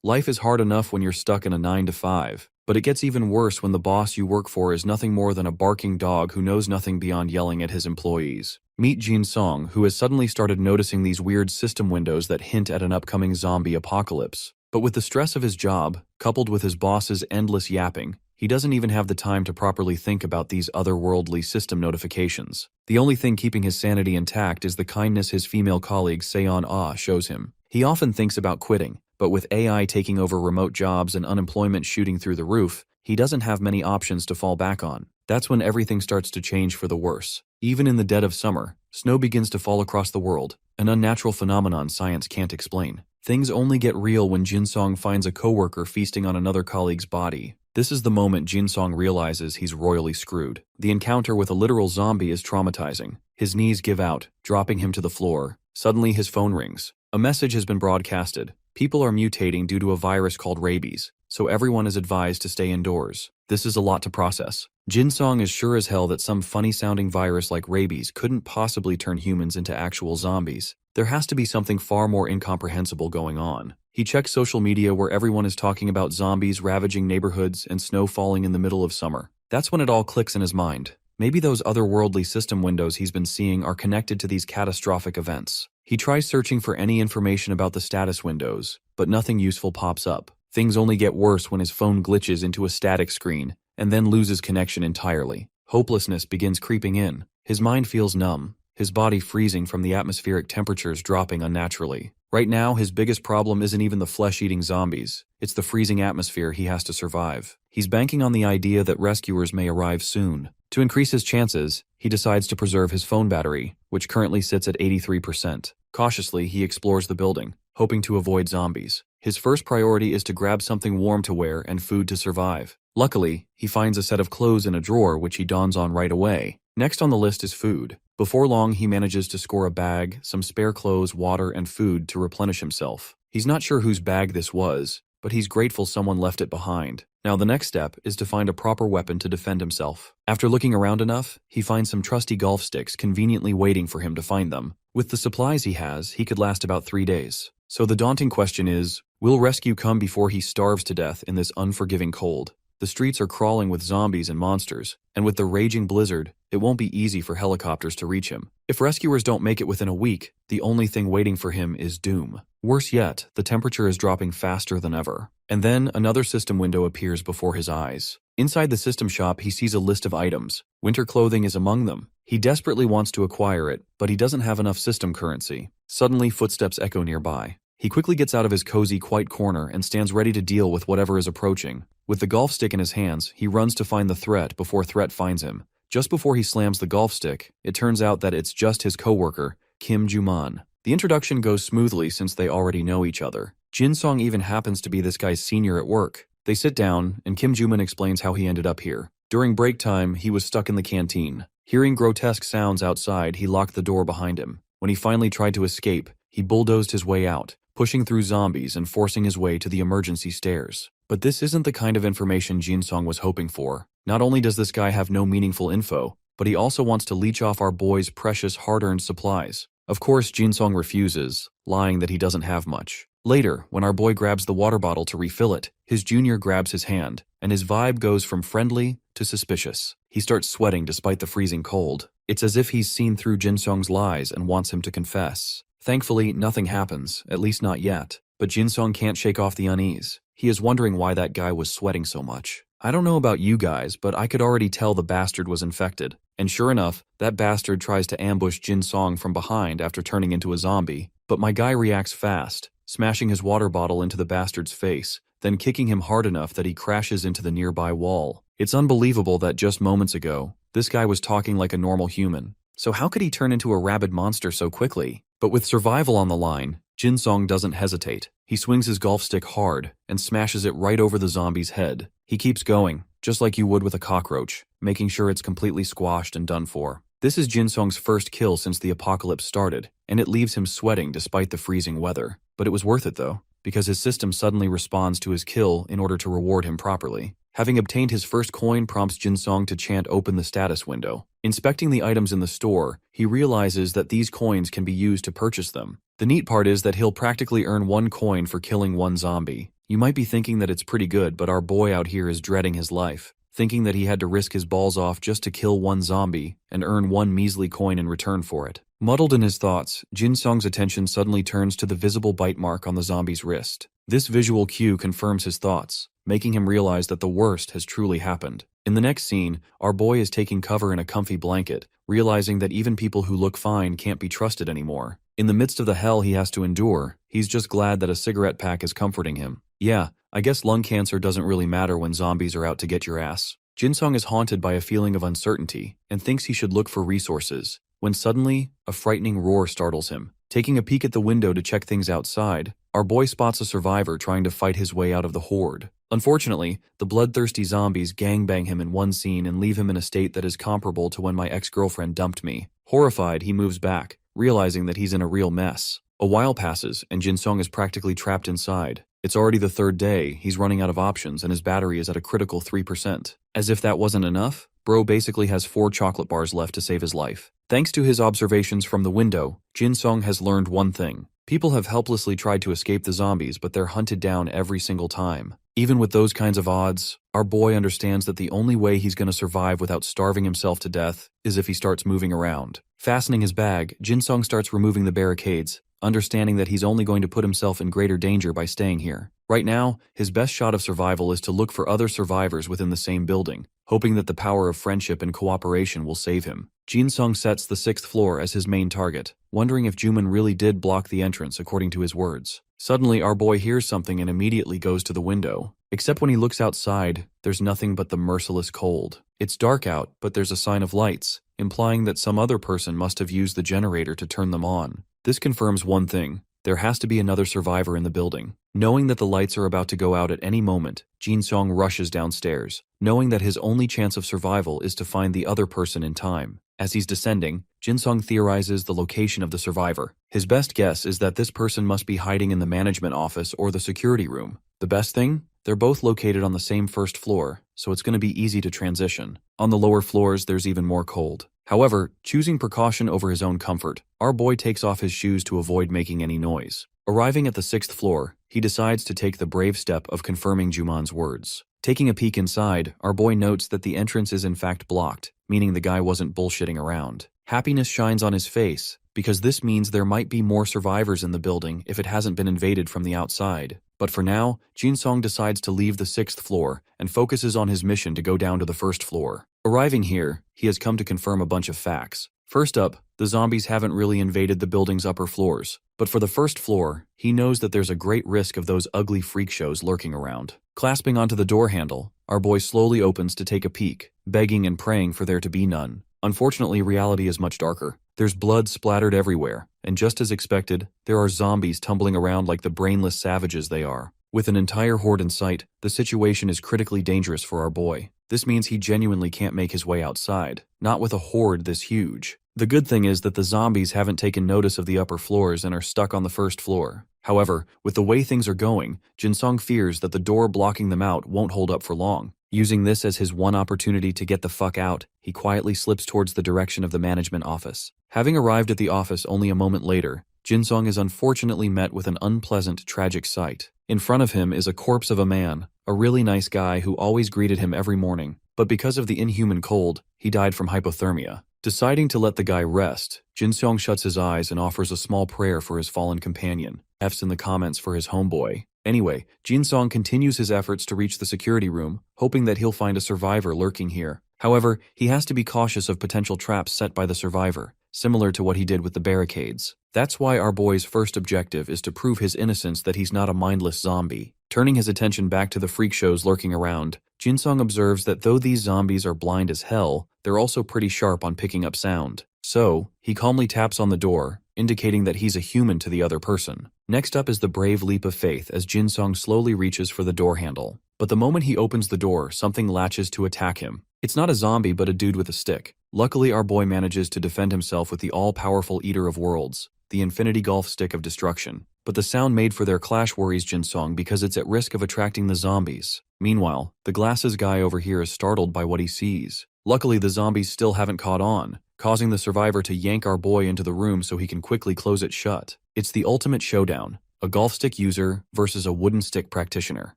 Life is hard enough when you're stuck in a 9 to 5, but it gets even worse when the boss you work for is nothing more than a barking dog who knows nothing beyond yelling at his employees. Meet Jin Song, who has suddenly started noticing these weird system windows that hint at an upcoming zombie apocalypse. But with the stress of his job, coupled with his boss's endless yapping, he doesn't even have the time to properly think about these otherworldly system notifications. The only thing keeping his sanity intact is the kindness his female colleague Seon Ah shows him. He often thinks about quitting, but with AI taking over remote jobs and unemployment shooting through the roof, he doesn't have many options to fall back on. That's when everything starts to change for the worse. Even in the dead of summer, snow begins to fall across the world, an unnatural phenomenon science can't explain. Things only get real when Jin Song finds a coworker feasting on another colleague's body. This is the moment Jin Song realizes he's royally screwed. The encounter with a literal zombie is traumatizing. His knees give out, dropping him to the floor. Suddenly his phone rings. A message has been broadcasted. People are mutating due to a virus called rabies, so everyone is advised to stay indoors. This is a lot to process. Jin Song is sure as hell that some funny-sounding virus like rabies couldn't possibly turn humans into actual zombies. There has to be something far more incomprehensible going on. He checks social media where everyone is talking about zombies ravaging neighborhoods and snow falling in the middle of summer. That's when it all clicks in his mind. Maybe those otherworldly system windows he's been seeing are connected to these catastrophic events. He tries searching for any information about the status windows, but nothing useful pops up. Things only get worse when his phone glitches into a static screen and then loses connection entirely. Hopelessness begins creeping in. His mind feels numb, his body freezing from the atmospheric temperatures dropping unnaturally. Right now, his biggest problem isn't even the flesh-eating zombies. It's the freezing atmosphere he has to survive. He's banking on the idea that rescuers may arrive soon. To increase his chances, he decides to preserve his phone battery, which currently sits at 83%. Cautiously, he explores the building, hoping to avoid zombies. His first priority is to grab something warm to wear and food to survive. Luckily, he finds a set of clothes in a drawer which he dons on right away. Next on the list is food. Before long, he manages to score a bag, some spare clothes, water, and food to replenish himself. He's not sure whose bag this was, but he's grateful someone left it behind. Now the next step is to find a proper weapon to defend himself. After looking around enough, he finds some trusty golf sticks conveniently waiting for him to find them. With the supplies he has, he could last about 3 days. So the daunting question is, will rescue come before he starves to death in this unforgiving cold? The streets are crawling with zombies and monsters, and with the raging blizzard, it won't be easy for helicopters to reach him. If rescuers don't make it within a week, the only thing waiting for him is doom. Worse yet, the temperature is dropping faster than ever. And then another system window appears before his eyes. Inside the system shop, he sees a list of items. Winter clothing is among them. He desperately wants to acquire it, but he doesn't have enough system currency. Suddenly, footsteps echo nearby. He quickly gets out of his cozy, quiet corner and stands ready to deal with whatever is approaching. With the golf stick in his hands, he runs to find the threat before threat finds him. Just before he slams the golf stick, it turns out that it's just his coworker, Kim Ju-man. The introduction goes smoothly since they already know each other. Jin Song even happens to be this guy's senior at work. They sit down, and Kim Ju-man explains how he ended up here. During break time, he was stuck in the canteen. Hearing grotesque sounds outside, he locked the door behind him. When he finally tried to escape, he bulldozed his way out, pushing through zombies and forcing his way to the emergency stairs. But this isn't the kind of information Jin Song was hoping for. Not only does this guy have no meaningful info, but he also wants to leech off our boy's precious hard-earned supplies. Of course, Jin Song refuses, lying that he doesn't have much. Later, when our boy grabs the water bottle to refill it, his junior grabs his hand, and his vibe goes from friendly to suspicious. He starts sweating despite the freezing cold. It's as if he's seen through Jin Song's lies and wants him to confess. Thankfully, nothing happens, at least not yet. But Jin Song can't shake off the unease. He is wondering why that guy was sweating so much. I don't know about you guys, but I could already tell the bastard was infected. And sure enough, that bastard tries to ambush Jin Song from behind after turning into a zombie. But my guy reacts fast, smashing his water bottle into the bastard's face, then kicking him hard enough that he crashes into the nearby wall. It's unbelievable that just moments ago, this guy was talking like a normal human. So how could he turn into a rabid monster so quickly? But with survival on the line, Jin Song doesn't hesitate. He swings his golf stick hard and smashes it right over the zombie's head. He keeps going, just like you would with a cockroach, making sure it's completely squashed and done for. This is Jin Song's first kill since the apocalypse started, and it leaves him sweating despite the freezing weather. But it was worth it though, because his system suddenly responds to his kill in order to reward him properly. Having obtained his first coin prompts Jin Song to chant "Open the status window." Inspecting the items in the store, he realizes that these coins can be used to purchase them. The neat part is that he'll practically earn 1 coin for killing 1 zombie. You might be thinking that it's pretty good, but our boy out here is dreading his life, thinking that he had to risk his balls off just to kill one zombie and earn one measly coin in return for it. Muddled in his thoughts, Jin Song's attention suddenly turns to the visible bite mark on the zombie's wrist. This visual cue confirms his thoughts, making him realize that the worst has truly happened. In the next scene, our boy is taking cover in a comfy blanket, realizing that even people who look fine can't be trusted anymore. In the midst of the hell he has to endure, he's just glad that a cigarette pack is comforting him. Yeah, I guess lung cancer doesn't really matter when zombies are out to get your ass. Jin Song is haunted by a feeling of uncertainty and thinks he should look for resources, when suddenly, a frightening roar startles him. Taking a peek at the window to check things outside, our boy spots a survivor trying to fight his way out of the horde. Unfortunately, the bloodthirsty zombies gangbang him in one scene and leave him in a state that is comparable to when my ex-girlfriend dumped me. Horrified, he moves back, realizing that he's in a real mess. A while passes, and Jin Song is practically trapped inside. It's already the third day, he's running out of options, and his battery is at a critical 3%. As if that wasn't enough, bro basically has 4 chocolate bars left to save his life. Thanks to his observations from the window, Jin Song has learned one thing. People have helplessly tried to escape the zombies, but they're hunted down every single time. Even with those kinds of odds, our boy understands that the only way he's going to survive without starving himself to death is if he starts moving around. Fastening his bag, Jin Song starts removing the barricades, understanding that he's only going to put himself in greater danger by staying here. Right now, his best shot of survival is to look for other survivors within the same building, hoping that the power of friendship and cooperation will save him. Jin Song sets the 6th floor as his main target, wondering if Juman really did block the entrance according to his words. Suddenly, our boy hears something and immediately goes to the window. Except when he looks outside, there's nothing but the merciless cold. It's dark out, but there's a sign of lights, implying that some other person must have used the generator to turn them on. This confirms one thing. There has to be another survivor in the building. Knowing that the lights are about to go out at any moment, Jin Song rushes downstairs, knowing that his only chance of survival is to find the other person in time. As he's descending, Jin Song theorizes the location of the survivor. His best guess is that this person must be hiding in the management office or the security room. The best thing? They're both located on the same first floor, so it's going to be easy to transition. On the lower floors, there's even more cold. However, choosing precaution over his own comfort, our boy takes off his shoes to avoid making any noise. Arriving at the 6th floor, he decides to take the brave step of confirming Juman's words. Taking a peek inside, our boy notes that the entrance is in fact blocked, meaning the guy wasn't bullshitting around. Happiness shines on his face, because this means there might be more survivors in the building if it hasn't been invaded from the outside. But for now, Jin Song decides to leave the 6th floor and focuses on his mission to go down to the 1st floor. Arriving here, he has come to confirm a bunch of facts. First up, the zombies haven't really invaded the building's upper floors, but for the 1st floor, he knows that there's a great risk of those ugly freak shows lurking around. Clasping onto the door handle, our boy slowly opens to take a peek, begging and praying for there to be none. Unfortunately, reality is much darker. There's blood splattered everywhere, and just as expected, there are zombies tumbling around like the brainless savages they are. With an entire horde in sight, the situation is critically dangerous for our boy. This means he genuinely can't make his way outside, not with a horde this huge. The good thing is that the zombies haven't taken notice of the upper floors and are stuck on the 1st floor. However, with the way things are going, Jin Song fears that the door blocking them out won't hold up for long. Using this as his one opportunity to get the fuck out, he quietly slips towards the direction of the management office. Having arrived at the office only a moment later, Jin Song is unfortunately met with an unpleasant, tragic sight. In front of him is a corpse of a man, a really nice guy who always greeted him every morning, but because of the inhuman cold, he died from hypothermia. Deciding to let the guy rest, Jin Song shuts his eyes and offers a small prayer for his fallen companion. F's in the comments for his homeboy. Anyway, Jin Song continues his efforts to reach the security room, hoping that he'll find a survivor lurking here. However, he has to be cautious of potential traps set by the survivor, similar to what he did with the barricades. That's why our boy's first objective is to prove his innocence that he's not a mindless zombie. Turning his attention back to the freak shows lurking around, Jin Song observes that though these zombies are blind as hell, they're also pretty sharp on picking up sound. So, he calmly taps on the door, indicating that he's a human to the other person. Next up is the brave leap of faith as Jin Song slowly reaches for the door handle. But the moment he opens the door, something latches to attack him. It's not a zombie but a dude with a stick. Luckily, our boy manages to defend himself with the all-powerful Eater of Worlds, the Infinity Golf Stick of Destruction. But the sound made for their clash worries Jin Song because it's at risk of attracting the zombies. Meanwhile, the glasses guy over here is startled by what he sees. Luckily, the zombies still haven't caught on, causing the survivor to yank our boy into the room so he can quickly close it shut. It's the ultimate showdown. a golf stick user versus a wooden stick practitioner.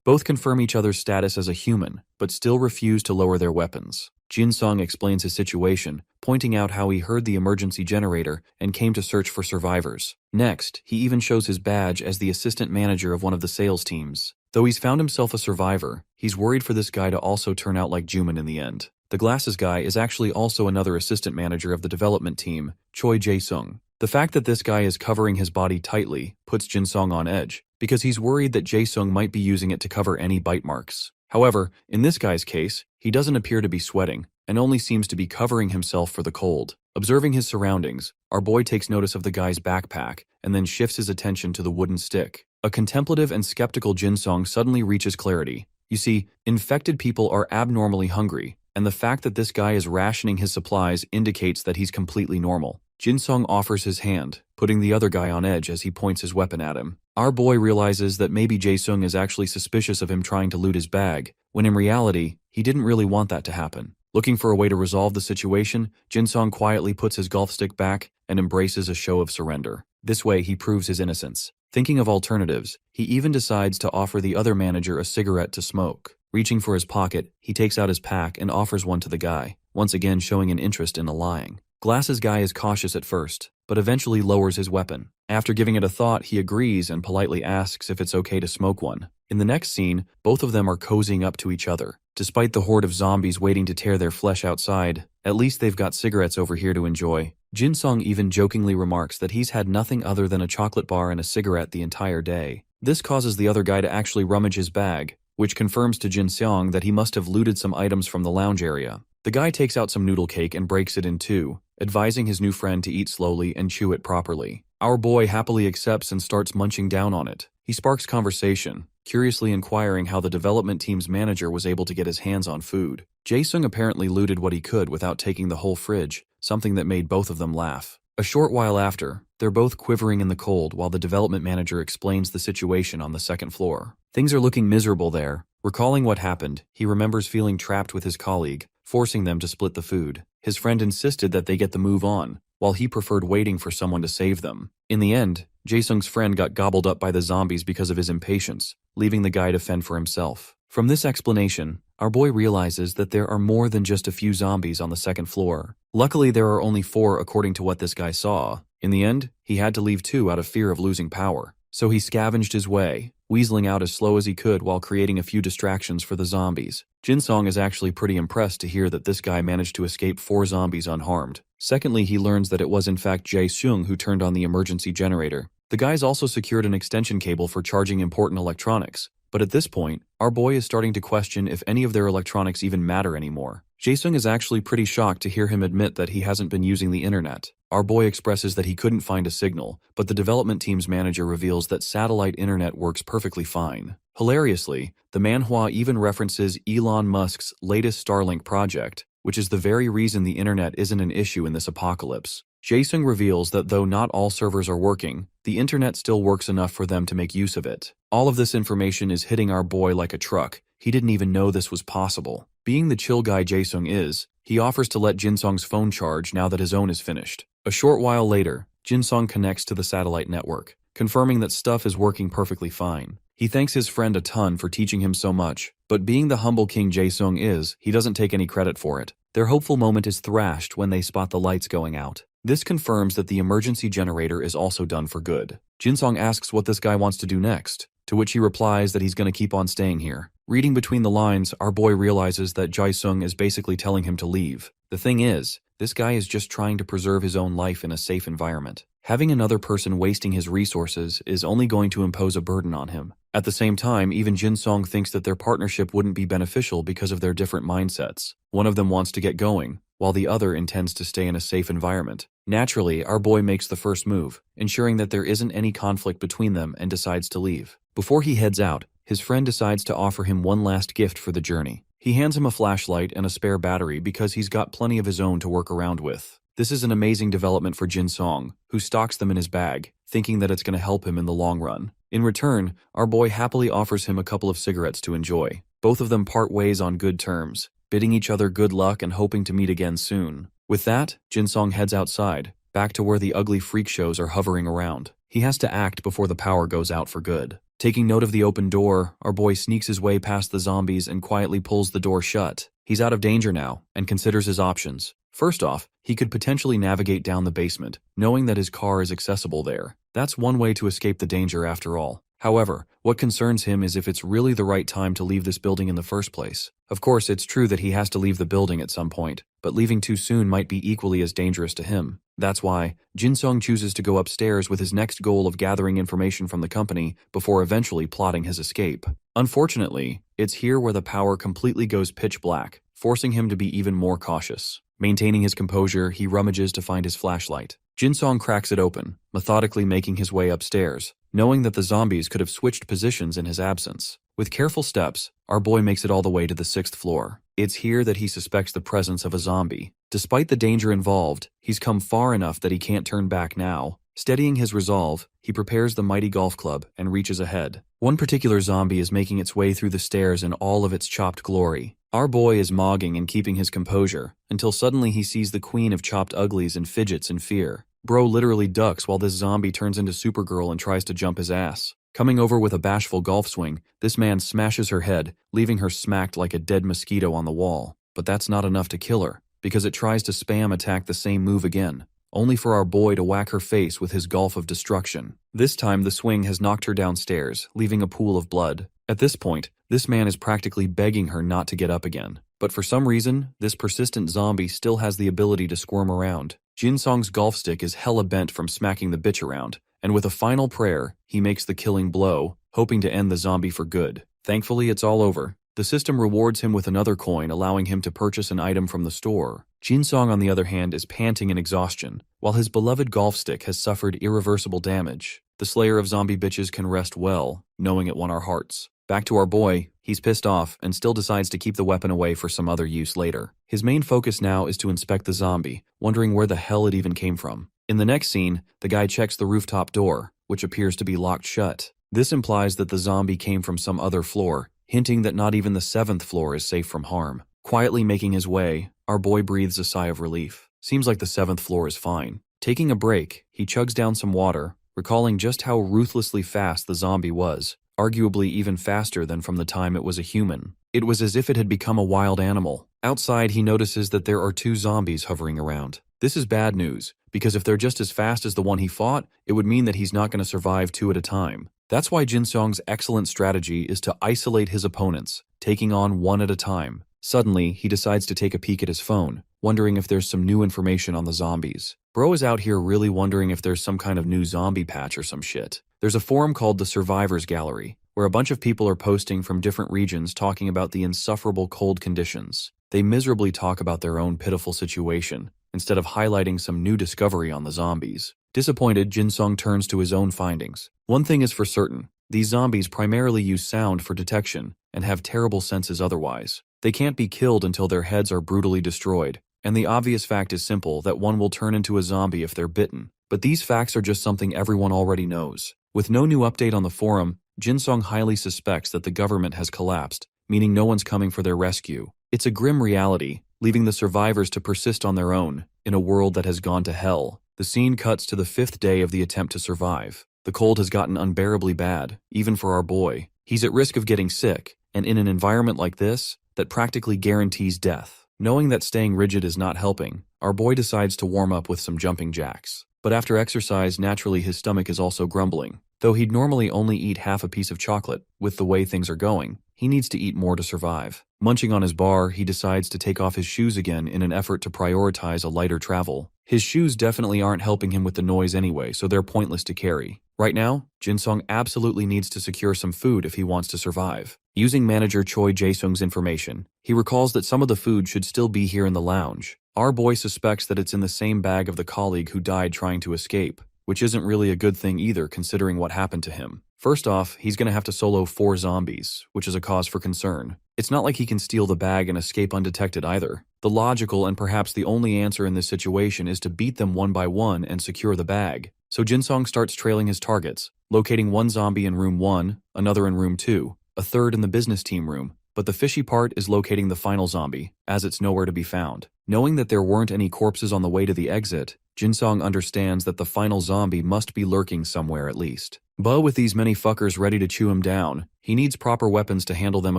Both confirm each other's status as a human, but still refuse to lower their weapons. Jin Sung explains his situation, pointing out how he heard the emergency generator and came to search for survivors. Next, he even shows his badge as the assistant manager of one of the sales teams. Though he's found himself a survivor, he's worried for this guy to also turn out like Juman in the end. The glasses guy is actually also another assistant manager of the development team, Choi Jae-sung. The fact that this guy is covering his body tightly puts Jin Sung on edge, because he's worried that Jae-sung might be using it to cover any bite marks. However, in this guy's case, he doesn't appear to be sweating, and only seems to be covering himself for the cold. Observing his surroundings, our boy takes notice of the guy's backpack, and then shifts his attention to the wooden stick. A contemplative and skeptical Jin Sung suddenly reaches clarity. You see, infected people are abnormally hungry, and the fact that this guy is rationing his supplies indicates that he's completely normal. Jin Sung offers his hand, putting the other guy on edge as he points his weapon at him. Our boy realizes that maybe Jae-sung is actually suspicious of him trying to loot his bag, when in reality, he didn't really want that to happen. Looking for a way to resolve the situation, Jin Sung quietly puts his golf stick back and embraces a show of surrender. This way, he proves his innocence. Thinking of alternatives, he even decides to offer the other manager a cigarette to smoke. Reaching for his pocket, he takes out his pack and offers one to the guy, once again showing an interest in the lying. Glasses guy is cautious at first, but eventually lowers his weapon. After giving it a thought, he agrees and politely asks if it's okay to smoke one. In the next scene, both of them are cozying up to each other. Despite the horde of zombies waiting to tear their flesh outside, at least they've got cigarettes over here to enjoy. Jin Sung even jokingly remarks that he's had nothing other than a chocolate bar and a cigarette the entire day. This causes the other guy to actually rummage his bag, which confirms to Jin Sung that he must have looted some items from the lounge area. The guy takes out some noodle cake and breaks it in two, advising his new friend to eat slowly and chew it properly. Our boy happily accepts and starts munching down on it. He sparks conversation, curiously inquiring how the development team's manager was able to get his hands on food. Jae-sung apparently looted what he could without taking the whole fridge, something that made both of them laugh. A short while after, they're both quivering in the cold while the development manager explains the situation on the second floor. Things are looking miserable there. Recalling what happened, he remembers feeling trapped with his colleague, forcing them to split the food. His friend insisted that they get the move on, while he preferred waiting for someone to save them. In the end, Jae-sung's friend got gobbled up by the zombies because of his impatience, leaving the guy to fend for himself. From this explanation, our boy realizes that there are more than just a few zombies on the second floor. Luckily, there are only 4 according to what this guy saw. In the end, he had to leave 2 out of fear of losing power. So he scavenged his way, weaseling out as slow as he could while creating a few distractions for the zombies. Jin Sung is actually pretty impressed to hear that this guy managed to escape 4 zombies unharmed. Secondly, he learns that it was in fact Jae-sung who turned on the emergency generator. The guys also secured an extension cable for charging important electronics, but at this point, our boy is starting to question if any of their electronics even matter anymore. Jae-sung is actually pretty shocked to hear him admit that he hasn't been using the internet. Our boy expresses that he couldn't find a signal, but the development team's manager reveals that satellite internet works perfectly fine. Hilariously, the Manhwa even references Elon Musk's latest Starlink project, which is the very reason the internet isn't an issue in this apocalypse. Jae-sung reveals that though not all servers are working, the internet still works enough for them to make use of it. All of this information is hitting our boy like a truck. He didn't even know this was possible. Being the chill guy Jae-sung is, he offers to let Jin Sung's phone charge now that his own is finished. A short while later, Jin Sung connects to the satellite network, confirming that stuff is working perfectly fine. He thanks his friend a ton for teaching him so much, but being the humble king Jae-sung is, he doesn't take any credit for it. Their hopeful moment is thrashed when they spot the lights going out. This confirms that the emergency generator is also done for good. Jin Sung asks what this guy wants to do next, to which he replies that he's going to keep on staying here. Reading between the lines, our boy realizes that Jae-sung is basically telling him to leave. The thing is, this guy is just trying to preserve his own life in a safe environment. Having another person wasting his resources is only going to impose a burden on him. At the same time, even Jin Sung thinks that their partnership wouldn't be beneficial because of their different mindsets. One of them wants to get going, while the other intends to stay in a safe environment. Naturally, our boy makes the first move, ensuring that there isn't any conflict between them and decides to leave. Before he heads out, his friend decides to offer him one last gift for the journey. He hands him a flashlight and a spare battery because he's got plenty of his own to work around with. This is an amazing development for Jin Sung, who stocks them in his bag, thinking that it's going to help him in the long run. In return, our boy happily offers him a couple of cigarettes to enjoy. Both of them part ways on good terms, bidding each other good luck and hoping to meet again soon. With that, Jin Sung heads outside, back to where the ugly freak shows are hovering around. He has to act before the power goes out for good. Taking note of the open door, our boy sneaks his way past the zombies and quietly pulls the door shut. He's out of danger now and considers his options. First off, he could potentially navigate down the basement, knowing that his car is accessible there. That's one way to escape the danger after all. However, what concerns him is if it's really the right time to leave this building in the first place. Of course, it's true that he has to leave the building at some point, but leaving too soon might be equally as dangerous to him. That's why Jin-sung chooses to go upstairs with his next goal of gathering information from the company before eventually plotting his escape. Unfortunately, it's here where the power completely goes pitch black, forcing him to be even more cautious. Maintaining his composure, he rummages to find his flashlight. Jin-sung cracks it open, methodically making his way upstairs, knowing that the zombies could have switched positions in his absence. With careful steps, our boy makes it all the way to the 6th floor. It's here that he suspects the presence of a zombie. Despite the danger involved, he's come far enough that he can't turn back now. Steadying his resolve, he prepares the mighty golf club and reaches ahead. One particular zombie is making its way through the stairs in all of its chopped glory. Our boy is mogging and keeping his composure, until suddenly he sees the queen of chopped uglies and fidgets in fear. Bro literally ducks while this zombie turns into Supergirl and tries to jump his ass. Coming over with a bashful golf swing, this man smashes her head, leaving her smacked like a dead mosquito on the wall. But that's not enough to kill her, because it tries to spam attack the same move again, only for our boy to whack her face with his golf of destruction. This time the swing has knocked her downstairs, leaving a pool of blood. At this point, this man is practically begging her not to get up again. But for some reason, this persistent zombie still has the ability to squirm around. Jin-sung's golf stick is hella bent from smacking the bitch around, and with a final prayer, he makes the killing blow, hoping to end the zombie for good. Thankfully, it's all over. The system rewards him with another coin, allowing him to purchase an item from the store. Jin-sung, on the other hand, is panting in exhaustion, while his beloved golf stick has suffered irreversible damage. The slayer of zombie bitches can rest well, knowing it won our hearts. Back to our boy, he's pissed off and still decides to keep the weapon away for some other use later. His main focus now is to inspect the zombie, wondering where the hell it even came from. In the next scene, the guy checks the rooftop door, which appears to be locked shut. This implies that the zombie came from some other floor, hinting that not even the 7th floor is safe from harm. Quietly making his way, our boy breathes a sigh of relief. Seems like the 7th floor is fine. Taking a break, he chugs down some water, recalling just how ruthlessly fast the zombie was, arguably even faster than from the time it was a human. It was as if it had become a wild animal. Outside, he notices that there are 2 zombies hovering around. This is bad news, because if they're just as fast as the one he fought, it would mean that he's not going to survive 2 at a time. That's why Jin-sung's excellent strategy is to isolate his opponents, taking on 1 at a time. Suddenly, he decides to take a peek at his phone, wondering if there's some new information on the zombies. Bro is out here really wondering if there's some kind of new zombie patch or some shit. There's a forum called the Survivors Gallery, where a bunch of people are posting from different regions talking about the insufferable cold conditions. They miserably talk about their own pitiful situation, instead of highlighting some new discovery on the zombies. Disappointed, Jin-sung turns to his own findings. One thing is for certain, these zombies primarily use sound for detection and have terrible senses otherwise. They can't be killed until their heads are brutally destroyed, and the obvious fact is simple that one will turn into a zombie if they're bitten. But these facts are just something everyone already knows. With no new update on the forum, Jin-sung highly suspects that the government has collapsed, meaning no one's coming for their rescue. It's a grim reality, leaving the survivors to persist on their own, in a world that has gone to hell. The scene cuts to the 5th day of the attempt to survive. The cold has gotten unbearably bad, even for our boy. He's at risk of getting sick, and in an environment like this, that practically guarantees death. Knowing that staying rigid is not helping, our boy decides to warm up with some jumping jacks. But after exercise, naturally his stomach is also grumbling. Though he'd normally only eat half a piece of chocolate, with the way things are going, he needs to eat more to survive. Munching on his bar, he decides to take off his shoes again in an effort to prioritize a lighter travel. His shoes definitely aren't helping him with the noise anyway, so they're pointless to carry. Right now, Jin-sung absolutely needs to secure some food if he wants to survive. Using manager Choi Jae-sung's information, he recalls that some of the food should still be here in the lounge. Our boy suspects that it's in the same bag of the colleague who died trying to escape, which isn't really a good thing either considering what happened to him. First off, he's going to have to solo 4 zombies, which is a cause for concern. It's not like he can steal the bag and escape undetected either. The logical and perhaps the only answer in this situation is to beat them one by one and secure the bag. So Jin-sung starts trailing his targets, locating 1 zombie in room 1, another in room 2, a third in the business team room. But the fishy part is locating the final zombie, as it's nowhere to be found. Knowing that there weren't any corpses on the way to the exit, Jinsong understands that the final zombie must be lurking somewhere at least. But with these many fuckers ready to chew him down, he needs proper weapons to handle them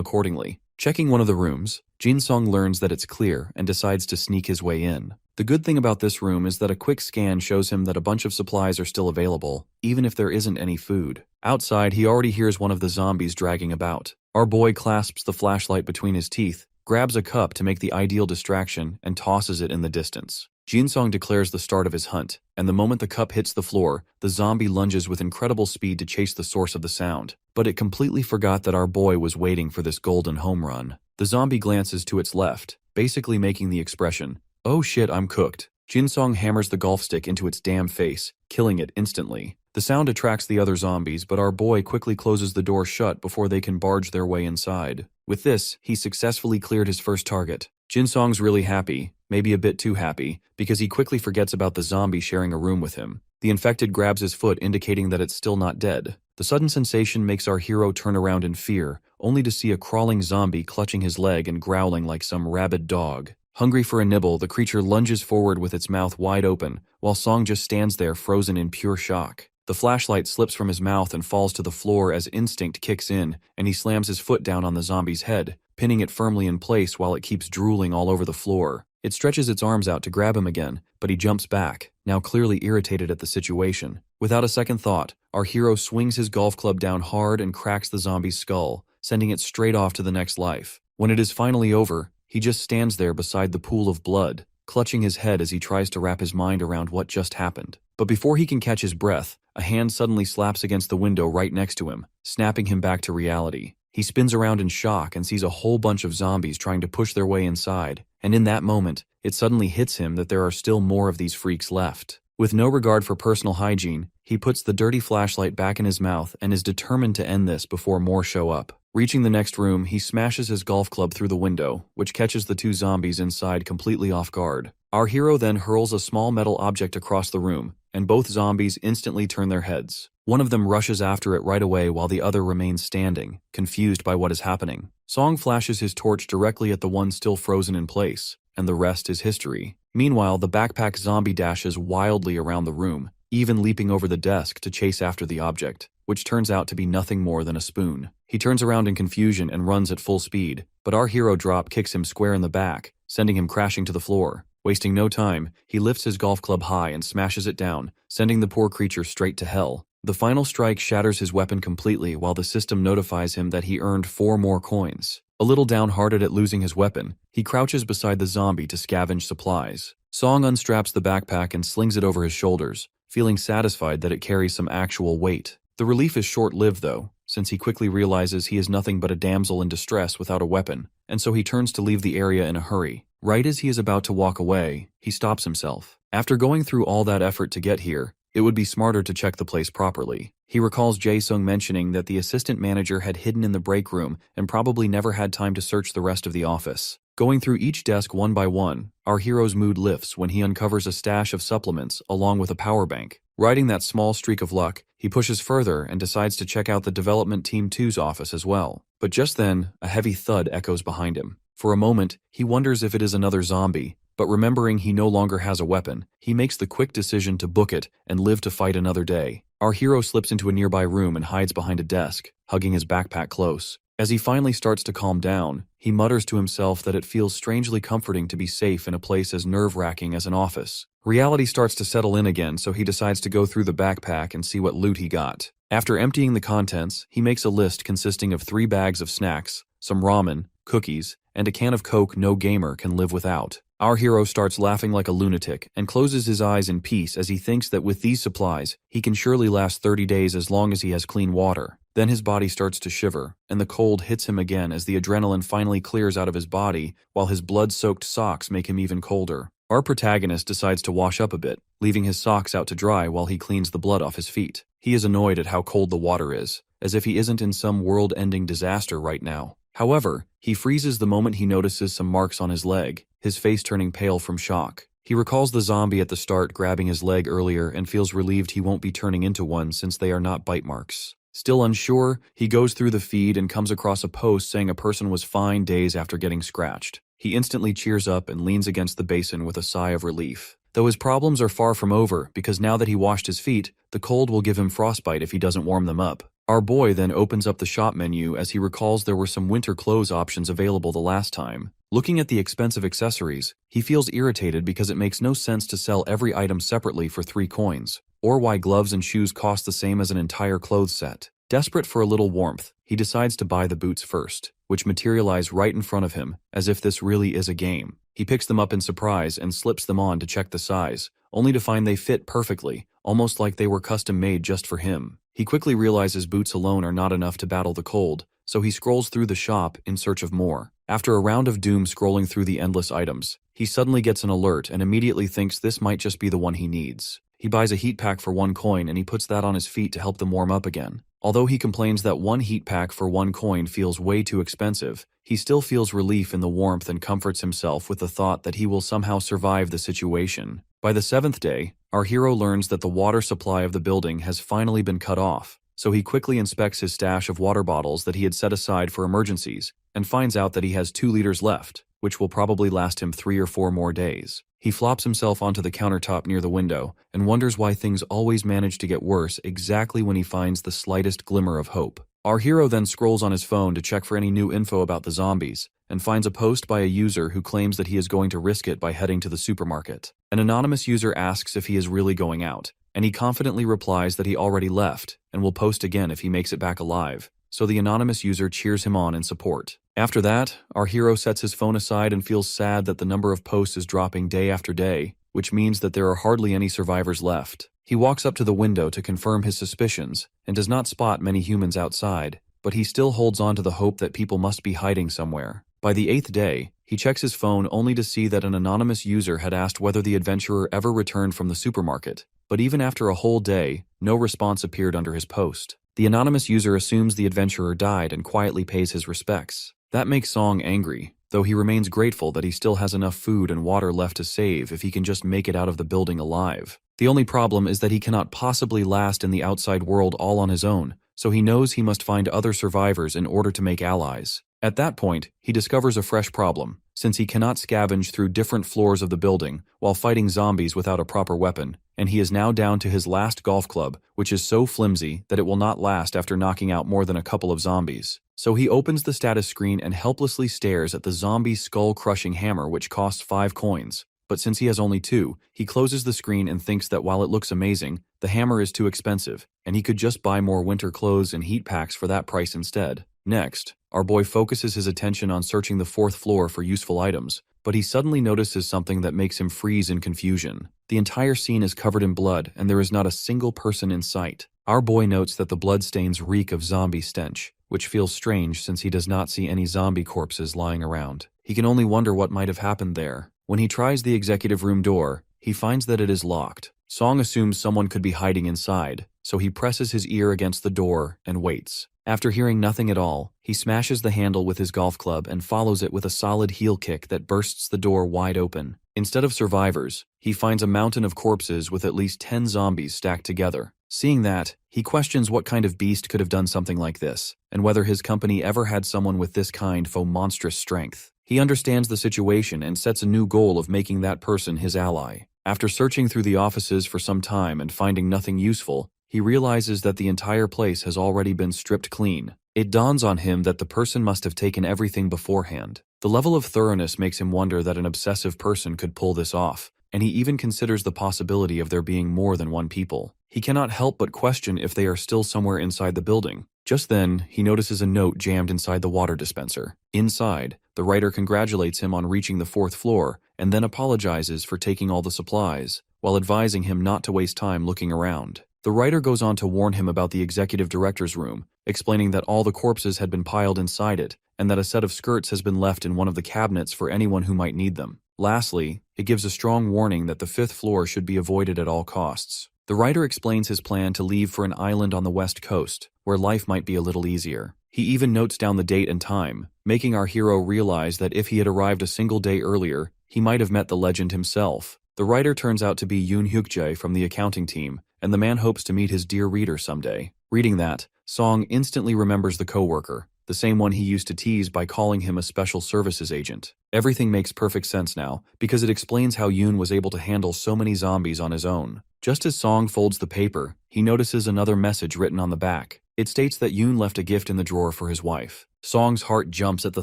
accordingly. Checking one of the rooms, Jinsong learns that it's clear and decides to sneak his way in. The good thing about this room is that a quick scan shows him that a bunch of supplies are still available, even if there isn't any food. Outside, he already hears one of the zombies dragging about. Our boy clasps the flashlight between his teeth, grabs a cup to make the ideal distraction, and tosses it in the distance. Jinsong declares the start of his hunt, and the moment the cup hits the floor, the zombie lunges with incredible speed to chase the source of the sound. But it completely forgot that our boy was waiting for this golden home run. The zombie glances to its left, basically making the expression, "Oh shit, I'm cooked." Jinsong hammers the golf stick into its damn face, killing it instantly. The sound attracts the other zombies, but our boy quickly closes the door shut before they can barge their way inside. With this, he successfully cleared his first target. Jinsong's really happy, maybe a bit too happy, because he quickly forgets about the zombie sharing a room with him. The infected grabs his foot, indicating that it's still not dead. The sudden sensation makes our hero turn around in fear, only to see a crawling zombie clutching his leg and growling like some rabid dog. Hungry for a nibble, the creature lunges forward with its mouth wide open, while Song just stands there frozen in pure shock. The flashlight slips from his mouth and falls to the floor as instinct kicks in, and he slams his foot down on the zombie's head, pinning it firmly in place while it keeps drooling all over the floor. It stretches its arms out to grab him again, but he jumps back, now clearly irritated at the situation. Without a second thought, our hero swings his golf club down hard and cracks the zombie's skull, sending it straight off to the next life. When it is finally over, he just stands there beside the pool of blood, clutching his head as he tries to wrap his mind around what just happened. But before he can catch his breath, a hand suddenly slaps against the window right next to him, snapping him back to reality. He spins around in shock and sees a whole bunch of zombies trying to push their way inside, and in that moment, it suddenly hits him that there are still more of these freaks left. With no regard for personal hygiene, he puts the dirty flashlight back in his mouth and is determined to end this before more show up. Reaching the next room, he smashes his golf club through the window, which catches the two zombies inside completely off guard. Our hero then hurls a small metal object across the room, and both zombies instantly turn their heads. One of them rushes after it right away while the other remains standing, confused by what is happening. Song flashes his torch directly at the one still frozen in place, and the rest is history. Meanwhile, the backpack zombie dashes wildly around the room, even leaping over the desk to chase after the object, which turns out to be nothing more than a spoon. He turns around in confusion and runs at full speed, but our hero drop kicks him square in the back, sending him crashing to the floor. Wasting no time, he lifts his golf club high and smashes it down, sending the poor creature straight to hell. The final strike shatters his weapon completely while the system notifies him that he earned 4 more coins. A little downhearted at losing his weapon, he crouches beside the zombie to scavenge supplies. Song unstraps the backpack and slings it over his shoulders, feeling satisfied that it carries some actual weight. The relief is short-lived though, since he quickly realizes he is nothing but a damsel in distress without a weapon, and so he turns to leave the area in a hurry. Right as he is about to walk away, he stops himself. After going through all that effort to get here, it would be smarter to check the place properly. He recalls Jae-sung mentioning that the assistant manager had hidden in the break room and probably never had time to search the rest of the office. Going through each desk one by one, our hero's mood lifts when he uncovers a stash of supplements along with a power bank. Riding that small streak of luck, he pushes further and decides to check out the Development Team 2's office as well. But just then, a heavy thud echoes behind him. For a moment, he wonders if it is another zombie, but remembering he no longer has a weapon, he makes the quick decision to book it and live to fight another day. Our hero slips into a nearby room and hides behind a desk, hugging his backpack close. As he finally starts to calm down, he mutters to himself that it feels strangely comforting to be safe in a place as nerve-wracking as an office. Reality starts to settle in again, so he decides to go through the backpack and see what loot he got. After emptying the contents, he makes a list consisting of 3 bags of snacks, some ramen, cookies, and a can of Coke no gamer can live without. Our hero starts laughing like a lunatic and closes his eyes in peace as he thinks that with these supplies, he can surely last 30 days as long as he has clean water. Then his body starts to shiver, and the cold hits him again as the adrenaline finally clears out of his body, while his blood-soaked socks make him even colder. Our protagonist decides to wash up a bit, leaving his socks out to dry while he cleans the blood off his feet. He is annoyed at how cold the water is, as if he isn't in some world-ending disaster right now. However, he freezes the moment he notices some marks on his leg, his face turning pale from shock. He recalls the zombie at the start grabbing his leg earlier and feels relieved he won't be turning into one since they are not bite marks. Still unsure, he goes through the feed and comes across a post saying a person was fine days after getting scratched. He instantly cheers up and leans against the basin with a sigh of relief. Though his problems are far from over, because now that he washed his feet, the cold will give him frostbite if he doesn't warm them up. Our boy then opens up the shop menu as he recalls there were some winter clothes options available the last time. Looking at the expensive accessories, he feels irritated because it makes no sense to sell every item separately for 3 coins, or why gloves and shoes cost the same as an entire clothes set. Desperate for a little warmth, he decides to buy the boots first, which materialize right in front of him, as if this really is a game. He picks them up in surprise and slips them on to check the size, only to find they fit perfectly, almost like they were custom made just for him. He quickly realizes boots alone are not enough to battle the cold, so he scrolls through the shop in search of more. After a round of doom scrolling through the endless items, he suddenly gets an alert and immediately thinks this might just be the one he needs. He buys a heat pack for 1 coin and he puts that on his feet to help them warm up again. Although he complains that 1 heat pack for 1 coin feels way too expensive, he still feels relief in the warmth and comforts himself with the thought that he will somehow survive the situation. By the 7th day, our hero learns that the water supply of the building has finally been cut off, so he quickly inspects his stash of water bottles that he had set aside for emergencies, and finds out that he has 2 liters left, which will probably last him 3 or 4 more days. He flops himself onto the countertop near the window and wonders why things always manage to get worse exactly when he finds the slightest glimmer of hope. Our hero then scrolls on his phone to check for any new info about the zombies, and finds a post by a user who claims that he is going to risk it by heading to the supermarket. An anonymous user asks if he is really going out, and he confidently replies that he already left and will post again if he makes it back alive, so the anonymous user cheers him on in support. After that, our hero sets his phone aside and feels sad that the number of posts is dropping day after day, which means that there are hardly any survivors left. He walks up to the window to confirm his suspicions and does not spot many humans outside, but he still holds on to the hope that people must be hiding somewhere. By the 8th day, he checks his phone only to see that an anonymous user had asked whether the adventurer ever returned from the supermarket, but even after a whole day, no response appeared under his post. The anonymous user assumes the adventurer died and quietly pays his respects. That makes Song angry, though he remains grateful that he still has enough food and water left to save if he can just make it out of the building alive. The only problem is that he cannot possibly last in the outside world all on his own, so he knows he must find other survivors in order to make allies. At that point, he discovers a fresh problem, since he cannot scavenge through different floors of the building while fighting zombies without a proper weapon, and he is now down to his last golf club, which is so flimsy that it will not last after knocking out more than a couple of zombies. So he opens the status screen and helplessly stares at the zombie skull-crushing hammer, which costs 5 coins. But since he has only 2, he closes the screen and thinks that while it looks amazing, the hammer is too expensive, and he could just buy more winter clothes and heat packs for that price instead. Next, our boy focuses his attention on searching the 4th floor for useful items, but he suddenly notices something that makes him freeze in confusion. The entire scene is covered in blood, and there is not a single person in sight. Our boy notes that the bloodstains reek of zombie stench, which feels strange since he does not see any zombie corpses lying around. He can only wonder what might have happened there. When he tries the executive room door, he finds that it is locked. Song assumes someone could be hiding inside, so he presses his ear against the door and waits. After hearing nothing at all, he smashes the handle with his golf club and follows it with a solid heel kick that bursts the door wide open. Instead of survivors, he finds a mountain of corpses with at least 10 zombies stacked together. Seeing that, he questions what kind of beast could have done something like this, and whether his company ever had someone with this kind of monstrous strength. He understands the situation and sets a new goal of making that person his ally. After searching through the offices for some time and finding nothing useful, he realizes that the entire place has already been stripped clean. It dawns on him that the person must have taken everything beforehand. The level of thoroughness makes him wonder that an obsessive person could pull this off, and he even considers the possibility of there being more than one people. He cannot help but question if they are still somewhere inside the building. Just then, he notices a note jammed inside the water dispenser. Inside, the writer congratulates him on reaching the 4th floor, and then apologizes for taking all the supplies, while advising him not to waste time looking around. The writer goes on to warn him about the executive director's room, explaining that all the corpses had been piled inside it, and that a set of skirts has been left in one of the cabinets for anyone who might need them. Lastly, it gives a strong warning that the 5th floor should be avoided at all costs. The writer explains his plan to leave for an island on the west coast, where life might be a little easier. He even notes down the date and time, making our hero realize that if he had arrived a single day earlier, he might have met the legend himself. The writer turns out to be Yoon Hyuk-jae from the accounting team, and the man hopes to meet his dear reader someday. Reading that, Song instantly remembers the coworker, the same one he used to tease by calling him a special services agent. Everything makes perfect sense now, because it explains how Yoon was able to handle so many zombies on his own. Just as Song folds the paper, he notices another message written on the back. It states that Yoon left a gift in the drawer for his wife. Song's heart jumps at the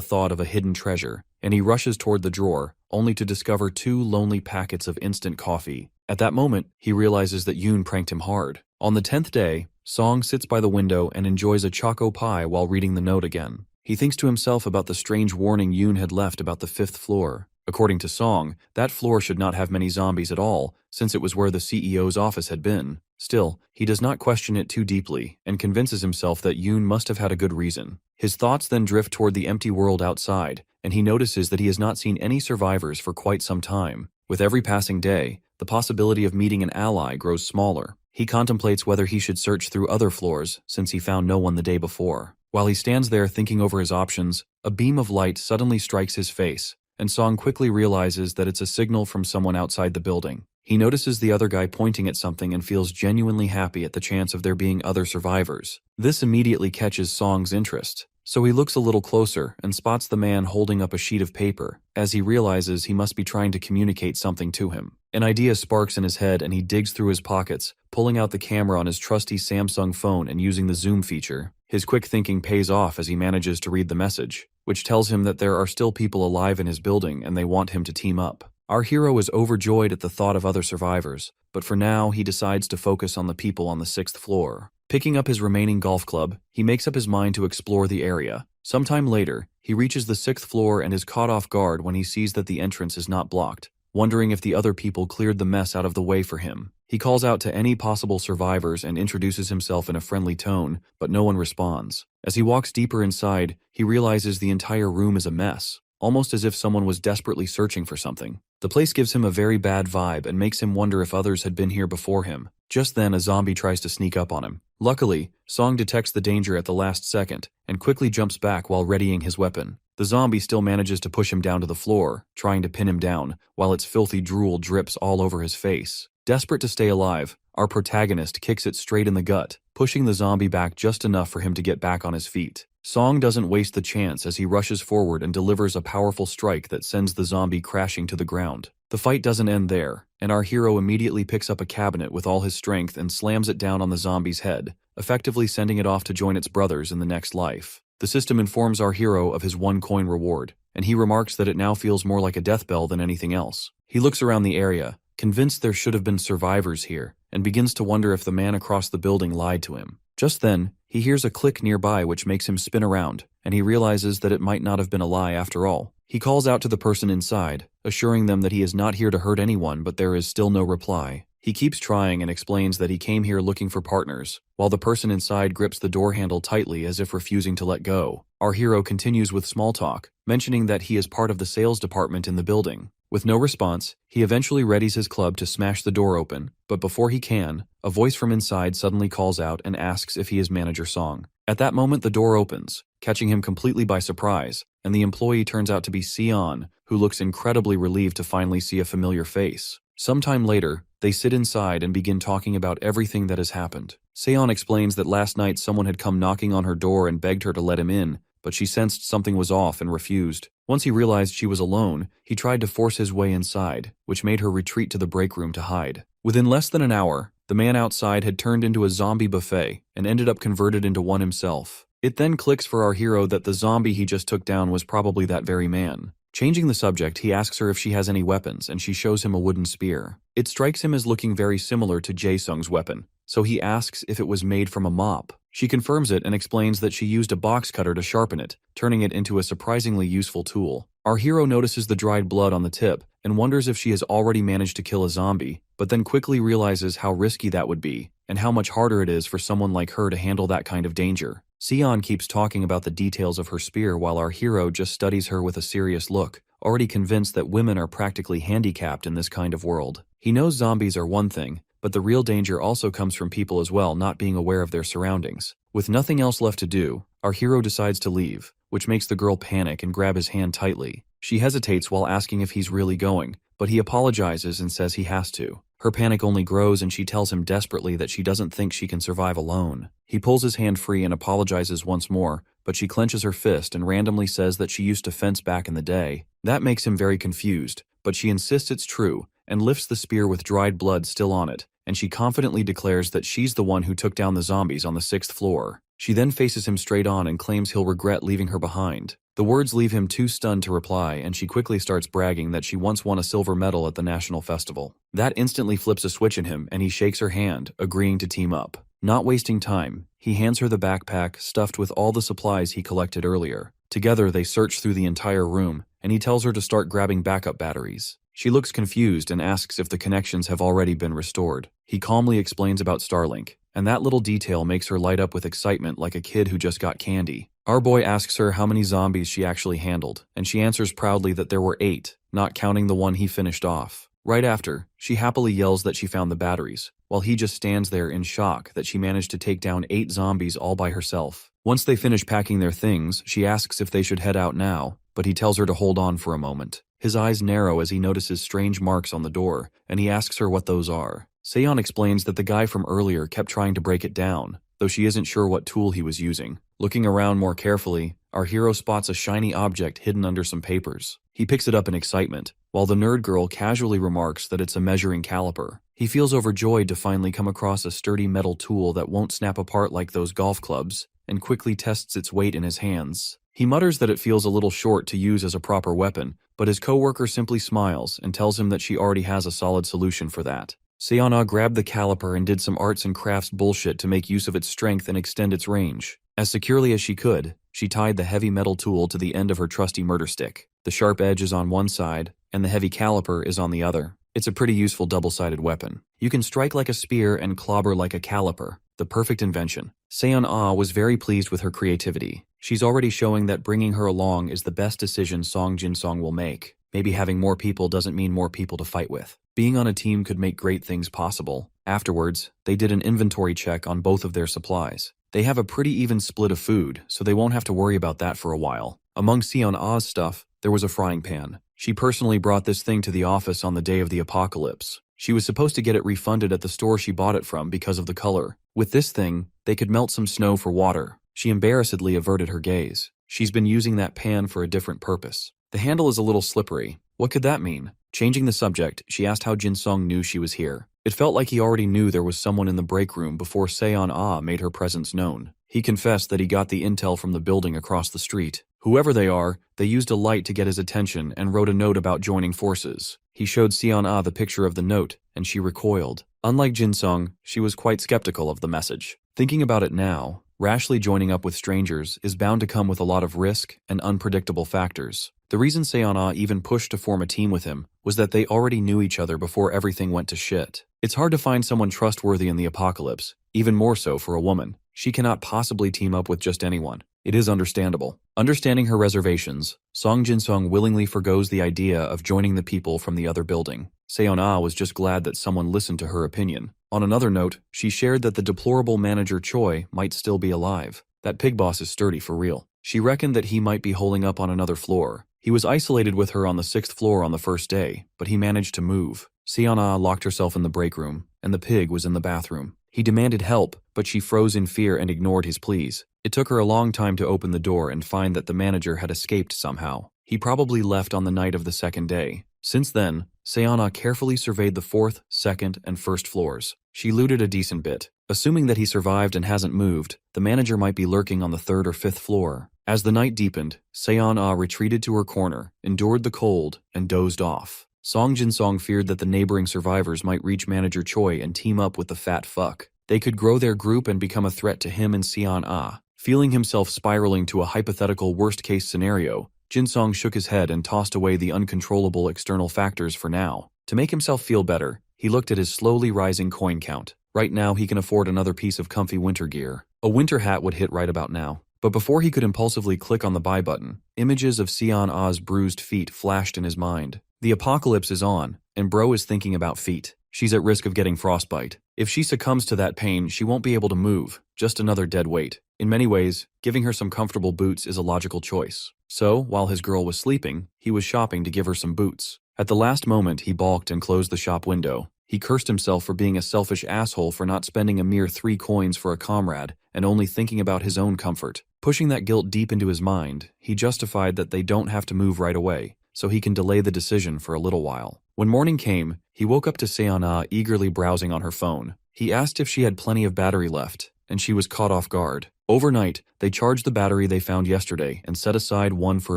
thought of a hidden treasure, and he rushes toward the drawer, only to discover 2 lonely packets of instant coffee. At that moment, he realizes that Yoon pranked him hard. On the 10th day, Song sits by the window and enjoys a choco pie while reading the note again. He thinks to himself about the strange warning Yoon had left about the 5th floor. According to Song, that floor should not have many zombies at all, since it was where the CEO's office had been. Still, he does not question it too deeply, and convinces himself that Yoon must have had a good reason. His thoughts then drift toward the empty world outside, and he notices that he has not seen any survivors for quite some time. With every passing day, the possibility of meeting an ally grows smaller. He contemplates whether he should search through other floors, since he found no one the day before. While he stands there thinking over his options, a beam of light suddenly strikes his face, and Song quickly realizes that it's a signal from someone outside the building. He notices the other guy pointing at something and feels genuinely happy at the chance of there being other survivors. This immediately catches Song's interest, so he looks a little closer and spots the man holding up a sheet of paper, as he realizes he must be trying to communicate something to him. An idea sparks in his head and he digs through his pockets, pulling out the camera on his trusty Samsung phone and using the zoom feature. His quick thinking pays off as he manages to read the message, which tells him that there are still people alive in his building and they want him to team up. Our hero is overjoyed at the thought of other survivors, but for now he decides to focus on the people on the 6th floor. Picking up his remaining golf club, he makes up his mind to explore the area. Sometime later, he reaches the 6th floor and is caught off guard when he sees that the entrance is not blocked, wondering if the other people cleared the mess out of the way for him. He calls out to any possible survivors and introduces himself in a friendly tone, but no one responds. As he walks deeper inside, he realizes the entire room is a mess, almost as if someone was desperately searching for something. The place gives him a very bad vibe and makes him wonder if others had been here before him. Just then, a zombie tries to sneak up on him. Luckily, Song detects the danger at the last second and quickly jumps back while readying his weapon. The zombie still manages to push him down to the floor, trying to pin him down, while its filthy drool drips all over his face. Desperate to stay alive, our protagonist kicks it straight in the gut, pushing the zombie back just enough for him to get back on his feet. Song doesn't waste the chance as he rushes forward and delivers a powerful strike that sends the zombie crashing to the ground. The fight doesn't end there, and our hero immediately picks up a cabinet with all his strength and slams it down on the zombie's head, effectively sending it off to join its brothers in the next life. The system informs our hero of his 1 coin reward, and he remarks that it now feels more like a death bell than anything else. He looks around the area, convinced there should have been survivors here, and begins to wonder if the man across the building lied to him. Just then, he hears a click nearby which makes him spin around, and he realizes that it might not have been a lie after all. He calls out to the person inside, assuring them that he is not here to hurt anyone, but there is still no reply. He keeps trying and explains that he came here looking for partners, while the person inside grips the door handle tightly as if refusing to let go. Our hero continues with small talk, mentioning that he is part of the sales department in the building. With no response, he eventually readies his club to smash the door open, but before he can, a voice from inside suddenly calls out and asks if he is Manager Song. At that moment, the door opens, catching him completely by surprise, and the employee turns out to be Sion, who looks incredibly relieved to finally see a familiar face. Sometime later, they sit inside and begin talking about everything that has happened. Seon explains that last night someone had come knocking on her door and begged her to let him in, but she sensed something was off and refused. Once he realized she was alone, he tried to force his way inside, which made her retreat to the break room to hide. Within less than an hour, the man outside had turned into a zombie buffet and ended up converted into one himself. It then clicks for our hero that the zombie he just took down was probably that very man. Changing the subject, he asks her if she has any weapons, and she shows him a wooden spear. It strikes him as looking very similar to Jae-sung's weapon, so he asks if it was made from a mop. She confirms it and explains that she used a box cutter to sharpen it, turning it into a surprisingly useful tool. Our hero notices the dried blood on the tip and wonders if she has already managed to kill a zombie, but then quickly realizes how risky that would be and how much harder it is for someone like her to handle that kind of danger. Sion keeps talking about the details of her spear while our hero just studies her with a serious look, already convinced that women are practically handicapped in this kind of world. He knows zombies are one thing, but the real danger also comes from people as well not being aware of their surroundings. With nothing else left to do, our hero decides to leave, which makes the girl panic and grab his hand tightly. She hesitates while asking if he's really going, but he apologizes and says he has to. Her panic only grows and she tells him desperately that she doesn't think she can survive alone. He pulls his hand free and apologizes once more, but she clenches her fist and randomly says that she used to fence back in the day. That makes him very confused, but she insists it's true and lifts the spear with dried blood still on it, and she confidently declares that she's the one who took down the zombies on the 6th floor. She then faces him straight on and claims he'll regret leaving her behind. The words leave him too stunned to reply, and she quickly starts bragging that she once won a silver medal at the national festival. That instantly flips a switch in him, and he shakes her hand, agreeing to team up. Not wasting time, he hands her the backpack stuffed with all the supplies he collected earlier. Together they search through the entire room, and he tells her to start grabbing backup batteries. She looks confused and asks if the connections have already been restored. He calmly explains about Starlink, and that little detail makes her light up with excitement like a kid who just got candy. Our boy asks her how many zombies she actually handled, and she answers proudly that there were 8, not counting the one he finished off. Right after, she happily yells that she found the batteries, while he just stands there in shock that she managed to take down 8 zombies all by herself. Once they finish packing their things, she asks if they should head out now, but he tells her to hold on for a moment. His eyes narrow as he notices strange marks on the door, and he asks her what those are. Seon explains that the guy from earlier kept trying to break it down, though she isn't sure what tool he was using. Looking around more carefully, our hero spots a shiny object hidden under some papers. He picks it up in excitement, while the nerd girl casually remarks that it's a measuring caliper. He feels overjoyed to finally come across a sturdy metal tool that won't snap apart like those golf clubs, and quickly tests its weight in his hands. He mutters that it feels a little short to use as a proper weapon, but his coworker simply smiles and tells him that she already has a solid solution for that. Seon grabbed the caliper and did some arts and crafts bullshit to make use of its strength and extend its range. As securely as she could, she tied the heavy metal tool to the end of her trusty murder stick. The sharp edge is on one side, and the heavy caliper is on the other. It's a pretty useful double-sided weapon. You can strike like a spear and clobber like a caliper. The perfect invention. Seon was very pleased with her creativity. She's already showing that bringing her along is the best decision Song Jin-song will make. Maybe having more people doesn't mean more people to fight with. Being on a team could make great things possible. Afterwards, they did an inventory check on both of their supplies. They have a pretty even split of food, so they won't have to worry about that for a while. Among Seon stuff, there was a frying pan. She personally brought this thing to the office on the day of the apocalypse. She was supposed to get it refunded at the store she bought it from because of the color. With this thing, they could melt some snow for water. She embarrassedly averted her gaze. She's been using that pan for a different purpose. The handle is a little slippery. What could that mean? Changing the subject, she asked how Jin-song knew she was here. It felt like he already knew there was someone in the break room before Seon made her presence known. He confessed that he got the intel from the building across the street. Whoever they are, they used a light to get his attention and wrote a note about joining forces. He showed Seon the picture of the note, and she recoiled. Unlike Jin-song, she was quite skeptical of the message. Thinking about it now, rashly joining up with strangers is bound to come with a lot of risk and unpredictable factors. The reason Seon even pushed to form a team with him was that they already knew each other before everything went to shit. It's hard to find someone trustworthy in the apocalypse, even more so for a woman. She cannot possibly team up with just anyone. It is understandable. Understanding her reservations, Song Jin-song willingly forgoes the idea of joining the people from the other building. Seon was just glad that someone listened to her opinion. On another note, she shared that the deplorable manager Choi might still be alive. That pig boss is sturdy for real. She reckoned that he might be holding up on another floor. He was isolated with her on the 6th floor on the first day, but he managed to move. Seon locked herself in the break room, and the pig was in the bathroom. He demanded help, but she froze in fear and ignored his pleas. It took her a long time to open the door and find that the manager had escaped somehow. He probably left on the night of the 2nd day. Since then, Seon carefully surveyed the 4th, 2nd, and 1st floors. She looted a decent bit. Assuming that he survived and hasn't moved, the manager might be lurking on the 3rd or 5th floor. As the night deepened, Seon retreated to her corner, endured the cold, and dozed off. Song Jin-song feared that the neighboring survivors might reach Manager Choi and team up with the fat fuck. They could grow their group and become a threat to him and Seon. Feeling himself spiraling to a hypothetical worst-case scenario, Jin-song shook his head and tossed away the uncontrollable external factors for now. To make himself feel better, he looked at his slowly rising coin count. Right now he can afford another piece of comfy winter gear. A winter hat would hit right about now. But before he could impulsively click on the buy button, images of Seon bruised feet flashed in his mind. The apocalypse is on, and bro is thinking about feet. She's at risk of getting frostbite. If she succumbs to that pain, she won't be able to move, just another dead weight. In many ways, giving her some comfortable boots is a logical choice. So, while his girl was sleeping, he was shopping to give her some boots. At the last moment, he balked and closed the shop window. He cursed himself for being a selfish asshole for not spending a mere 3 coins for a comrade and only thinking about his own comfort. Pushing that guilt deep into his mind, he justified that they don't have to move right away, so he can delay the decision for a little while. When morning came, he woke up to Seon-ah eagerly browsing on her phone. He asked if she had plenty of battery left, and she was caught off guard. Overnight, they charged the battery they found yesterday and set aside one for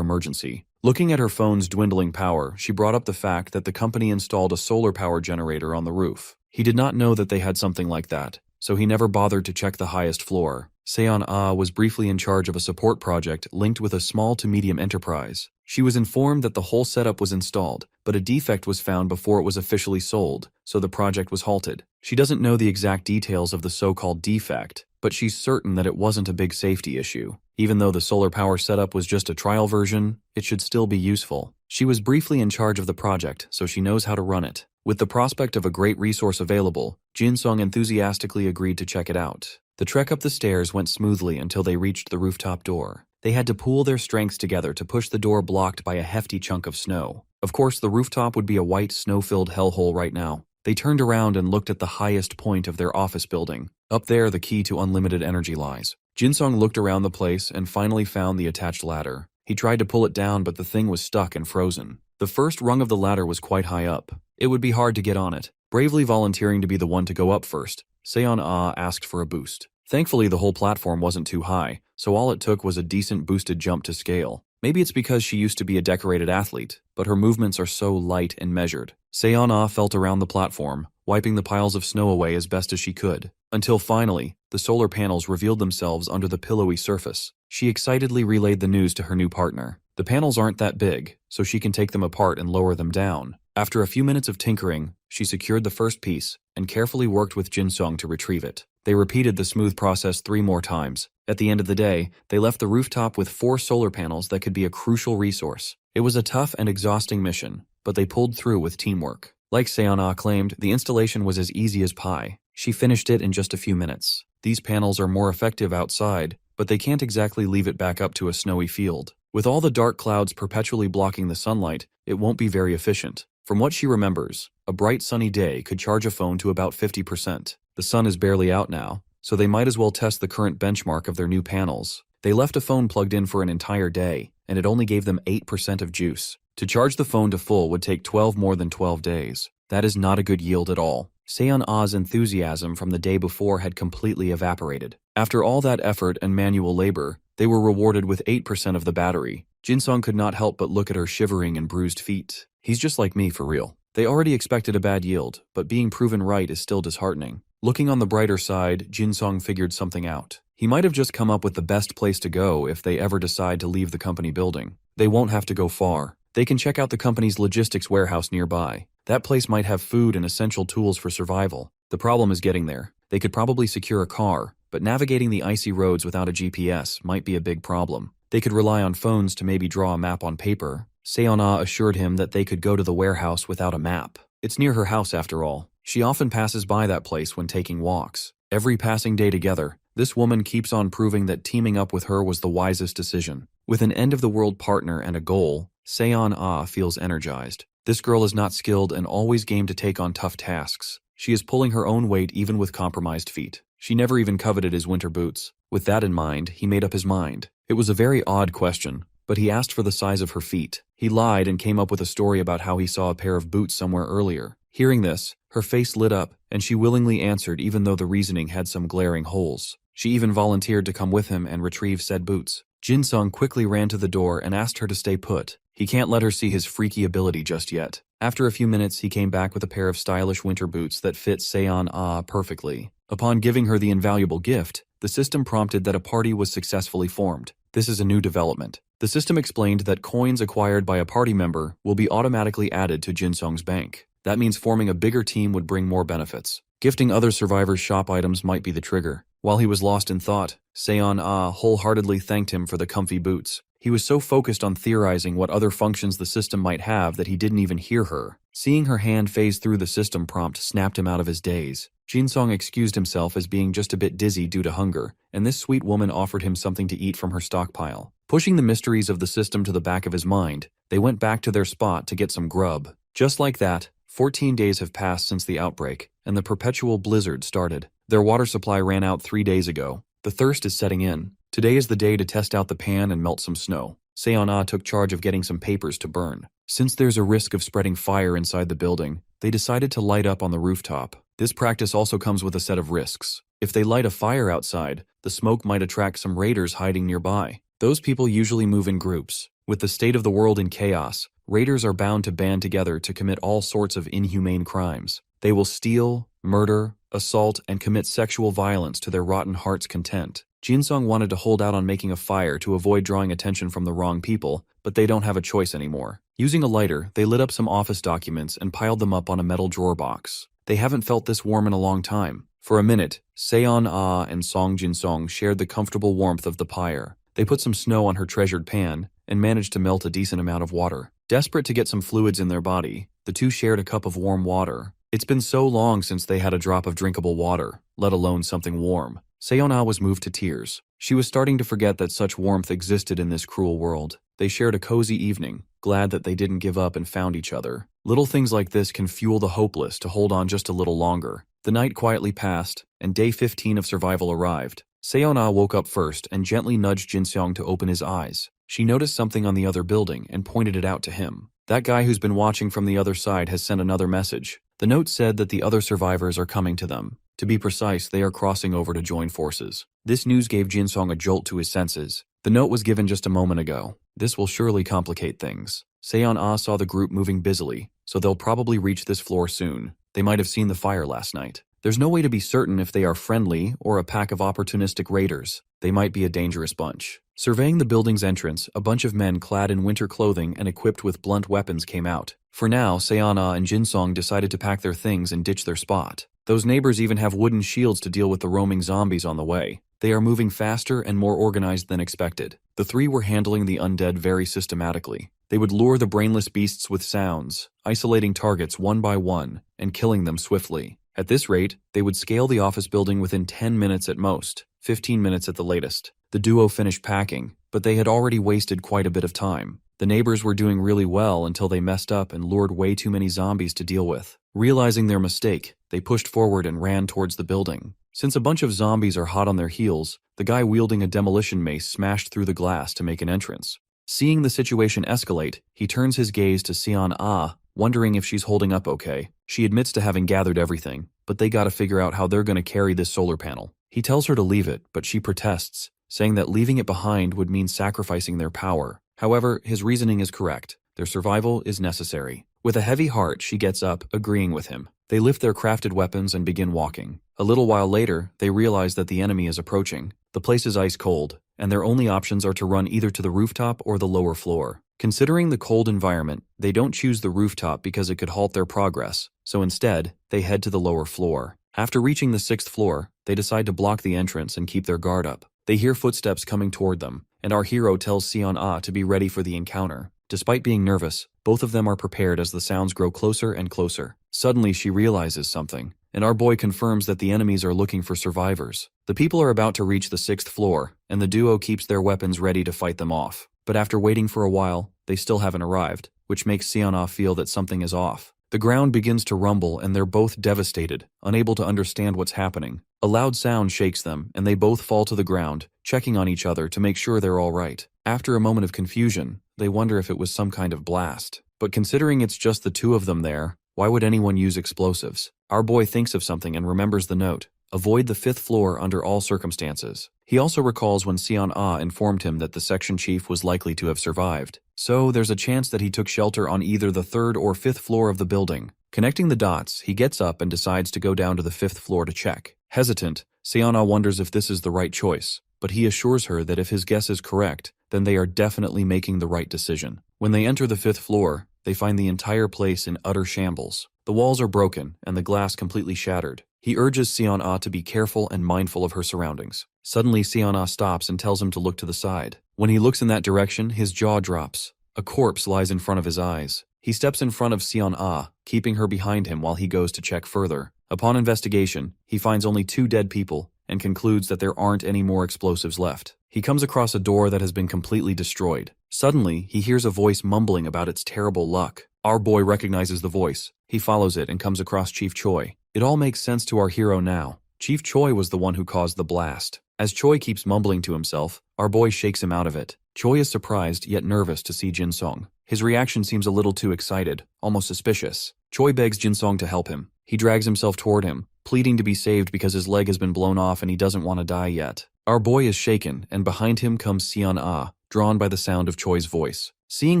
emergency. Looking at her phone's dwindling power, she brought up the fact that the company installed a solar power generator on the roof. He did not know that they had something like that, so he never bothered to check the highest floor. Seon-ah was briefly in charge of a support project linked with a small to medium enterprise. She was informed that the whole setup was installed, but a defect was found before it was officially sold, so the project was halted. She doesn't know the exact details of the so-called defect, but she's certain that it wasn't a big safety issue. Even though the solar power setup was just a trial version, it should still be useful. She was briefly in charge of the project, so she knows how to run it. With the prospect of a great resource available, Jin-sung enthusiastically agreed to check it out. The trek up the stairs went smoothly until they reached the rooftop door. They had to pool their strengths together to push the door blocked by a hefty chunk of snow. Of course, the rooftop would be a white, snow-filled hellhole right now. They turned around and looked at the highest point of their office building. Up there, the key to unlimited energy lies. Jin-sung looked around the place and finally found the attached ladder. He tried to pull it down, but the thing was stuck and frozen. The first rung of the ladder was quite high up. It would be hard to get on it. Bravely volunteering to be the one to go up first, Seon-ah asked for a boost. Thankfully, the whole platform wasn't too high, so all it took was a decent boosted jump to scale. Maybe it's because she used to be a decorated athlete, but her movements are so light and measured. Seon-ah felt around the platform, wiping the piles of snow away as best as she could, until finally, the solar panels revealed themselves under the pillowy surface. She excitedly relayed the news to her new partner. The panels aren't that big, so she can take them apart and lower them down. After a few minutes of tinkering, she secured the first piece and carefully worked with Jin-sung to retrieve it. They repeated the smooth process 3 more times. At the end of the day, they left the rooftop with 4 solar panels that could be a crucial resource. It was a tough and exhausting mission, but they pulled through with teamwork. Like Seon-ah claimed, the installation was as easy as pie. She finished it in just a few minutes. These panels are more effective outside, but they can't exactly leave it back up to a snowy field. With all the dark clouds perpetually blocking the sunlight, it won't be very efficient. From what she remembers, a bright sunny day could charge a phone to about 50%. The sun is barely out now, so they might as well test the current benchmark of their new panels. They left a phone plugged in for an entire day, and it only gave them 8% of juice. To charge the phone to full would take more than 12 days. That is not a good yield at all. Seon-ah's enthusiasm from the day before had completely evaporated. After all that effort and manual labor, they were rewarded with 8% of the battery. Jin-sung could not help but look at her shivering and bruised feet. He's just like me for real. They already expected a bad yield, but being proven right is still disheartening. Looking on the brighter side, Jin-sung figured something out. He might have just come up with the best place to go if they ever decide to leave the company building. They won't have to go far. They can check out the company's logistics warehouse nearby. That place might have food and essential tools for survival. The problem is getting there. They could probably secure a car, but navigating the icy roads without a GPS might be a big problem. They could rely on phones to maybe draw a map on paper. Seon-ah assured him that they could go to the warehouse without a map. It's near her house after all. She often passes by that place when taking walks. Every passing day together, this woman keeps on proving that teaming up with her was the wisest decision. With an end-of-the-world partner and a goal, Seon-ah feels energized. This girl is not skilled and always game to take on tough tasks. She is pulling her own weight even with compromised feet. She never even coveted his winter boots. With that in mind, he made up his mind. It was a very odd question, but he asked for the size of her feet. He lied and came up with a story about how he saw a pair of boots somewhere earlier. Hearing this, her face lit up, and she willingly answered even though the reasoning had some glaring holes. She even volunteered to come with him and retrieve said boots. Jin-sung quickly ran to the door and asked her to stay put. He can't let her see his freaky ability just yet. After a few minutes, he came back with a pair of stylish winter boots that fit Seon-ah perfectly. Upon giving her the invaluable gift, the system prompted that a party was successfully formed. This is a new development. The system explained that coins acquired by a party member will be automatically added to Jin-sung's bank. That means forming a bigger team would bring more benefits. Gifting other survivors shop items might be the trigger. While he was lost in thought, Seon-ah wholeheartedly thanked him for the comfy boots. He was so focused on theorizing what other functions the system might have that he didn't even hear her. Seeing her hand phase through the system prompt snapped him out of his daze. Jin-sung excused himself as being just a bit dizzy due to hunger, and this sweet woman offered him something to eat from her stockpile. Pushing the mysteries of the system to the back of his mind, they went back to their spot to get some grub. Just like that, 14 days have passed since the outbreak, and the perpetual blizzard started. Their water supply ran out 3 days ago. The thirst is setting in. Today is the day to test out the pan and melt some snow. Seon-ah took charge of getting some papers to burn. Since there's a risk of spreading fire inside the building, they decided to light up on the rooftop. This practice also comes with a set of risks. If they light a fire outside, the smoke might attract some raiders hiding nearby. Those people usually move in groups. With the state of the world in chaos, raiders are bound to band together to commit all sorts of inhumane crimes. They will steal, murder, assault, and commit sexual violence to their rotten heart's content. Jin-sung wanted to hold out on making a fire to avoid drawing attention from the wrong people, but they don't have a choice anymore. Using a lighter, they lit up some office documents and piled them up on a metal drawer box. They haven't felt this warm in a long time. For a minute, Seon-ah and Song Jin-song shared the comfortable warmth of the pyre. They put some snow on her treasured pan and managed to melt a decent amount of water. Desperate to get some fluids in their body, the two shared a cup of warm water. It's been so long since they had a drop of drinkable water, let alone something warm. Seon-ah was moved to tears. She was starting to forget that such warmth existed in this cruel world. They shared a cozy evening, glad that they didn't give up and found each other. Little things like this can fuel the hopeless to hold on just a little longer. The night quietly passed, and day 15 of survival arrived. Seon-ah woke up first and gently nudged Jin-seong to open his eyes. She noticed something on the other building and pointed it out to him. That guy who's been watching from the other side has sent another message. The note said that the other survivors are coming to them. To be precise, they are crossing over to join forces. This news gave Jin-seong a jolt to his senses. The note was given just a moment ago. This will surely complicate things. Seon-ah saw the group moving busily, so they'll probably reach this floor soon. They might have seen the fire last night. There's no way to be certain if they are friendly or a pack of opportunistic raiders. They might be a dangerous bunch. Surveying the building's entrance, a bunch of men clad in winter clothing and equipped with blunt weapons came out. For now, Seon-ah and Jin-song decided to pack their things and ditch their spot. Those neighbors even have wooden shields to deal with the roaming zombies on the way. They are moving faster and more organized than expected. The three were handling the undead very systematically. They would lure the brainless beasts with sounds, isolating targets one by one, and killing them swiftly. At this rate, they would scale the office building within 10 minutes at most, 15 minutes at the latest. The duo finished packing, but they had already wasted quite a bit of time. The neighbors were doing really well until they messed up and lured way too many zombies to deal with. Realizing their mistake, they pushed forward and ran towards the building. Since a bunch of zombies are hot on their heels, the guy wielding a demolition mace smashed through the glass to make an entrance. Seeing the situation escalate, he turns his gaze to Seon-ah, wondering if she's holding up okay. She admits to having gathered everything, but they gotta figure out how they're gonna carry this solar panel. He tells her to leave it, but she protests, saying that leaving it behind would mean sacrificing their power. However, his reasoning is correct. Their survival is necessary. With a heavy heart, she gets up, agreeing with him. They lift their crafted weapons and begin walking. A little while later, they realize that the enemy is approaching. The place is ice cold, and their only options are to run either to the rooftop or the lower floor. Considering the cold environment, they don't choose the rooftop because it could halt their progress, so instead, they head to the lower floor. After reaching the 6th floor, they decide to block the entrance and keep their guard up. They hear footsteps coming toward them, and our hero tells Seon-ah to be ready for the encounter. Despite being nervous, both of them are prepared as the sounds grow closer and closer. Suddenly, she realizes something, and our boy confirms that the enemies are looking for survivors. The people are about to reach the 6th floor, and the duo keeps their weapons ready to fight them off. But after waiting for a while, they still haven't arrived, which makes Seon-ah feel that something is off. The ground begins to rumble and they're both devastated, unable to understand what's happening. A loud sound shakes them and they both fall to the ground, checking on each other to make sure they're all right. After a moment of confusion, they wonder if it was some kind of blast. But considering it's just the two of them there, why would anyone use explosives? Our boy thinks of something and remembers the note. Avoid the 5th floor under all circumstances. He also recalls when Seon-ah informed him that the section chief was likely to have survived. So there's a chance that he took shelter on either the 3rd or 5th floor of the building. Connecting the dots, he gets up and decides to go down to the 5th floor to check. Hesitant, Seon-ah wonders if this is the right choice, but he assures her that if his guess is correct, then they are definitely making the right decision. When they enter the 5th floor, they find the entire place in utter shambles. The walls are broken and the glass completely shattered. He urges Seon-ah to be careful and mindful of her surroundings. Suddenly, Seon-ah stops and tells him to look to the side. When he looks in that direction, his jaw drops. A corpse lies in front of his eyes. He steps in front of Seon-ah, keeping her behind him while he goes to check further. Upon investigation, he finds only 2 dead people and concludes that there aren't any more explosives left. He comes across a door that has been completely destroyed. Suddenly, he hears a voice mumbling about its terrible luck. Our boy recognizes the voice. He follows it and comes across Chief Choi. It all makes sense to our hero now. Chief Choi was the one who caused the blast. As Choi keeps mumbling to himself, our boy shakes him out of it. Choi is surprised yet nervous to see Jin Song. His reaction seems a little too excited, almost suspicious. Choi begs Jin Song to help him. He drags himself toward him, pleading to be saved because his leg has been blown off and he doesn't want to die yet. Our boy is shaken, and behind him comes Seon Ah, drawn by the sound of Choi's voice. Seeing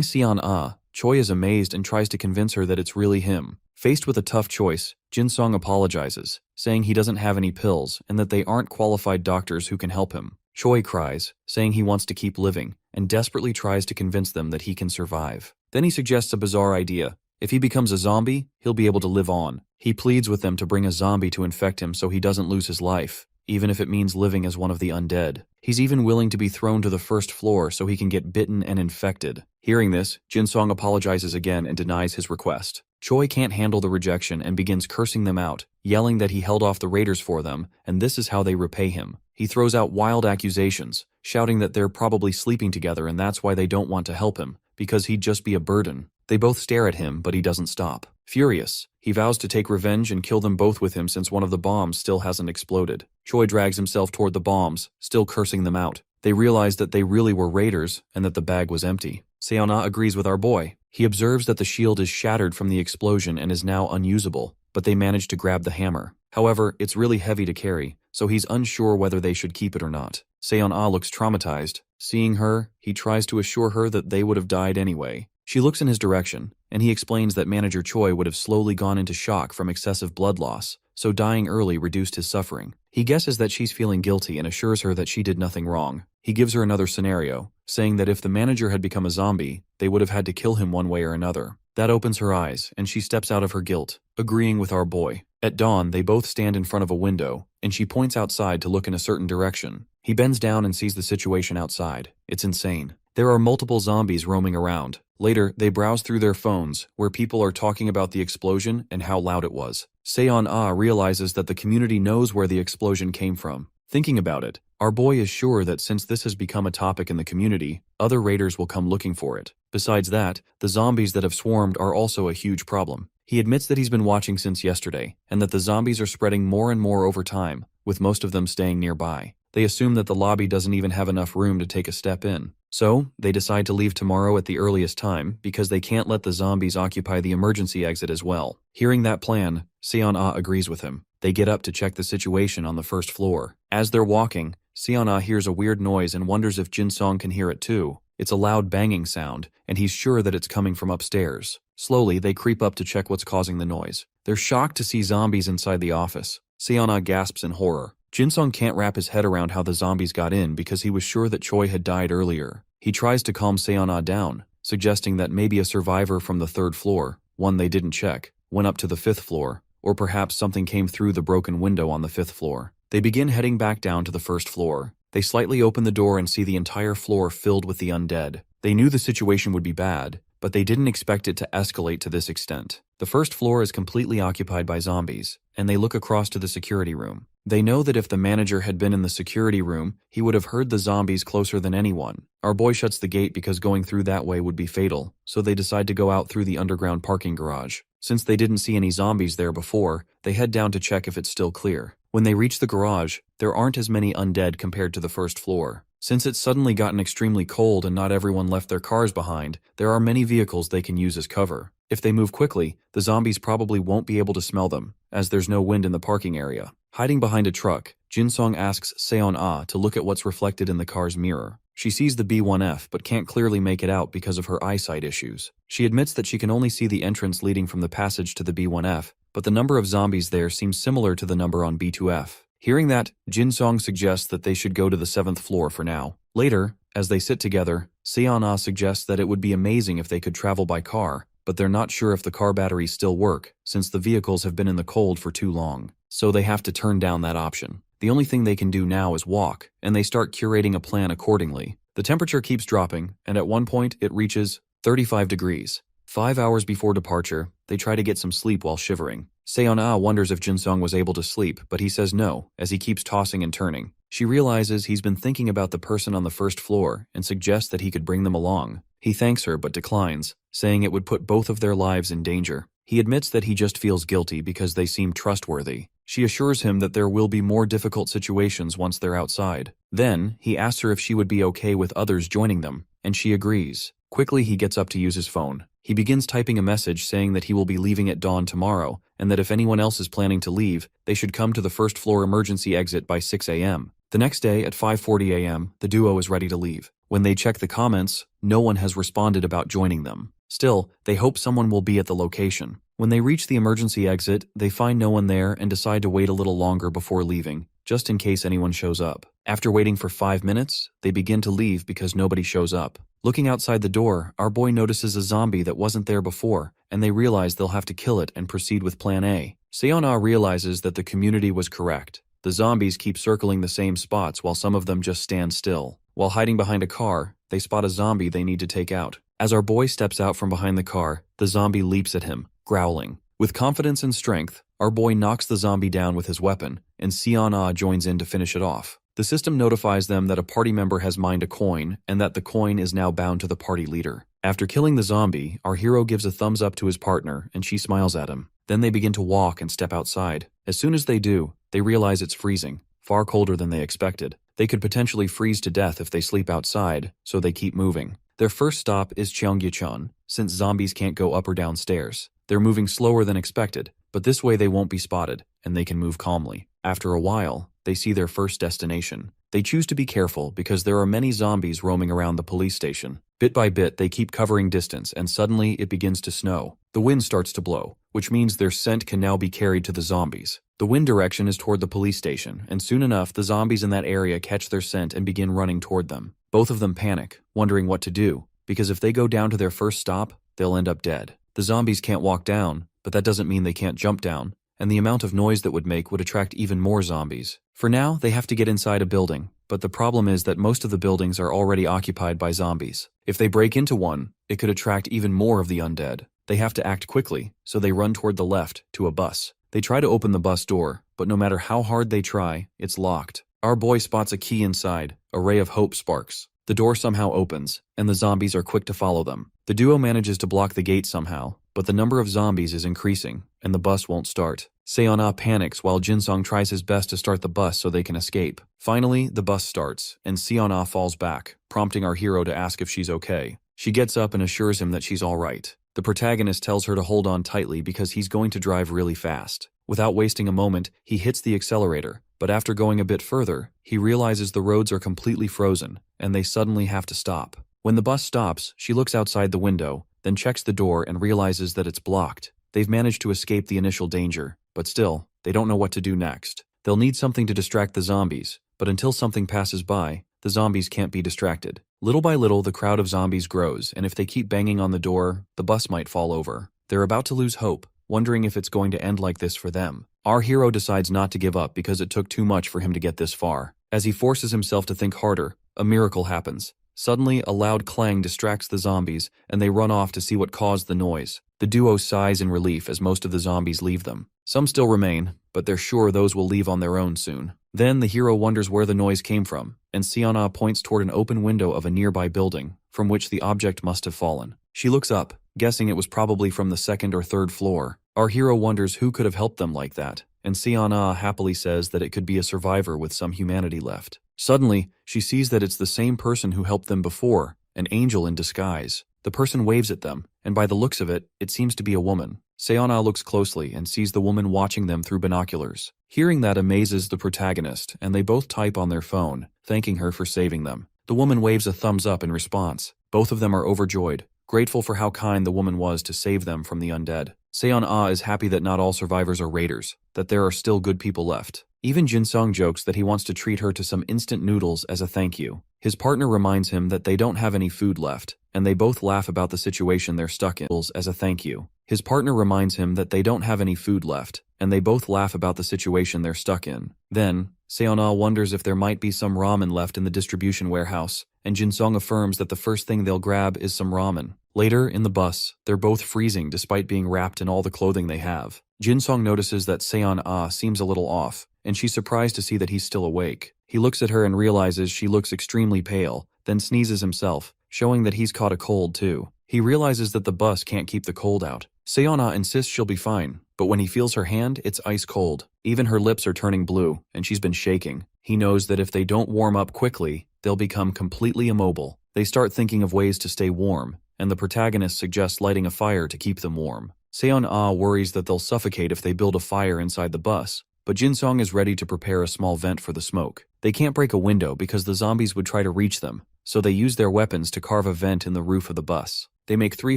Seon Ah, Choi is amazed and tries to convince her that it's really him. Faced with a tough choice, Jin Song apologizes, saying he doesn't have any pills and that they aren't qualified doctors who can help him. Choi cries, saying he wants to keep living, and desperately tries to convince them that he can survive. Then he suggests a bizarre idea. If he becomes a zombie, he'll be able to live on. He pleads with them to bring a zombie to infect him so he doesn't lose his life, even if it means living as one of the undead. He's even willing to be thrown to the first floor so he can get bitten and infected. Hearing this, Jin Song apologizes again and denies his request. Choi can't handle the rejection and begins cursing them out, yelling that he held off the raiders for them, and this is how they repay him. He throws out wild accusations, shouting that they're probably sleeping together and that's why they don't want to help him, because he'd just be a burden. They both stare at him, but he doesn't stop. Furious, he vows to take revenge and kill them both with him since one of the bombs still hasn't exploded. Choi drags himself toward the bombs, still cursing them out. They realize that they really were raiders and that the bag was empty. Seona agrees with our boy. He observes that the shield is shattered from the explosion and is now unusable, but they manage to grab the hammer. However, it's really heavy to carry, so he's unsure whether they should keep it or not. Seon-ah looks traumatized. Seeing her, he tries to assure her that they would have died anyway. She looks in his direction, and he explains that Manager Choi would have slowly gone into shock from excessive blood loss, so dying early reduced his suffering. He guesses that she's feeling guilty and assures her that she did nothing wrong. He gives her another scenario, saying that if the manager had become a zombie, they would have had to kill him one way or another. That opens her eyes, and she steps out of her guilt, agreeing with our boy. At dawn, they both stand in front of a window, and she points outside to look in a certain direction. He bends down and sees the situation outside. It's insane. There are multiple zombies roaming around. Later, they browse through their phones, where people are talking about the explosion and how loud it was. Seon-ah realizes that the community knows where the explosion came from. Thinking about it, our boy is sure that since this has become a topic in the community, other raiders will come looking for it. Besides that, the zombies that have swarmed are also a huge problem. He admits that he's been watching since yesterday, and that the zombies are spreading more and more over time, with most of them staying nearby. They assume that the lobby doesn't even have enough room to take a step in. So, they decide to leave tomorrow at the earliest time because they can't let the zombies occupy the emergency exit as well. Hearing that plan, Seon-ah agrees with him. They get up to check the situation on the first floor. As they're walking, Seon-ah hears a weird noise and wonders if Jin Song can hear it too. It's a loud banging sound, and he's sure that it's coming from upstairs. Slowly, they creep up to check what's causing the noise. They're shocked to see zombies inside the office. Seon-ah gasps in horror. Jin Song can't wrap his head around how the zombies got in because he was sure that Choi had died earlier. He tries to calm Seon-ah down, suggesting that maybe a survivor from the third floor, one they didn't check, went up to the fifth floor, or perhaps something came through the broken window on the fifth floor. They begin heading back down to the first floor. They slightly open the door and see the entire floor filled with the undead. They knew the situation would be bad, but they didn't expect it to escalate to this extent. The first floor is completely occupied by zombies, and they look across to the security room. They know that if the manager had been in the security room, he would have heard the zombies closer than anyone. Our boy shuts the gate because going through that way would be fatal, so they decide to go out through the underground parking garage. Since they didn't see any zombies there before, they head down to check if it's still clear. When they reach the garage, there aren't as many undead compared to the first floor. Since it's suddenly gotten extremely cold and not everyone left their cars behind, there are many vehicles they can use as cover. If they move quickly, the zombies probably won't be able to smell them, as there's no wind in the parking area. Hiding behind a truck, Jin Song asks Seon-ah to look at what's reflected in the car's mirror. She sees the B1F but can't clearly make it out because of her eyesight issues. She admits that she can only see the entrance leading from the passage to the B1F, but the number of zombies there seems similar to the number on B2F. Hearing that, Jin Song suggests that they should go to the 7th floor for now. Later, as they sit together, Seon-ah suggests that it would be amazing if they could travel by car, but they're not sure if the car batteries still work, since the vehicles have been in the cold for too long. So they have to turn down that option. The only thing they can do now is walk, and they start curating a plan accordingly. The temperature keeps dropping, and at one point it reaches 35 degrees. 5 hours before departure, they try to get some sleep while shivering. Seon-ah wonders if Jin Song was able to sleep, but he says no, as he keeps tossing and turning. She realizes he's been thinking about the person on the first floor and suggests that he could bring them along. He thanks her but declines, saying it would put both of their lives in danger. He admits that he just feels guilty because they seem trustworthy. She assures him that there will be more difficult situations once they're outside. Then, he asks her if she would be okay with others joining them, and she agrees. Quickly, he gets up to use his phone. He begins typing a message saying that he will be leaving at dawn tomorrow, and that if anyone else is planning to leave, they should come to the first floor emergency exit by 6 a.m. The next day, at 5:40 a.m., the duo is ready to leave. When they check the comments, no one has responded about joining them. Still, they hope someone will be at the location. When they reach the emergency exit, they find no one there and decide to wait a little longer before leaving, just in case anyone shows up. After waiting for 5 minutes, they begin to leave because nobody shows up. Looking outside the door, our boy notices a zombie that wasn't there before, and they realize they'll have to kill it and proceed with Plan A. Seon-ah realizes that the community was correct. The zombies keep circling the same spots while some of them just stand still. While hiding behind a car, they spot a zombie they need to take out. As our boy steps out from behind the car, the zombie leaps at him, growling. With confidence and strength, our boy knocks the zombie down with his weapon, and Seon-ah joins in to finish it off. The system notifies them that a party member has mined a coin, and that the coin is now bound to the party leader. After killing the zombie, our hero gives a thumbs up to his partner, and she smiles at him. Then they begin to walk and step outside. As soon as they do, they realize it's freezing, far colder than they expected. They could potentially freeze to death if they sleep outside, so they keep moving. Their first stop is Cheonggyechon, since zombies can't go up or down stairs. They're moving slower than expected, but this way they won't be spotted, and they can move calmly. After a while, they see their first destination. They choose to be careful because there are many zombies roaming around the police station. Bit by bit, they keep covering distance, and suddenly it begins to snow. The wind starts to blow, which means their scent can now be carried to the zombies. The wind direction is toward the police station, and soon enough, the zombies in that area catch their scent and begin running toward them. Both of them panic, wondering what to do, because if they go down to their first stop, they'll end up dead. The zombies can't walk down, but that doesn't mean they can't jump down, and the amount of noise that would make would attract even more zombies. For now, they have to get inside a building, but the problem is that most of the buildings are already occupied by zombies. If they break into one, it could attract even more of the undead. They have to act quickly, so they run toward the left, to a bus. They try to open the bus door, but no matter how hard they try, it's locked. Our boy spots a key inside. A ray of hope sparks. The door somehow opens, and the zombies are quick to follow them. The duo manages to block the gate somehow, but the number of zombies is increasing, and the bus won't start. Seon-ah panics while Jin-sung tries his best to start the bus so they can escape. Finally, the bus starts, and Seon-ah falls back, prompting our hero to ask if she's okay. She gets up and assures him that she's all right. The protagonist tells her to hold on tightly because he's going to drive really fast. Without wasting a moment, he hits the accelerator, but after going a bit further, he realizes the roads are completely frozen, and they suddenly have to stop. When the bus stops, she looks outside the window, then checks the door and realizes that it's blocked. They've managed to escape the initial danger, but still, they don't know what to do next. They'll need something to distract the zombies, but until something passes by, the zombies can't be distracted. Little by little, the crowd of zombies grows, and if they keep banging on the door, the bus might fall over. They're about to lose hope, wondering if it's going to end like this for them. Our hero decides not to give up because it took too much for him to get this far. As he forces himself to think harder, a miracle happens. Suddenly, a loud clang distracts the zombies, and they run off to see what caused the noise. The duo sighs in relief as most of the zombies leave them. Some still remain, but they're sure those will leave on their own soon. Then the hero wonders where the noise came from, and Seon-ah points toward an open window of a nearby building, from which the object must have fallen. She looks up, guessing it was probably from the second or third floor. Our hero wonders who could have helped them like that, and Seon-ah happily says that it could be a survivor with some humanity left. Suddenly, she sees that it's the same person who helped them before, an angel in disguise. The person waves at them, and by the looks of it, it seems to be a woman. Seon-ah looks closely and sees the woman watching them through binoculars. Hearing that amazes the protagonist, and they both type on their phone, thanking her for saving them. The woman waves a thumbs up in response. Both of them are overjoyed, grateful for how kind the woman was to save them from the undead. Seon-ah is happy that not all survivors are raiders, that there are still good people left. Even Jin-sung jokes that he wants to treat her to some instant noodles as a thank you. His partner reminds him that they don't have any food left, and they both laugh about the situation they're stuck in as a thank you. His partner reminds him that they don't have any food left, and they both laugh about the situation they're stuck in. Then, Seon-ah wonders if there might be some ramen left in the distribution warehouse, and Jin-sung affirms that the first thing they'll grab is some ramen. Later, in the bus, they're both freezing despite being wrapped in all the clothing they have. Jin-sung notices that Seon-ah seems a little off, and she's surprised to see that he's still awake. He looks at her and realizes she looks extremely pale, then sneezes himself, showing that he's caught a cold too. He realizes that the bus can't keep the cold out. Seon-ah insists she'll be fine, but when he feels her hand, it's ice cold. Even her lips are turning blue, and she's been shaking. He knows that if they don't warm up quickly, they'll become completely immobile. They start thinking of ways to stay warm, and the protagonist suggests lighting a fire to keep them warm. Seon-ah worries that they'll suffocate if they build a fire inside the bus, but Jin-sung is ready to prepare a small vent for the smoke. They can't break a window because the zombies would try to reach them, so they use their weapons to carve a vent in the roof of the bus. They make 3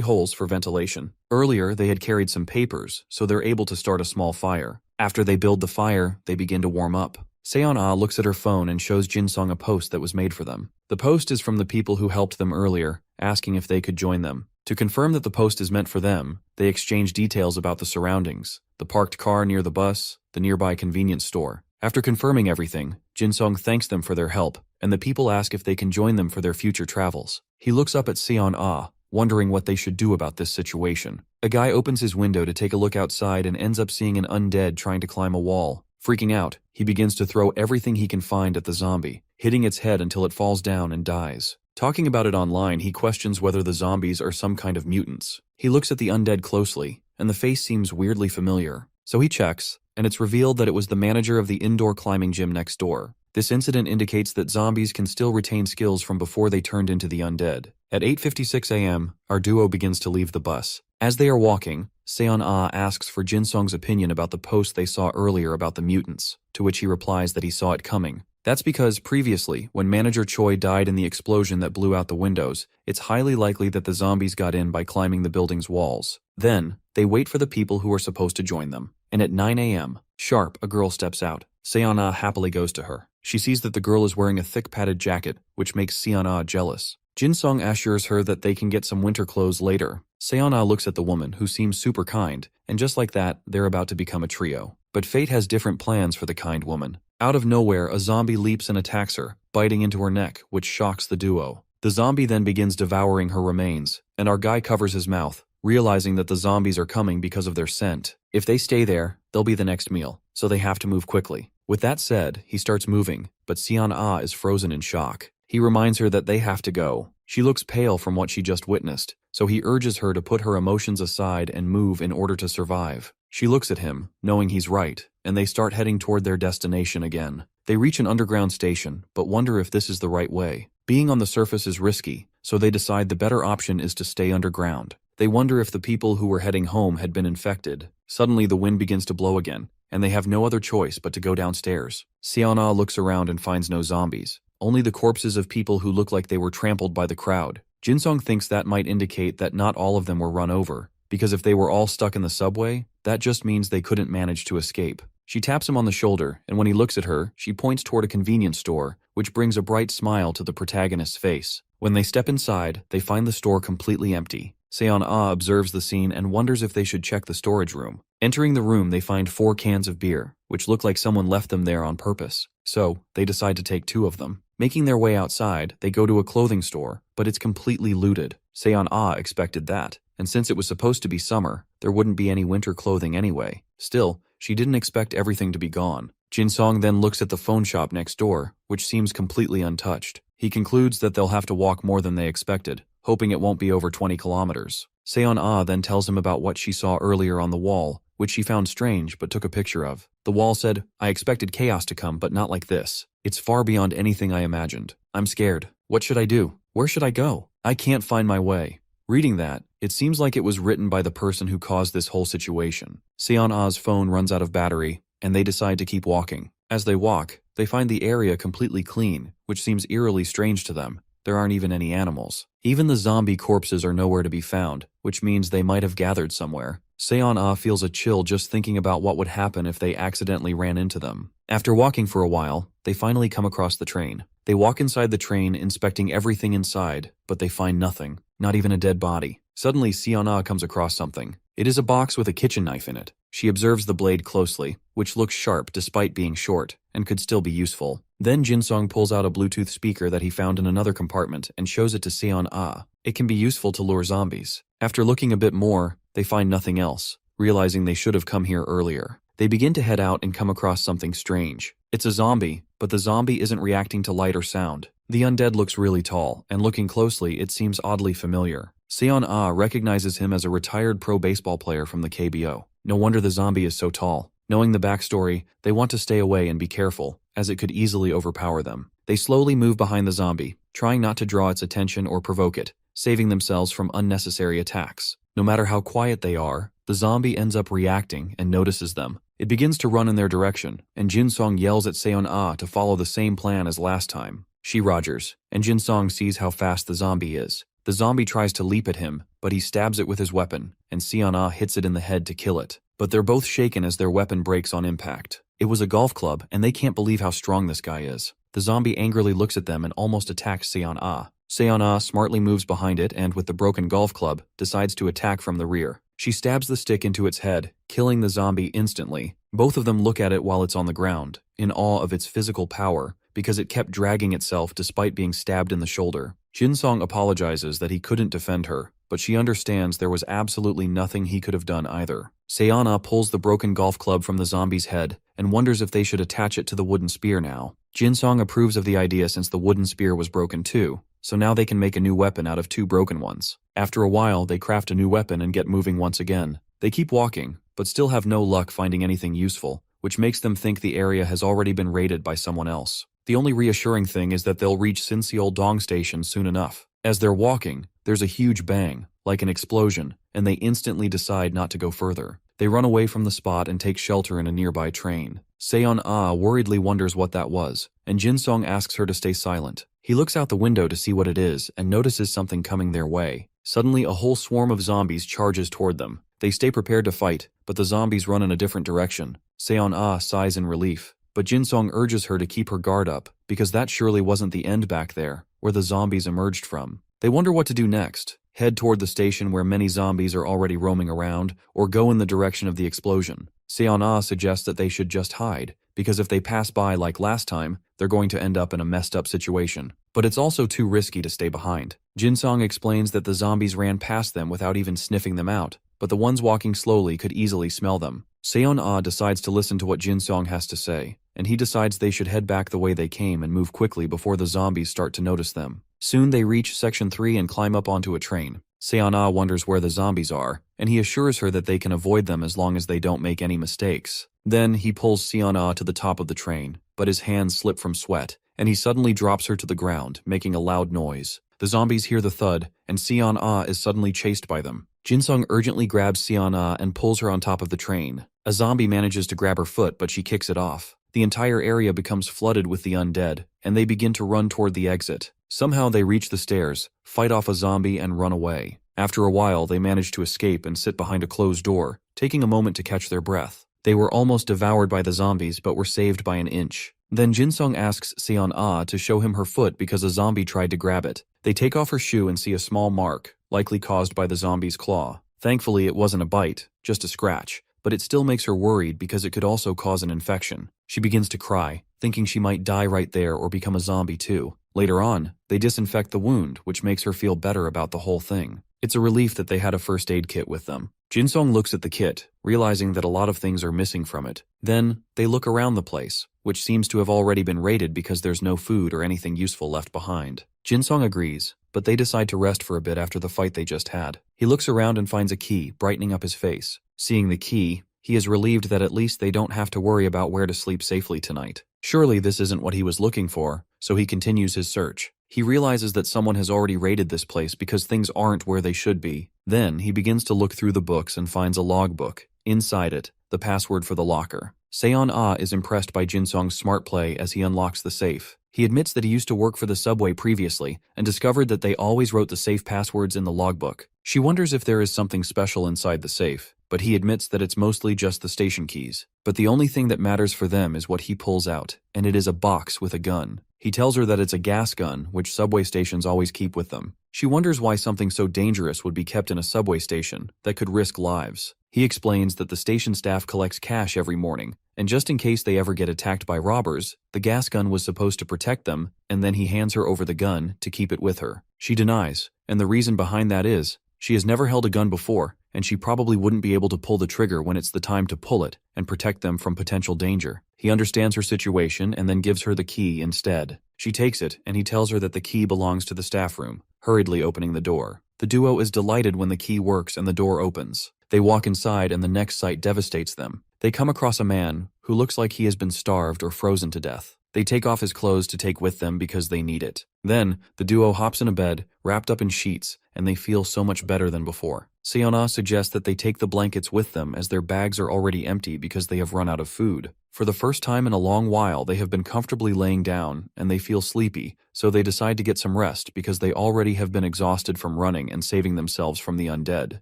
holes for ventilation. Earlier, they had carried some papers, so they're able to start a small fire. After they build the fire, they begin to warm up. Seon-ah looks at her phone and shows Jin-sung a post that was made for them. The post is from the people who helped them earlier, asking if they could join them. To confirm that the post is meant for them, they exchange details about the surroundings, the parked car near the bus, the nearby convenience store. After confirming everything, Jin-sung thanks them for their help, and the people ask if they can join them for their future travels. He looks up at Seon-ah, wondering what they should do about this situation. A guy opens his window to take a look outside and ends up seeing an undead trying to climb a wall. Freaking out, he begins to throw everything he can find at the zombie, hitting its head until it falls down and dies. Talking about it online, he questions whether the zombies are some kind of mutants. He looks at the undead closely, and the face seems weirdly familiar. So he checks, and it's revealed that it was the manager of the indoor climbing gym next door. This incident indicates that zombies can still retain skills from before they turned into the undead. At 8:56 a.m., our duo begins to leave the bus. As they are walking, Seon-ah asks for Jin-sung's opinion about the post they saw earlier about the mutants, to which he replies that he saw it coming. That's because previously, when Manager Choi died in the explosion that blew out the windows, it's highly likely that the zombies got in by climbing the building's walls. Then, they wait for the people who are supposed to join them. And at 9 a.m., sharp, a girl steps out. Seon-ah happily goes to her. She sees that the girl is wearing a thick padded jacket, which makes Seon-ah jealous. Jin-sung assures her that they can get some winter clothes later. Seon-ah looks at the woman, who seems super kind, and just like that, they're about to become a trio. But fate has different plans for the kind woman. Out of nowhere, a zombie leaps and attacks her, biting into her neck, which shocks the duo. The zombie then begins devouring her remains, and our guy covers his mouth, realizing that the zombies are coming because of their scent. If they stay there, they'll be the next meal, so they have to move quickly. With that said, he starts moving, but Seon-ah is frozen in shock. He reminds her that they have to go. She looks pale from what she just witnessed, so he urges her to put her emotions aside and move in order to survive. She looks at him, knowing he's right, and they start heading toward their destination again. They reach an underground station, but wonder if this is the right way. Being on the surface is risky, so they decide the better option is to stay underground. They wonder if the people who were heading home had been infected. Suddenly the wind begins to blow again, and they have no other choice but to go downstairs. Seon-ah looks around and finds no zombies, only the corpses of people who look like they were trampled by the crowd. Jin-sung thinks that might indicate that not all of them were run over, because if they were all stuck in the subway, that just means they couldn't manage to escape. She taps him on the shoulder, and when he looks at her, she points toward a convenience store, which brings a bright smile to the protagonist's face. When they step inside, they find the store completely empty. Seon-ah observes the scene and wonders if they should check the storage room. Entering the room, they find 4 cans of beer, which look like someone left them there on purpose. So, they decide to take 2 of them. Making their way outside, they go to a clothing store, but it's completely looted. Seon-ah expected that, and since it was supposed to be summer, there wouldn't be any winter clothing anyway. Still, she didn't expect everything to be gone. Jin-sung then looks at the phone shop next door, which seems completely untouched. He concludes that they'll have to walk more than they expected, hoping it won't be over 20 kilometers. Seon-ah then tells him about what she saw earlier on the wall, which she found strange but took a picture of. The wall said, "I expected chaos to come, but not like this. It's far beyond anything I imagined. I'm scared. What should I do? Where should I go? I can't find my way." Reading that, it seems like it was written by the person who caused this whole situation. Seon-ah's phone runs out of battery, and they decide to keep walking. As they walk, they find the area completely clean, which seems eerily strange to them. There aren't even any animals. Even the zombie corpses are nowhere to be found, which means they might have gathered somewhere. Seon-ah feels a chill just thinking about what would happen if they accidentally ran into them. After walking for a while, they finally come across the train. They walk inside the train, inspecting everything inside, but they find nothing, not even a dead body. Suddenly, Seon-ah comes across something. It is a box with a kitchen knife in it. She observes the blade closely, which looks sharp despite being short, and could still be useful. Then Jin-sung pulls out a Bluetooth speaker that he found in another compartment and shows it to Seon-ah. It can be useful to lure zombies. After looking a bit more, they find nothing else, realizing they should have come here earlier. They begin to head out and come across something strange. It's a zombie, but the zombie isn't reacting to light or sound. The undead looks really tall, and looking closely, it seems oddly familiar. Seon-ah recognizes him as a retired pro baseball player from the KBO. No wonder the zombie is so tall. Knowing the backstory, they want to stay away and be careful, as it could easily overpower them. They slowly move behind the zombie, trying not to draw its attention or provoke it, saving themselves from unnecessary attacks. No matter how quiet they are, the zombie ends up reacting and notices them. It begins to run in their direction, and Jin-song yells at Seon-ah to follow the same plan as last time. She Rogers, and Jin-song sees how fast the zombie is. The zombie tries to leap at him, but he stabs it with his weapon, and Seon-ah hits it in the head to kill it. But they're both shaken as their weapon breaks on impact. It was a golf club, and they can't believe how strong this guy is. The zombie angrily looks at them and almost attacks Seon-ah. Seon-ah smartly moves behind it and, with the broken golf club, decides to attack from the rear. She stabs the stick into its head, killing the zombie instantly. Both of them look at it while it's on the ground, in awe of its physical power, because it kept dragging itself despite being stabbed in the shoulder. Jin-song apologizes that he couldn't defend her, but she understands there was absolutely nothing he could have done either. Seon-ah pulls the broken golf club from the zombie's head and wonders if they should attach it to the wooden spear now. Jin-song approves of the idea since the wooden spear was broken too, so now they can make a new weapon out of two broken ones. After a while, they craft a new weapon and get moving once again. They keep walking, but still have no luck finding anything useful, which makes them think the area has already been raided by someone else. The only reassuring thing is that they'll reach Sinseol Dong Station soon enough. As they're walking, there's a huge bang, like an explosion, and they instantly decide not to go further. They run away from the spot and take shelter in a nearby train. Seon-ah worriedly wonders what that was, and Jin-song asks her to stay silent. He looks out the window to see what it is and notices something coming their way. Suddenly, a whole swarm of zombies charges toward them. They stay prepared to fight, but the zombies run in a different direction. Seon-ah sighs in relief, but Jin-song urges her to keep her guard up, because that surely wasn't the end back there, where the zombies emerged from. They wonder what to do next. Head toward the station where many zombies are already roaming around, or go in the direction of the explosion. Seon-ah suggests that they should just hide, because if they pass by like last time, they're going to end up in a messed up situation. But it's also too risky to stay behind. Jin-song explains that the zombies ran past them without even sniffing them out, but the ones walking slowly could easily smell them. Seon-ah decides to listen to what Jin-song has to say, and he decides they should head back the way they came and move quickly before the zombies start to notice them. Soon they reach Section 3 and climb up onto a train. Seon-ah wonders where the zombies are, and he assures her that they can avoid them as long as they don't make any mistakes. Then he pulls Seon-ah to the top of the train, but his hands slip from sweat, and he suddenly drops her to the ground, making a loud noise. The zombies hear the thud, and Seon-ah is suddenly chased by them. Jin-song urgently grabs Seon-ah and pulls her on top of the train. A zombie manages to grab her foot, but she kicks it off. The entire area becomes flooded with the undead, and they begin to run toward the exit. Somehow they reach the stairs, fight off a zombie, and run away. After a while, they manage to escape and sit behind a closed door, taking a moment to catch their breath. They were almost devoured by the zombies, but were saved by an inch. Then Jin-song asks Seon-ah to show him her foot because a zombie tried to grab it. They take off her shoe and see a small mark, likely caused by the zombie's claw. Thankfully, it wasn't a bite, just a scratch, but it still makes her worried because it could also cause an infection. She begins to cry, thinking she might die right there or become a zombie too. Later on, they disinfect the wound, which makes her feel better about the whole thing. It's a relief that they had a first aid kit with them. Jin-song looks at the kit, realizing that a lot of things are missing from it. Then, they look around the place, which seems to have already been raided because there's no food or anything useful left behind. Jin-song agrees, but they decide to rest for a bit after the fight they just had. He looks around and finds a key, brightening up his face. Seeing the key, he is relieved that at least they don't have to worry about where to sleep safely tonight. Surely this isn't what he was looking for, so he continues his search. He realizes that someone has already raided this place because things aren't where they should be. Then, he begins to look through the books and finds a logbook. Inside it, the password for the locker. Seon-ah is impressed by Jin-song's smart play as he unlocks the safe. He admits that he used to work for the subway previously and discovered that they always wrote the safe passwords in the logbook. She wonders if there is something special inside the safe, but he admits that it's mostly just the station keys. But the only thing that matters for them is what he pulls out, and it is a box with a gun. He tells her that it's a gas gun, which subway stations always keep with them. She wonders why something so dangerous would be kept in a subway station that could risk lives. He explains that the station staff collects cash every morning, and just in case they ever get attacked by robbers, the gas gun was supposed to protect them, and then he hands her over the gun to keep it with her. She denies, and the reason behind that is, she has never held a gun before, and she probably wouldn't be able to pull the trigger when it's the time to pull it and protect them from potential danger. He understands her situation and then gives her the key instead. She takes it, and he tells her that the key belongs to the staff room, hurriedly opening the door. The duo is delighted when the key works and the door opens. They walk inside and the next sight devastates them. They come across a man who looks like he has been starved or frozen to death. They take off his clothes to take with them because they need it. Then, the duo hops in a bed, wrapped up in sheets, and they feel so much better than before. Seon-ah suggests that they take the blankets with them as their bags are already empty because they have run out of food. For the first time in a long while, they have been comfortably laying down, and they feel sleepy, so they decide to get some rest because they already have been exhausted from running and saving themselves from the undead.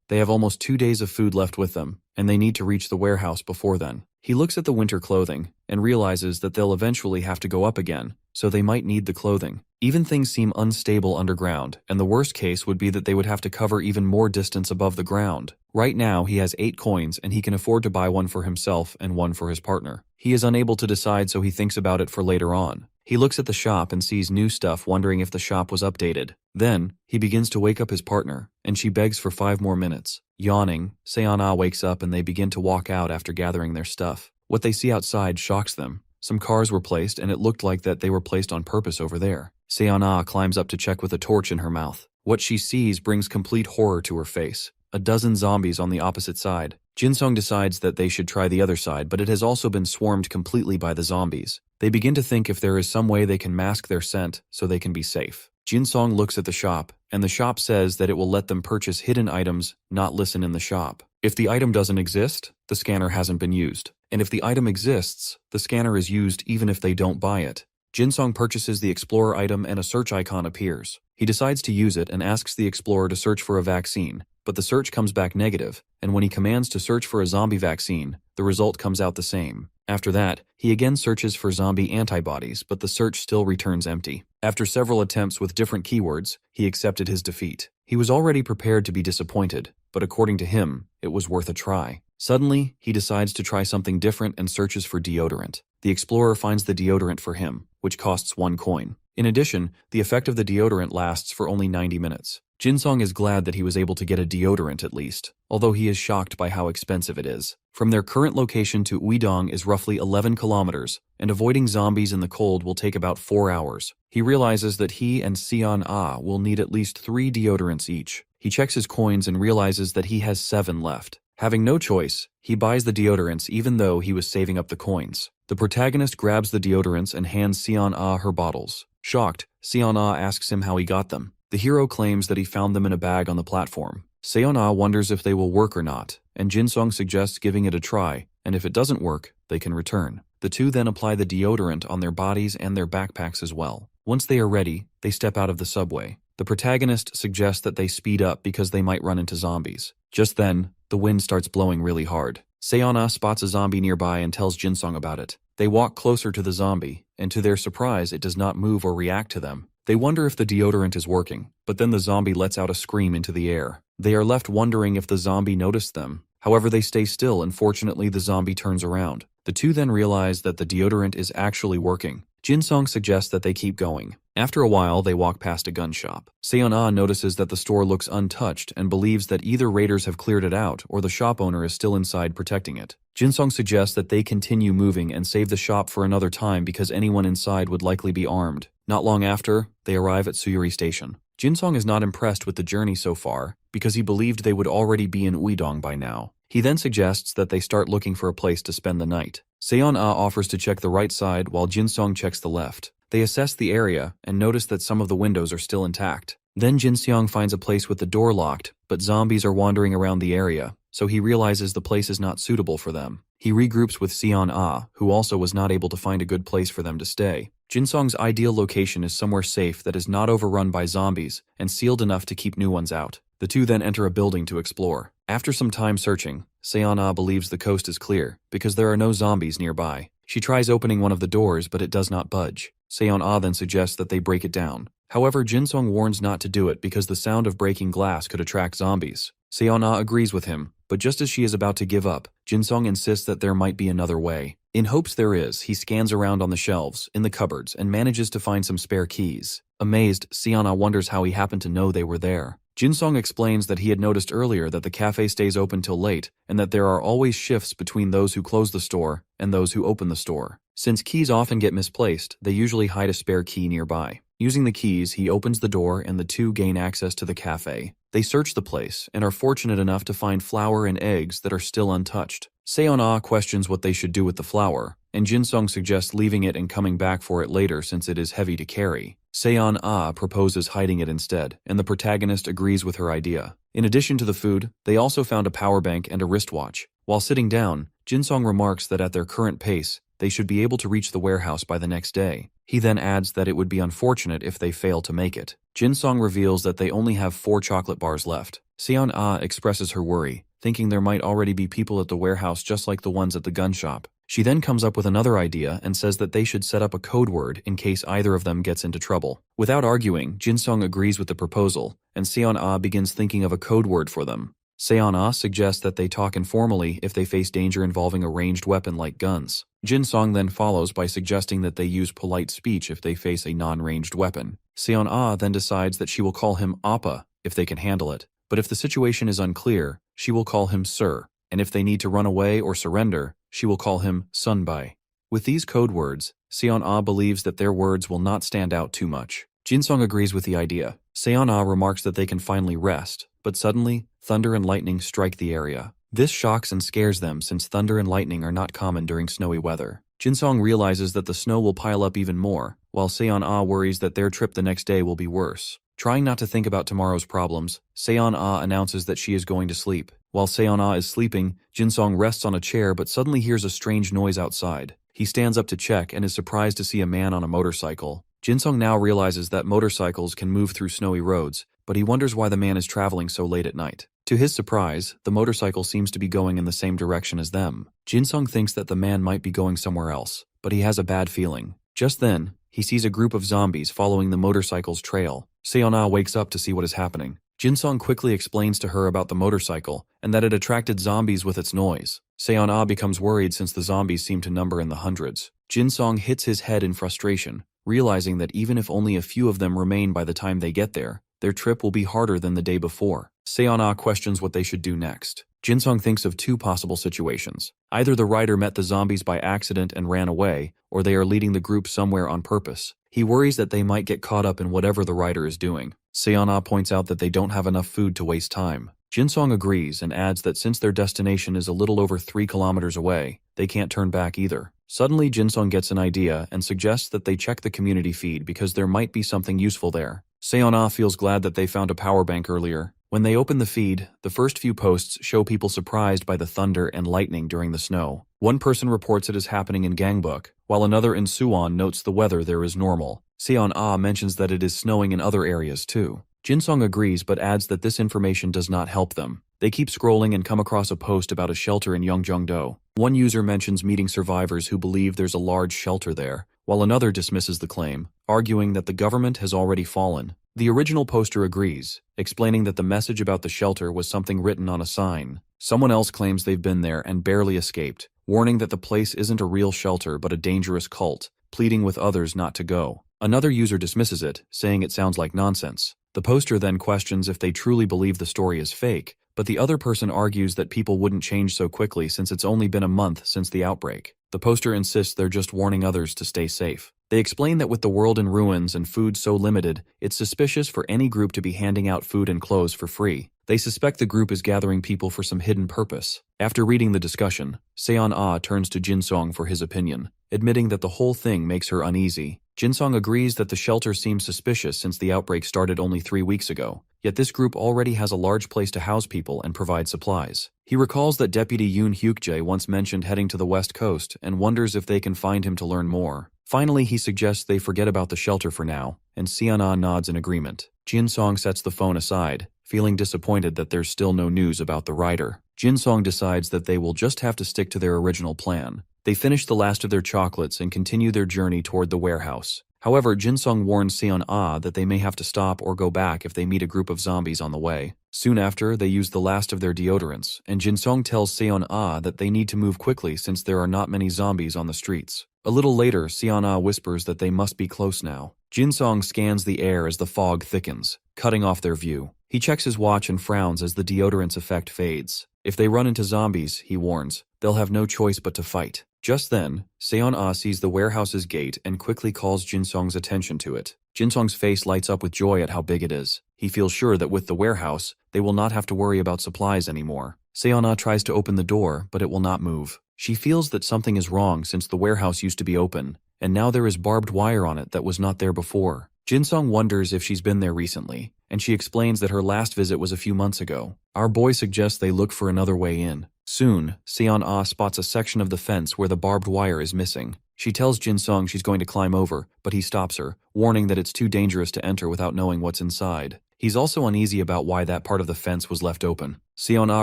They have almost 2 days of food left with them, and they need to reach the warehouse before then. He looks at the winter clothing and realizes that they'll eventually have to go up again, so they might need the clothing. Even things seem unstable underground, and the worst case would be that they would have to cover even more distance above the ground. Right now, he has 8 coins and he can afford to buy one for himself and one for his partner. He is unable to decide, so he thinks about it for later on. He looks at the shop and sees new stuff, wondering if the shop was updated. Then, he begins to wake up his partner, and she begs for 5 more minutes. Yawning, Seon-ah wakes up and they begin to walk out after gathering their stuff. What they see outside shocks them. Some cars were placed and it looked like that they were placed on purpose over there. Seon-ah climbs up to check with a torch in her mouth. What she sees brings complete horror to her face. A dozen zombies on the opposite side. Jin-sung decides that they should try the other side, but it has also been swarmed completely by the zombies. They begin to think if there is some way they can mask their scent so they can be safe. Jin-sung looks at the shop, and the shop says that it will let them purchase hidden items, not listen in the shop. If the item doesn't exist, the scanner hasn't been used. And if the item exists, the scanner is used even if they don't buy it. Jin-sung purchases the Explorer item and a search icon appears. He decides to use it and asks the Explorer to search for a vaccine, but the search comes back negative, and when he commands to search for a zombie vaccine, the result comes out the same. After that, he again searches for zombie antibodies, but the search still returns empty. After several attempts with different keywords, he accepted his defeat. He was already prepared to be disappointed, but according to him, it was worth a try. Suddenly, he decides to try something different and searches for deodorant. The Explorer finds the deodorant for him, which costs 1 coin. In addition, the effect of the deodorant lasts for only 90 minutes. Jin-sung is glad that he was able to get a deodorant at least, although he is shocked by how expensive it is. From their current location to Uidong is roughly 11 kilometers, and avoiding zombies in the cold will take about 4 hours. He realizes that he and Seon-ah will need at least 3 deodorants each. He checks his coins and realizes that he has 7 left. Having no choice, he buys the deodorants even though he was saving up the coins. The protagonist grabs the deodorants and hands Seon-ah her bottles. Shocked, Seon-ah asks him how he got them. The hero claims that he found them in a bag on the platform. Seon-ah wonders if they will work or not, and Jin-sung suggests giving it a try, and if it doesn't work, they can return. The two then apply the deodorant on their bodies and their backpacks as well. Once they are ready, they step out of the subway. The protagonist suggests that they speed up because they might run into zombies. Just then, the wind starts blowing really hard. Seon-ah spots a zombie nearby and tells Jin-sung about it. They walk closer to the zombie, and to their surprise, it does not move or react to them. They wonder if the deodorant is working, but then the zombie lets out a scream into the air. They are left wondering if the zombie noticed them. However, they stay still and fortunately the zombie turns around. The two then realize that the deodorant is actually working. Jin-sung suggests that they keep going. After a while, they walk past a gun shop. Seon-ah notices that the store looks untouched and believes that either raiders have cleared it out or the shop owner is still inside protecting it. Jin-sung suggests that they continue moving and save the shop for another time because anyone inside would likely be armed. Not long after, they arrive at Suyuri Station. Jin-sung is not impressed with the journey so far because he believed they would already be in Uidong by now. He then suggests that they start looking for a place to spend the night. Seon-ah offers to check the right side while Jin-sung checks the left. They assess the area and notice that some of the windows are still intact. Then Jin-sung finds a place with the door locked, but zombies are wandering around the area, so he realizes the place is not suitable for them. He regroups with Seon-ah, who also was not able to find a good place for them to stay. Jin-sung's ideal location is somewhere safe that is not overrun by zombies and sealed enough to keep new ones out. The two then enter a building to explore. After some time searching, Seon-ah believes the coast is clear because there are no zombies nearby. She tries opening one of the doors, but it does not budge. Seon-ah then suggests that they break it down. However, Jin-sung warns not to do it because the sound of breaking glass could attract zombies. Seon-ah agrees with him, but just as she is about to give up, Jin-sung insists that there might be another way. In hopes there is, he scans around on the shelves, in the cupboards, and manages to find some spare keys. Amazed, Seon-ah wonders how he happened to know they were there. Jin-sung explains that he had noticed earlier that the cafe stays open till late and that there are always shifts between those who close the store and those who open the store. Since keys often get misplaced, they usually hide a spare key nearby. Using the keys, he opens the door and the two gain access to the cafe. They search the place and are fortunate enough to find flour and eggs that are still untouched. Seon-ah questions what they should do with the flour, and Jin-sung suggests leaving it and coming back for it later since it is heavy to carry. Seon-ah proposes hiding it instead, and the protagonist agrees with her idea. In addition to the food, they also found a power bank and a wristwatch. While sitting down, Jin-sung remarks that at their current pace, they should be able to reach the warehouse by the next day. He then adds that it would be unfortunate if they fail to make it. Jin-sung reveals that they only have 4 chocolate bars left. Seon-ah expresses her worry, thinking there might already be people at the warehouse just like the ones at the gun shop. She then comes up with another idea and says that they should set up a code word in case either of them gets into trouble. Without arguing, Jin-sung agrees with the proposal, and Seon-ah begins thinking of a code word for them. Seon-ah suggests that they talk informally if they face danger involving a ranged weapon like guns. Jin-sung then follows by suggesting that they use polite speech if they face a non-ranged weapon. Seon-ah then decides that she will call him Appa if they can handle it, but if the situation is unclear, she will call him Sir, and if they need to run away or surrender, she will call him Sunbai. With these code words, Seon-ah believes that their words will not stand out too much. Jin-sung agrees with the idea. Seon-ah remarks that they can finally rest, but suddenly, thunder and lightning strike the area. This shocks and scares them since thunder and lightning are not common during snowy weather. Jin-sung realizes that the snow will pile up even more, while Seon-ah worries that their trip the next day will be worse. Trying not to think about tomorrow's problems, Seon-ah announces that she is going to sleep. While Seon-ah is sleeping, Jin-sung rests on a chair but suddenly hears a strange noise outside. He stands up to check and is surprised to see a man on a motorcycle. Jin-sung now realizes that motorcycles can move through snowy roads, but he wonders why the man is traveling so late at night. To his surprise, the motorcycle seems to be going in the same direction as them. Jin-sung thinks that the man might be going somewhere else, but he has a bad feeling. Just then, he sees a group of zombies following the motorcycle's trail. Seon-ah wakes up to see what is happening. Jin-sung quickly explains to her about the motorcycle and that it attracted zombies with its noise. Seon-ah becomes worried since the zombies seem to number in the hundreds. Jin-sung hits his head in frustration, realizing that even if only a few of them remain by the time they get there, their trip will be harder than the day before. Seon-ah questions what they should do next. Jin-sung thinks of 2 possible situations. Either the rider met the zombies by accident and ran away, or they are leading the group somewhere on purpose. He worries that they might get caught up in whatever the rider is doing. Seon-ah points out that they don't have enough food to waste time. Jin-sung agrees and adds that since their destination is a little over 3 kilometers away, they can't turn back either. Suddenly, Jin-sung gets an idea and suggests that they check the community feed because there might be something useful there. Seon-ah feels glad that they found a power bank earlier. When they open the feed, the first few posts show people surprised by the thunder and lightning during the snow. One person reports it is happening in Gangbuk, while another in Suwon notes the weather there is normal. Seon-ah mentions that it is snowing in other areas too. Jin-sung agrees but adds that this information does not help them. They keep scrolling and come across a post about a shelter in Yeongjongdo. One user mentions meeting survivors who believe there's a large shelter there, while another dismisses the claim, arguing that the government has already fallen. The original poster agrees, explaining that the message about the shelter was something written on a sign. Someone else claims they've been there and barely escaped, warning that the place isn't a real shelter but a dangerous cult, pleading with others not to go. Another user dismisses it, saying it sounds like nonsense. The poster then questions if they truly believe the story is fake, but the other person argues that people wouldn't change so quickly since it's only been a month since the outbreak. The poster insists they're just warning others to stay safe. They explain that with the world in ruins and food so limited, it's suspicious for any group to be handing out food and clothes for free. They suspect the group is gathering people for some hidden purpose. After reading the discussion, Seon-ah turns to Jin-sung for his opinion, admitting that the whole thing makes her uneasy. Jin-sung agrees that the shelter seems suspicious since the outbreak started only 3 weeks ago, yet this group already has a large place to house people and provide supplies. He recalls that Deputy Yoon Hyuk-jae once mentioned heading to the west coast and wonders if they can find him to learn more. Finally, he suggests they forget about the shelter for now, and Seon-ah nods in agreement. Jin-sung sets the phone aside, feeling disappointed that there's still no news about the rider. Jin-sung decides that they will just have to stick to their original plan. They finish the last of their chocolates and continue their journey toward the warehouse. However, Jin-sung warns Seon-ah that they may have to stop or go back if they meet a group of zombies on the way. Soon after, they use the last of their deodorants, and Jin-sung tells Seon-ah that they need to move quickly since there are not many zombies on the streets. A little later, Seon-ah whispers that they must be close now. Jin-sung scans the air as the fog thickens, cutting off their view. He checks his watch and frowns as the deodorant's effect fades. If they run into zombies, he warns, they'll have no choice but to fight. Just then, Seon-ah sees the warehouse's gate and quickly calls Jin-sung's attention to it. Jin-sung's face lights up with joy at how big it is. He feels sure that with the warehouse, they will not have to worry about supplies anymore. Seon-ah tries to open the door, but it will not move. She feels that something is wrong since the warehouse used to be open, and now there is barbed wire on it that was not there before. Jin-sung wonders if she's been there recently, and she explains that her last visit was a few months ago. Our boy suggests they look for another way in. Soon, Seon-ah spots a section of the fence where the barbed wire is missing. She tells Jin-sung she's going to climb over, but he stops her, warning that it's too dangerous to enter without knowing what's inside. He's also uneasy about why that part of the fence was left open. Seon-ah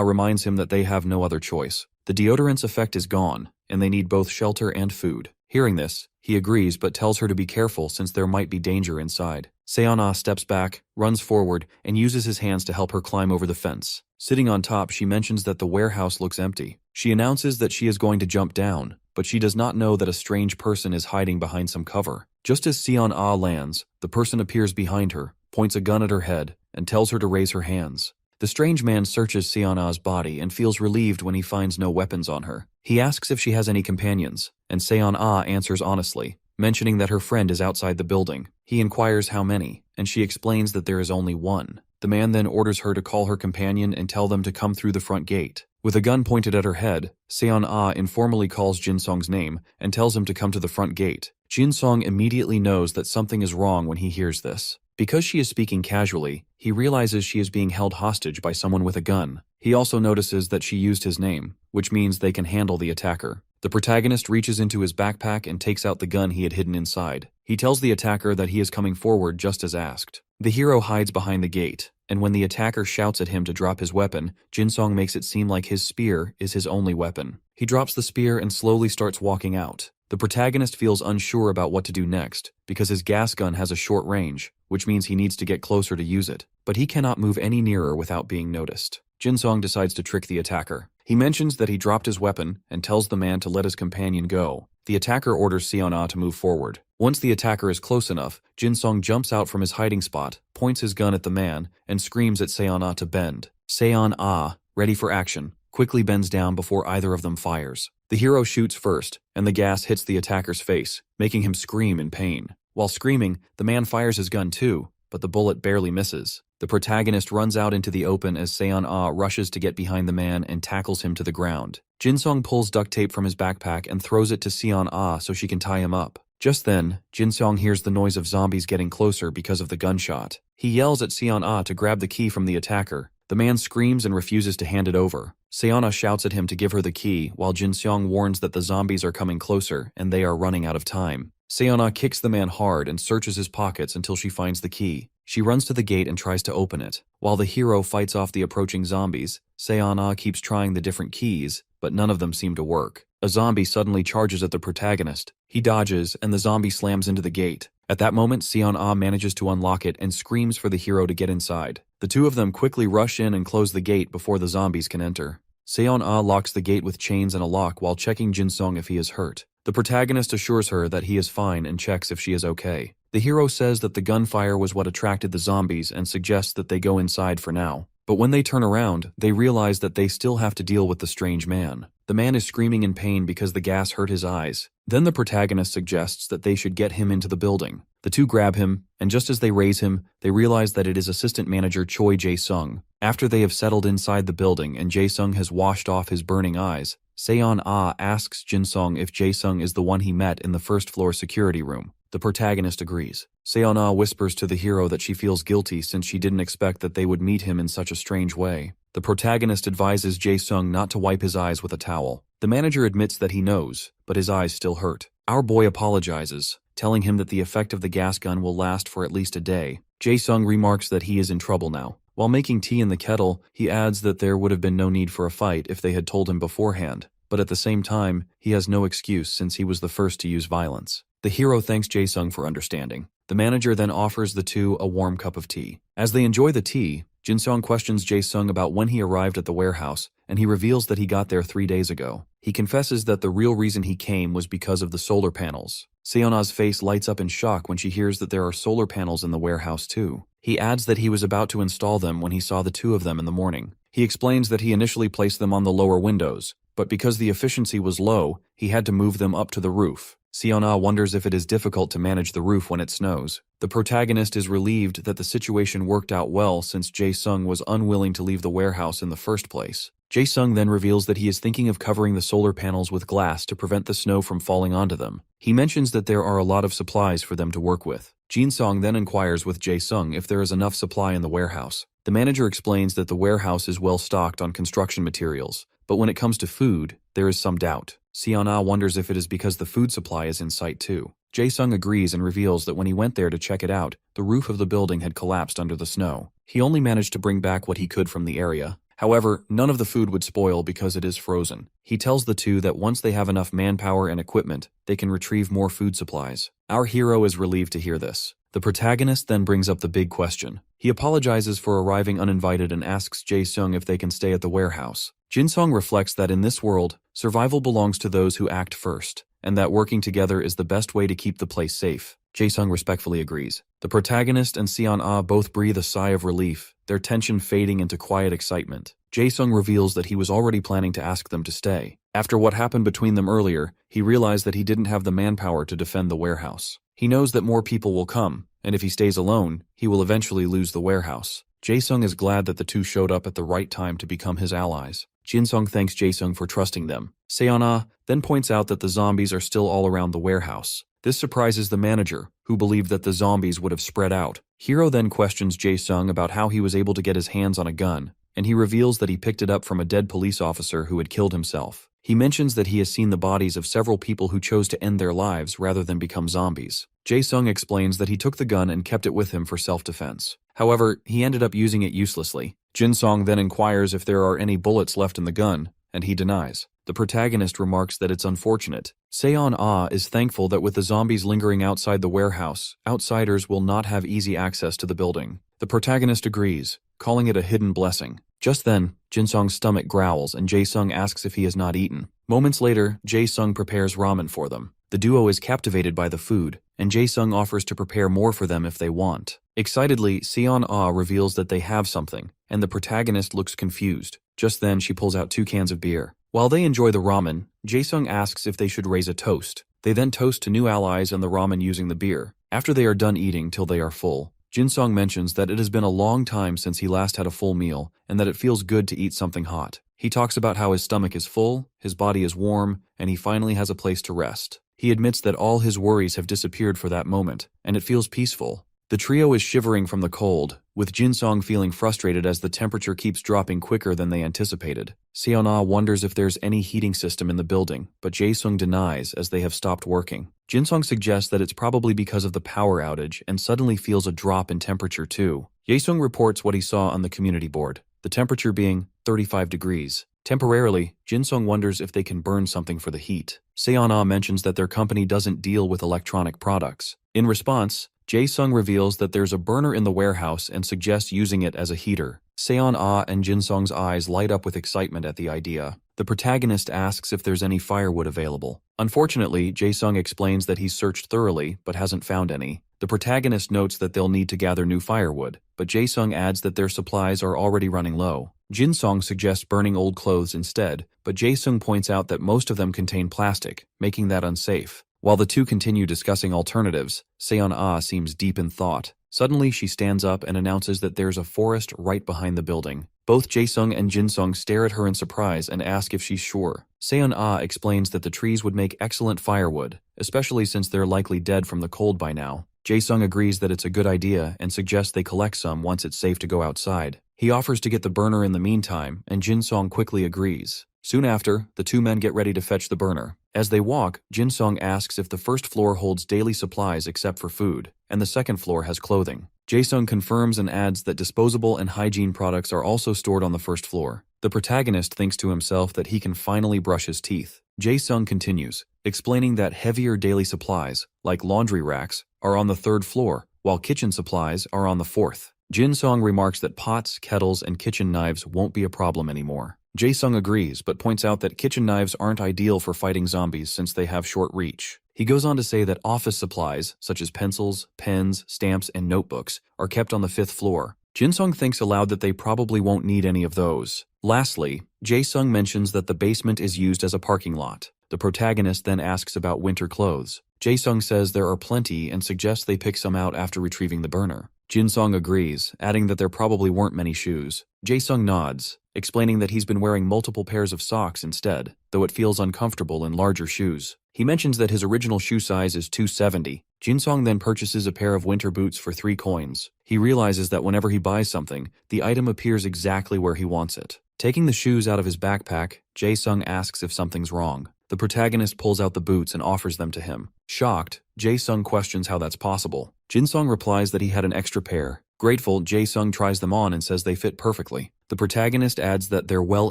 reminds him that they have no other choice. The deodorant's effect is gone, and they need both shelter and food. Hearing this, he agrees but tells her to be careful since there might be danger inside. Seon-ah steps back, runs forward, and uses his hands to help her climb over the fence. Sitting on top, she mentions that the warehouse looks empty. She announces that she is going to jump down, but she does not know that a strange person is hiding behind some cover. Just as Seon-ah lands, the person appears behind her, points a gun at her head, and tells her to raise her hands. The strange man searches Seon-ah's body and feels relieved when he finds no weapons on her. He asks if she has any companions, and Seon-ah answers honestly, mentioning that her friend is outside the building. He inquires how many, and she explains that there is only one. The man then orders her to call her companion and tell them to come through the front gate. With a gun pointed at her head, Seon-ah informally calls Jin-sung's name and tells him to come to the front gate. Jin-sung immediately knows that something is wrong when he hears this. Because she is speaking casually, he realizes she is being held hostage by someone with a gun. He also notices that she used his name, which means they can handle the attacker. The protagonist reaches into his backpack and takes out the gun he had hidden inside. He tells the attacker that he is coming forward just as asked. The hero hides behind the gate, and when the attacker shouts at him to drop his weapon, Jin-sung makes it seem like his spear is his only weapon. He drops the spear and slowly starts walking out. The protagonist feels unsure about what to do next, because his gas gun has a short range, which means he needs to get closer to use it, but he cannot move any nearer without being noticed. Jin-sung decides to trick the attacker. He mentions that he dropped his weapon and tells the man to let his companion go. The attacker orders Seon-ah to move forward. Once the attacker is close enough, Jin-sung jumps out from his hiding spot, points his gun at the man, and screams at Seon-ah to bend. Seon-ah, ready for action, quickly bends down before either of them fires. The hero shoots first, and the gas hits the attacker's face, making him scream in pain. While screaming, the man fires his gun too, but the bullet barely misses. The protagonist runs out into the open as Seon-ah rushes to get behind the man and tackles him to the ground. Jin-sung pulls duct tape from his backpack and throws it to Seon-ah so she can tie him up. Just then, Jin-sung hears the noise of zombies getting closer because of the gunshot. He yells at Seon-ah to grab the key from the attacker. The man screams and refuses to hand it over. Seon-ah shouts at him to give her the key, while Jin-sung warns that the zombies are coming closer and they are running out of time. Seon-ah kicks the man hard and searches his pockets until she finds the key. She runs to the gate and tries to open it. While the hero fights off the approaching zombies, Seon-ah keeps trying the different keys, but none of them seem to work. A zombie suddenly charges at the protagonist. He dodges, and the zombie slams into the gate. At that moment, Seon-ah manages to unlock it and screams for the hero to get inside. The two of them quickly rush in and close the gate before the zombies can enter. Seon-ah locks the gate with chains and a lock while checking Jin-sung if he is hurt. The protagonist assures her that he is fine and checks if she is okay. The hero says that the gunfire was what attracted the zombies and suggests that they go inside for now. But when they turn around, they realize that they still have to deal with the strange man. The man is screaming in pain because the gas hurt his eyes. Then the protagonist suggests that they should get him into the building. The two grab him, and just as they raise him, they realize that it is assistant manager Choi Jae-sung. After they have settled inside the building and Jae-sung has washed off his burning eyes, Seon-ah asks Jin-sung if Jae-sung is the one he met in the first-floor security room. The protagonist agrees. Seon-ah whispers to the hero that she feels guilty since she didn't expect that they would meet him in such a strange way. The protagonist advises Jae-sung not to wipe his eyes with a towel. The manager admits that he knows, but his eyes still hurt. Our boy apologizes, telling him that the effect of the gas gun will last for at least a day. Jae-sung remarks that he is in trouble now. While making tea in the kettle, he adds that there would have been no need for a fight if they had told him beforehand, but at the same time, he has no excuse since he was the first to use violence. The hero thanks Jae-sung for understanding. The manager then offers the two a warm cup of tea. As they enjoy the tea, Jin-sung questions Jae-sung about when he arrived at the warehouse, and he reveals that he got there 3 days ago. He confesses that the real reason he came was because of the solar panels. Seon-ah's face lights up in shock when she hears that there are solar panels in the warehouse too. He adds that he was about to install them when he saw the two of them in the morning. He explains that he initially placed them on the lower windows, but because the efficiency was low, he had to move them up to the roof. Seon-ah wonders if it is difficult to manage the roof when it snows. The protagonist is relieved that the situation worked out well since Jae-sung was unwilling to leave the warehouse in the first place. Jae-sung then reveals that he is thinking of covering the solar panels with glass to prevent the snow from falling onto them. He mentions that there are a lot of supplies for them to work with. Jin-sung then inquires with Jae-sung if there is enough supply in the warehouse. The manager explains that the warehouse is well stocked on construction materials, but when it comes to food, there is some doubt. Seon-ah wonders if it is because the food supply is in sight too. Jae-sung agrees and reveals that when he went there to check it out, the roof of the building had collapsed under the snow. He only managed to bring back what he could from the area. However, none of the food would spoil because it is frozen. He tells the two that once they have enough manpower and equipment, they can retrieve more food supplies. Our hero is relieved to hear this. The protagonist then brings up the big question. He apologizes for arriving uninvited and asks Jae-sung if they can stay at the warehouse. Jin-sung reflects that in this world, survival belongs to those who act first, and that working together is the best way to keep the place safe. Jae-sung respectfully agrees. The protagonist and Seon-ah both breathe a sigh of relief, their tension fading into quiet excitement. Jae-sung reveals that he was already planning to ask them to stay. After what happened between them earlier, he realized that he didn't have the manpower to defend the warehouse. He knows that more people will come, and if he stays alone, he will eventually lose the warehouse. Jae-sung is glad that the two showed up at the right time to become his allies. Jin-sung thanks Jae-sung for trusting them. Seon-ah then points out that the zombies are still all around the warehouse. This surprises the manager, who believed that the zombies would have spread out. Hiro then questions Jae-sung about how he was able to get his hands on a gun, and he reveals that he picked it up from a dead police officer who had killed himself. He mentions that he has seen the bodies of several people who chose to end their lives rather than become zombies. Jae-sung explains that he took the gun and kept it with him for self-defense. However, he ended up using it uselessly. Jin-sung then inquires if there are any bullets left in the gun, and he denies. The protagonist remarks that it's unfortunate. Seon-ah is thankful that with the zombies lingering outside the warehouse, outsiders will not have easy access to the building. The protagonist agrees, calling it a hidden blessing. Just then, Jin-sung's stomach growls and Jae-sung asks if he has not eaten. Moments later, Jae-sung prepares ramen for them. The duo is captivated by the food, and Jae-sung offers to prepare more for them if they want. Excitedly, Seon-ah reveals that they have something, and the protagonist looks confused. Just then, she pulls out 2 cans of beer. While they enjoy the ramen, Jae-sung asks if they should raise a toast. They then toast to new allies and the ramen using the beer. After they are done eating till they are full, Jin-sung mentions that it has been a long time since he last had a full meal and that it feels good to eat something hot. He talks about how his stomach is full, his body is warm, and he finally has a place to rest. He admits that all his worries have disappeared for that moment, and it feels peaceful. The trio is shivering from the cold, with Jin-sung feeling frustrated as the temperature keeps dropping quicker than they anticipated. Seon-ah wonders if there's any heating system in the building, but Jae-sung denies as they have stopped working. Jin-sung suggests that it's probably because of the power outage and suddenly feels a drop in temperature too. Jae-sung reports what he saw on the community board, the temperature being 35 degrees. Temporarily, Jin-sung wonders if they can burn something for the heat. Seon-ah mentions that their company doesn't deal with electronic products. In response, Jae-sung reveals that there's a burner in the warehouse and suggests using it as a heater. Seon-ah and Jin-sung's eyes light up with excitement at the idea. The protagonist asks if there's any firewood available. Unfortunately, Jae-sung explains that he's searched thoroughly but hasn't found any. The protagonist notes that they'll need to gather new firewood, but Jae-sung adds that their supplies are already running low. Jin-sung suggests burning old clothes instead, but Jae-sung points out that most of them contain plastic, making that unsafe. While the two continue discussing alternatives, Seon-ah seems deep in thought. Suddenly, she stands up and announces that there's a forest right behind the building. Both Jae-sung and Jin-sung stare at her in surprise and ask if she's sure. Seon-ah explains that the trees would make excellent firewood, especially since they're likely dead from the cold by now. Jae-sung agrees that it's a good idea and suggests they collect some once it's safe to go outside. He offers to get the burner in the meantime, and Jin-sung quickly agrees. Soon after, the two men get ready to fetch the burner. As they walk, Jin-sung asks if the first floor holds daily supplies except for food, and the second floor has clothing. Jae-sung confirms and adds that disposable and hygiene products are also stored on the first floor. The protagonist thinks to himself that he can finally brush his teeth. Jae-sung continues, explaining that heavier daily supplies, like laundry racks, are on the 3rd floor, while kitchen supplies are on the 4th. Jin-sung remarks that pots, kettles, and kitchen knives won't be a problem anymore. Jae-sung agrees, but points out that kitchen knives aren't ideal for fighting zombies since they have short reach. He goes on to say that office supplies, such as pencils, pens, stamps, and notebooks, are kept on the 5th floor, Jin-sung thinks aloud that they probably won't need any of those. Lastly, Jae-sung mentions that the basement is used as a parking lot. The protagonist then asks about winter clothes. Jae-sung says there are plenty and suggests they pick some out after retrieving the burner. Jin-sung agrees, adding that there probably weren't many shoes. Jae-sung nods, explaining that he's been wearing multiple pairs of socks instead, though it feels uncomfortable in larger shoes. He mentions that his original shoe size is 270. Jin-sung then purchases a pair of winter boots for 3 coins. He realizes that whenever he buys something, the item appears exactly where he wants it. Taking the shoes out of his backpack, Jae-sung asks if something's wrong. The protagonist pulls out the boots and offers them to him. Shocked, Jae-sung questions how that's possible. Jin-sung replies that he had an extra pair. Grateful, Jae-sung tries them on and says they fit perfectly. The protagonist adds that they're well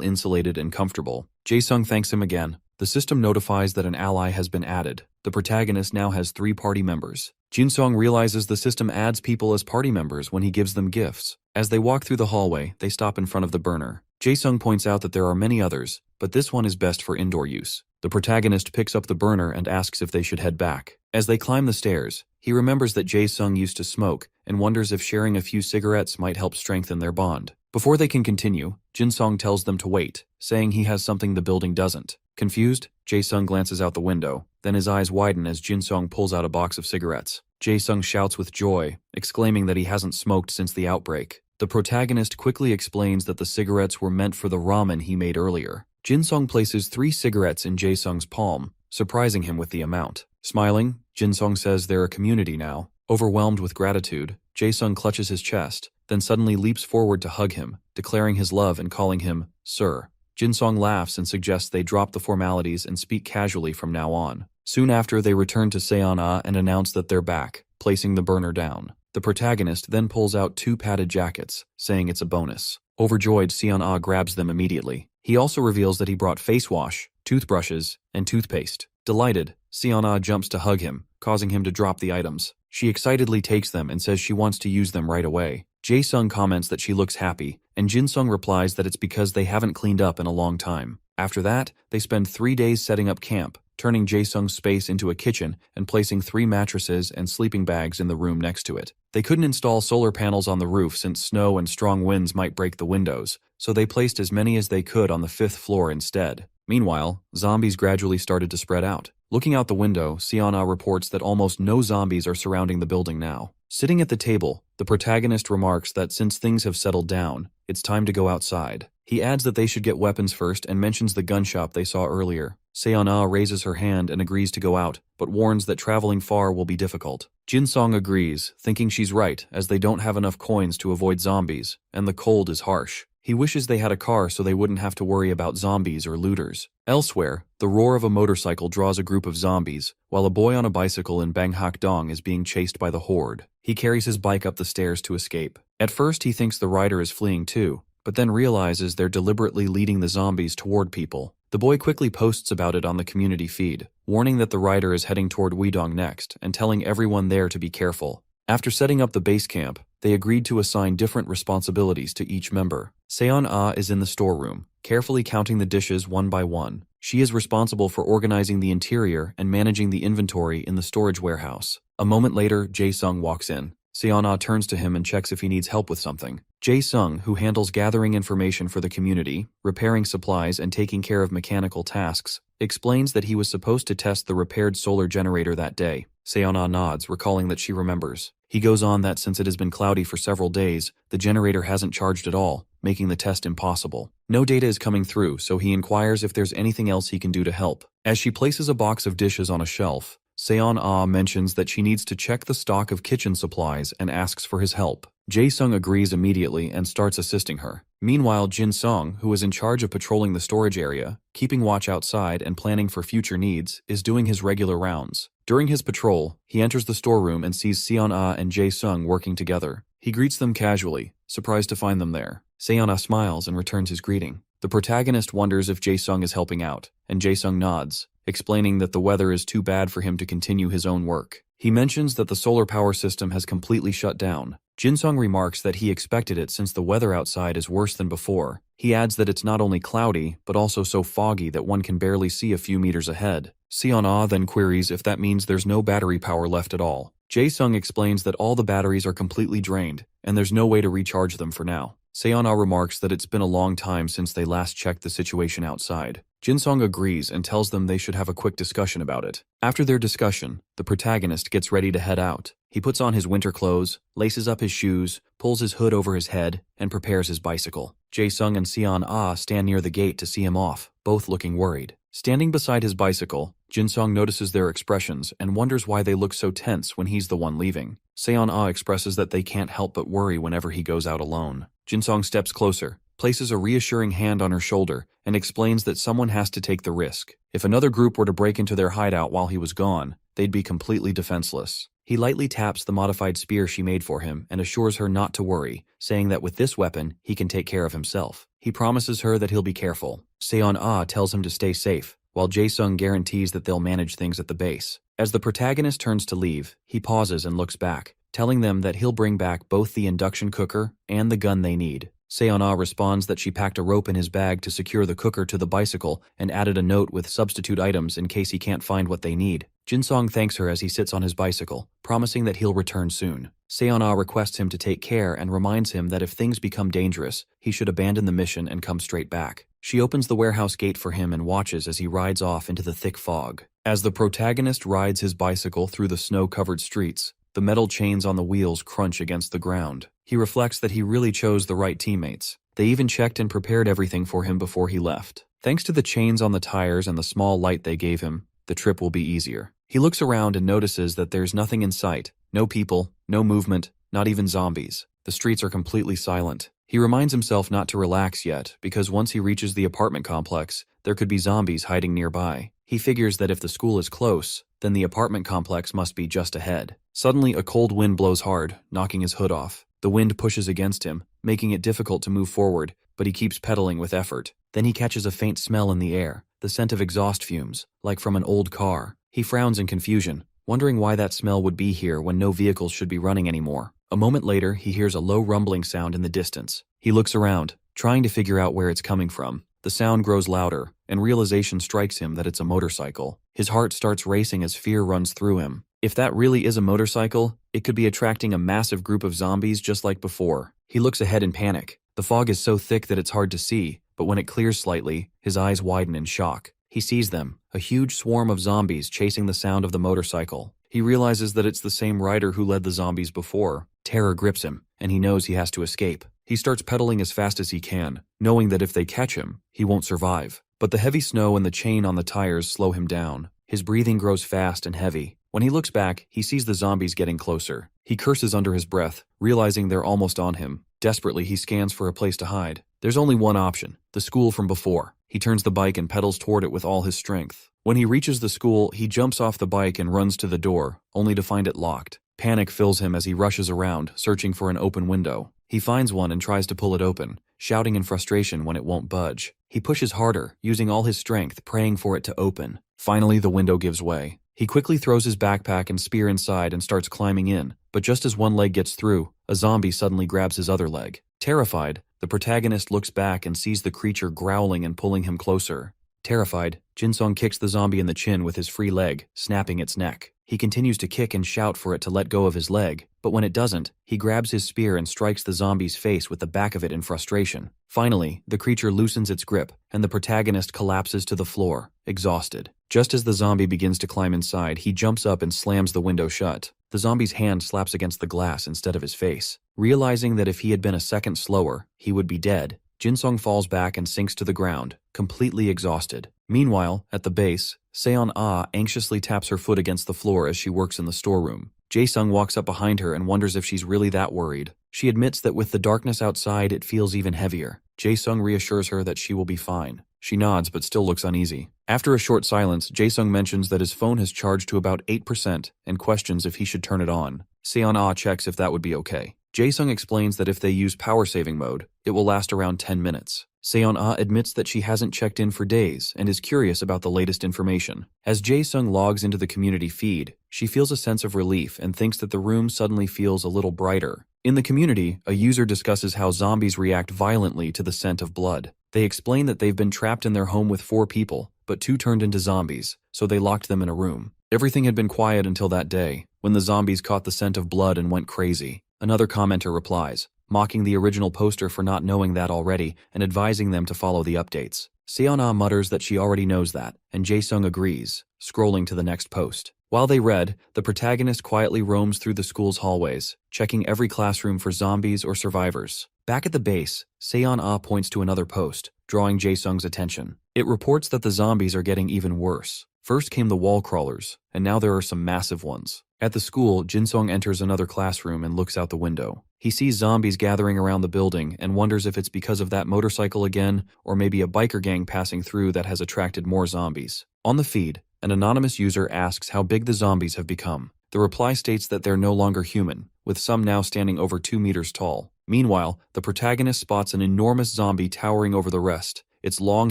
insulated and comfortable. Jae-sung thanks him again. The system notifies that an ally has been added. The protagonist now has 3 party members. Jin-sung realizes the system adds people as party members when he gives them gifts. As they walk through the hallway, they stop in front of the burner. Jae-sung points out that there are many others, but this one is best for indoor use. The protagonist picks up the burner and asks if they should head back. As they climb the stairs, he remembers that Jae-sung used to smoke and wonders if sharing a few cigarettes might help strengthen their bond. Before they can continue, Jin-sung tells them to wait, saying he has something the building doesn't. Confused, Jae-sung glances out the window, then his eyes widen as Jin-sung pulls out a box of cigarettes. Jae-sung shouts with joy, exclaiming that he hasn't smoked since the outbreak. The protagonist quickly explains that the cigarettes were meant for the ramen he made earlier. Jin-sung places 3 cigarettes in Jae-sung's palm, surprising him with the amount. Smiling, Jin-sung says they're a community now. Overwhelmed with gratitude, Jae-sung clutches his chest, then suddenly leaps forward to hug him, declaring his love and calling him Sir. Jin-sung laughs and suggests they drop the formalities and speak casually from now on. Soon after, they return to Seon-ah and announce that they're back, placing the burner down. The protagonist then pulls out 2 padded jackets, saying it's a bonus. Overjoyed, Seon-ah grabs them immediately. He also reveals that he brought face wash, toothbrushes, and toothpaste. Delighted, Seon-ah jumps to hug him, causing him to drop the items. She excitedly takes them and says she wants to use them right away. Jae-sung comments that she looks happy, and Jin-sung replies that it's because they haven't cleaned up in a long time. After that, they spend 3 days setting up camp, turning Jae-sung's space into a kitchen and placing 3 mattresses and sleeping bags in the room next to it. They couldn't install solar panels on the roof since snow and strong winds might break the windows, so they placed as many as they could on the 5th floor instead. Meanwhile, zombies gradually started to spread out. Looking out the window, Seon-ah reports that almost no zombies are surrounding the building now. Sitting at the table, the protagonist remarks that since things have settled down, it's time to go outside. He adds that they should get weapons first and mentions the gun shop they saw earlier. Seon-ah raises her hand and agrees to go out, but warns that traveling far will be difficult. Jin-sung agrees, thinking she's right, as they don't have enough coins to avoid zombies, and the cold is harsh. He wishes they had a car so they wouldn't have to worry about zombies or looters. Elsewhere, the roar of a motorcycle draws a group of zombies, while a boy on a bicycle in Banghak-dong is being chased by the horde. He carries his bike up the stairs to escape. At first, he thinks the rider is fleeing too, but then realizes they're deliberately leading the zombies toward people. The boy quickly posts about it on the community feed, warning that the rider is heading toward Weidong next and telling everyone there to be careful. After setting up the base camp, they agreed to assign different responsibilities to each member. Seon-ah is in the storeroom, carefully counting the dishes one by one. She is responsible for organizing the interior and managing the inventory in the storage warehouse. A moment later, Jae-sung walks in. Seon-ah turns to him and checks if he needs help with something. Jae-sung, who handles gathering information for the community, repairing supplies, and taking care of mechanical tasks, explains that he was supposed to test the repaired solar generator that day. Seon-ah nods, recalling that she remembers. He goes on that since it has been cloudy for several days, the generator hasn't charged at all, making the test impossible. No data is coming through, so he inquires if there's anything else he can do to help. As she places a box of dishes on a shelf, Seon-ah mentions that she needs to check the stock of kitchen supplies and asks for his help. Jae-sung agrees immediately and starts assisting her. Meanwhile, Jin-sung, who is in charge of patrolling the storage area, keeping watch outside and planning for future needs, is doing his regular rounds. During his patrol, he enters the storeroom and sees Seon-ah and Jae-sung working together. He greets them casually, surprised to find them there. Seon-ah smiles and returns his greeting. The protagonist wonders if Jae-sung is helping out, and Jae-sung nods, explaining that the weather is too bad for him to continue his own work. He mentions that the solar power system has completely shut down. Jin-sung remarks that he expected it since the weather outside is worse than before. He adds that it's not only cloudy, but also so foggy that one can barely see a few meters ahead. Seon-ah then queries if that means there's no battery power left at all. Jae-sung explains that all the batteries are completely drained, and there's no way to recharge them for now. Seon-ah remarks that it's been a long time since they last checked the situation outside. Jin-sung agrees and tells them they should have a quick discussion about it. After their discussion, the protagonist gets ready to head out. He puts on his winter clothes, laces up his shoes, pulls his hood over his head, and prepares his bicycle. Jae-sung and Seon-ah stand near the gate to see him off, both looking worried. Standing beside his bicycle, Jin-sung notices their expressions and wonders why they look so tense when he's the one leaving. Seon-ah expresses that they can't help but worry whenever he goes out alone. Jin-sung steps closer, places a reassuring hand on her shoulder, and explains that someone has to take the risk. If another group were to break into their hideout while he was gone, they'd be completely defenseless. He lightly taps the modified spear she made for him and assures her not to worry, saying that with this weapon, he can take care of himself. He promises her that he'll be careful. Seon-ah tells him to stay safe, while Jae-sung guarantees that they'll manage things at the base. As the protagonist turns to leave, he pauses and looks back, telling them that he'll bring back both the induction cooker and the gun they need. Seon-ah responds that she packed a rope in his bag to secure the cooker to the bicycle and added a note with substitute items in case he can't find what they need. Jin-sung thanks her as he sits on his bicycle, promising that he'll return soon. Seon-ah requests him to take care and reminds him that if things become dangerous, he should abandon the mission and come straight back. She opens the warehouse gate for him and watches as he rides off into the thick fog. As the protagonist rides his bicycle through the snow-covered streets, the metal chains on the wheels crunch against the ground. He reflects that he really chose the right teammates. They even checked and prepared everything for him before he left. Thanks to the chains on the tires and the small light they gave him, the trip will be easier. He looks around and notices that there's nothing in sight. No people, no movement, not even zombies. The streets are completely silent. He reminds himself not to relax yet, because once he reaches the apartment complex, there could be zombies hiding nearby. He figures that if the school is close, then the apartment complex must be just ahead. Suddenly, a cold wind blows hard, knocking his hood off. The wind pushes against him, making it difficult to move forward, but he keeps pedaling with effort. Then he catches a faint smell in the air, the scent of exhaust fumes, like from an old car. He frowns in confusion, wondering why that smell would be here when no vehicles should be running anymore. A moment later, he hears a low rumbling sound in the distance. He looks around, trying to figure out where it's coming from. The sound grows louder, and realization strikes him that it's a motorcycle. His heart starts racing as fear runs through him. If that really is a motorcycle, it could be attracting a massive group of zombies just like before. He looks ahead in panic. The fog is so thick that it's hard to see, but when it clears slightly, his eyes widen in shock. He sees them, a huge swarm of zombies chasing the sound of the motorcycle. He realizes that it's the same rider who led the zombies before. Terror grips him, and he knows he has to escape. He starts pedaling as fast as he can, knowing that if they catch him, he won't survive. But the heavy snow and the chain on the tires slow him down. His breathing grows fast and heavy. When he looks back, he sees the zombies getting closer. He curses under his breath, realizing they're almost on him. Desperately, he scans for a place to hide. There's only one option, the school from before. He turns the bike and pedals toward it with all his strength. When he reaches the school, he jumps off the bike and runs to the door, only to find it locked. Panic fills him as he rushes around, searching for an open window. He finds one and tries to pull it open, shouting in frustration when it won't budge. He pushes harder, using all his strength, praying for it to open. Finally, the window gives way. He quickly throws his backpack and spear inside and starts climbing in, but just as one leg gets through, a zombie suddenly grabs his other leg. Terrified, the protagonist looks back and sees the creature growling and pulling him closer. Terrified, Jin-sung kicks the zombie in the chin with his free leg, snapping its neck. He continues to kick and shout for it to let go of his leg, but when it doesn't, he grabs his spear and strikes the zombie's face with the back of it in frustration. Finally, the creature loosens its grip, and the protagonist collapses to the floor, exhausted. Just as the zombie begins to climb inside, he jumps up and slams the window shut. The zombie's hand slaps against the glass instead of his face. Realizing that if he had been a second slower, he would be dead, Jin-sung falls back and sinks to the ground, completely exhausted. Meanwhile, at the base, Seon-ah anxiously taps her foot against the floor as she works in the storeroom. Jae-sung walks up behind her and wonders if she's really that worried. She admits that with the darkness outside, it feels even heavier. Jae-sung reassures her that she will be fine. She nods but still looks uneasy. After a short silence, Jae-sung mentions that his phone has charged to about 8% and questions if he should turn it on. Seon-ah checks if that would be okay. Jae-sung explains that if they use power saving mode, it will last around 10 minutes. Seon-ah admits that she hasn't checked in for days and is curious about the latest information. As Jae-sung logs into the community feed, she feels a sense of relief and thinks that the room suddenly feels a little brighter. In the community, a user discusses how zombies react violently to the scent of blood. They explain that they've been trapped in their home with 4 people, but 2 turned into zombies, so they locked them in a room. Everything had been quiet until that day, when the zombies caught the scent of blood and went crazy. Another commenter replies, mocking the original poster for not knowing that already and advising them to follow the updates. Seon-ah mutters that she already knows that, and Jae-sung agrees, scrolling to the next post. While they read, the protagonist quietly roams through the school's hallways, checking every classroom for zombies or survivors. Back at the base, Seon-ah points to another post, drawing Jae-sung's attention. It reports that the zombies are getting even worse. First came the wall crawlers, and now there are some massive ones. At the school, Jin-sung enters another classroom and looks out the window. He sees zombies gathering around the building and wonders if it's because of that motorcycle again, or maybe a biker gang passing through that has attracted more zombies. On the feed, an anonymous user asks how big the zombies have become. The reply states that they're no longer human, with some now standing over 2 meters tall. Meanwhile, the protagonist spots an enormous zombie towering over the rest, its long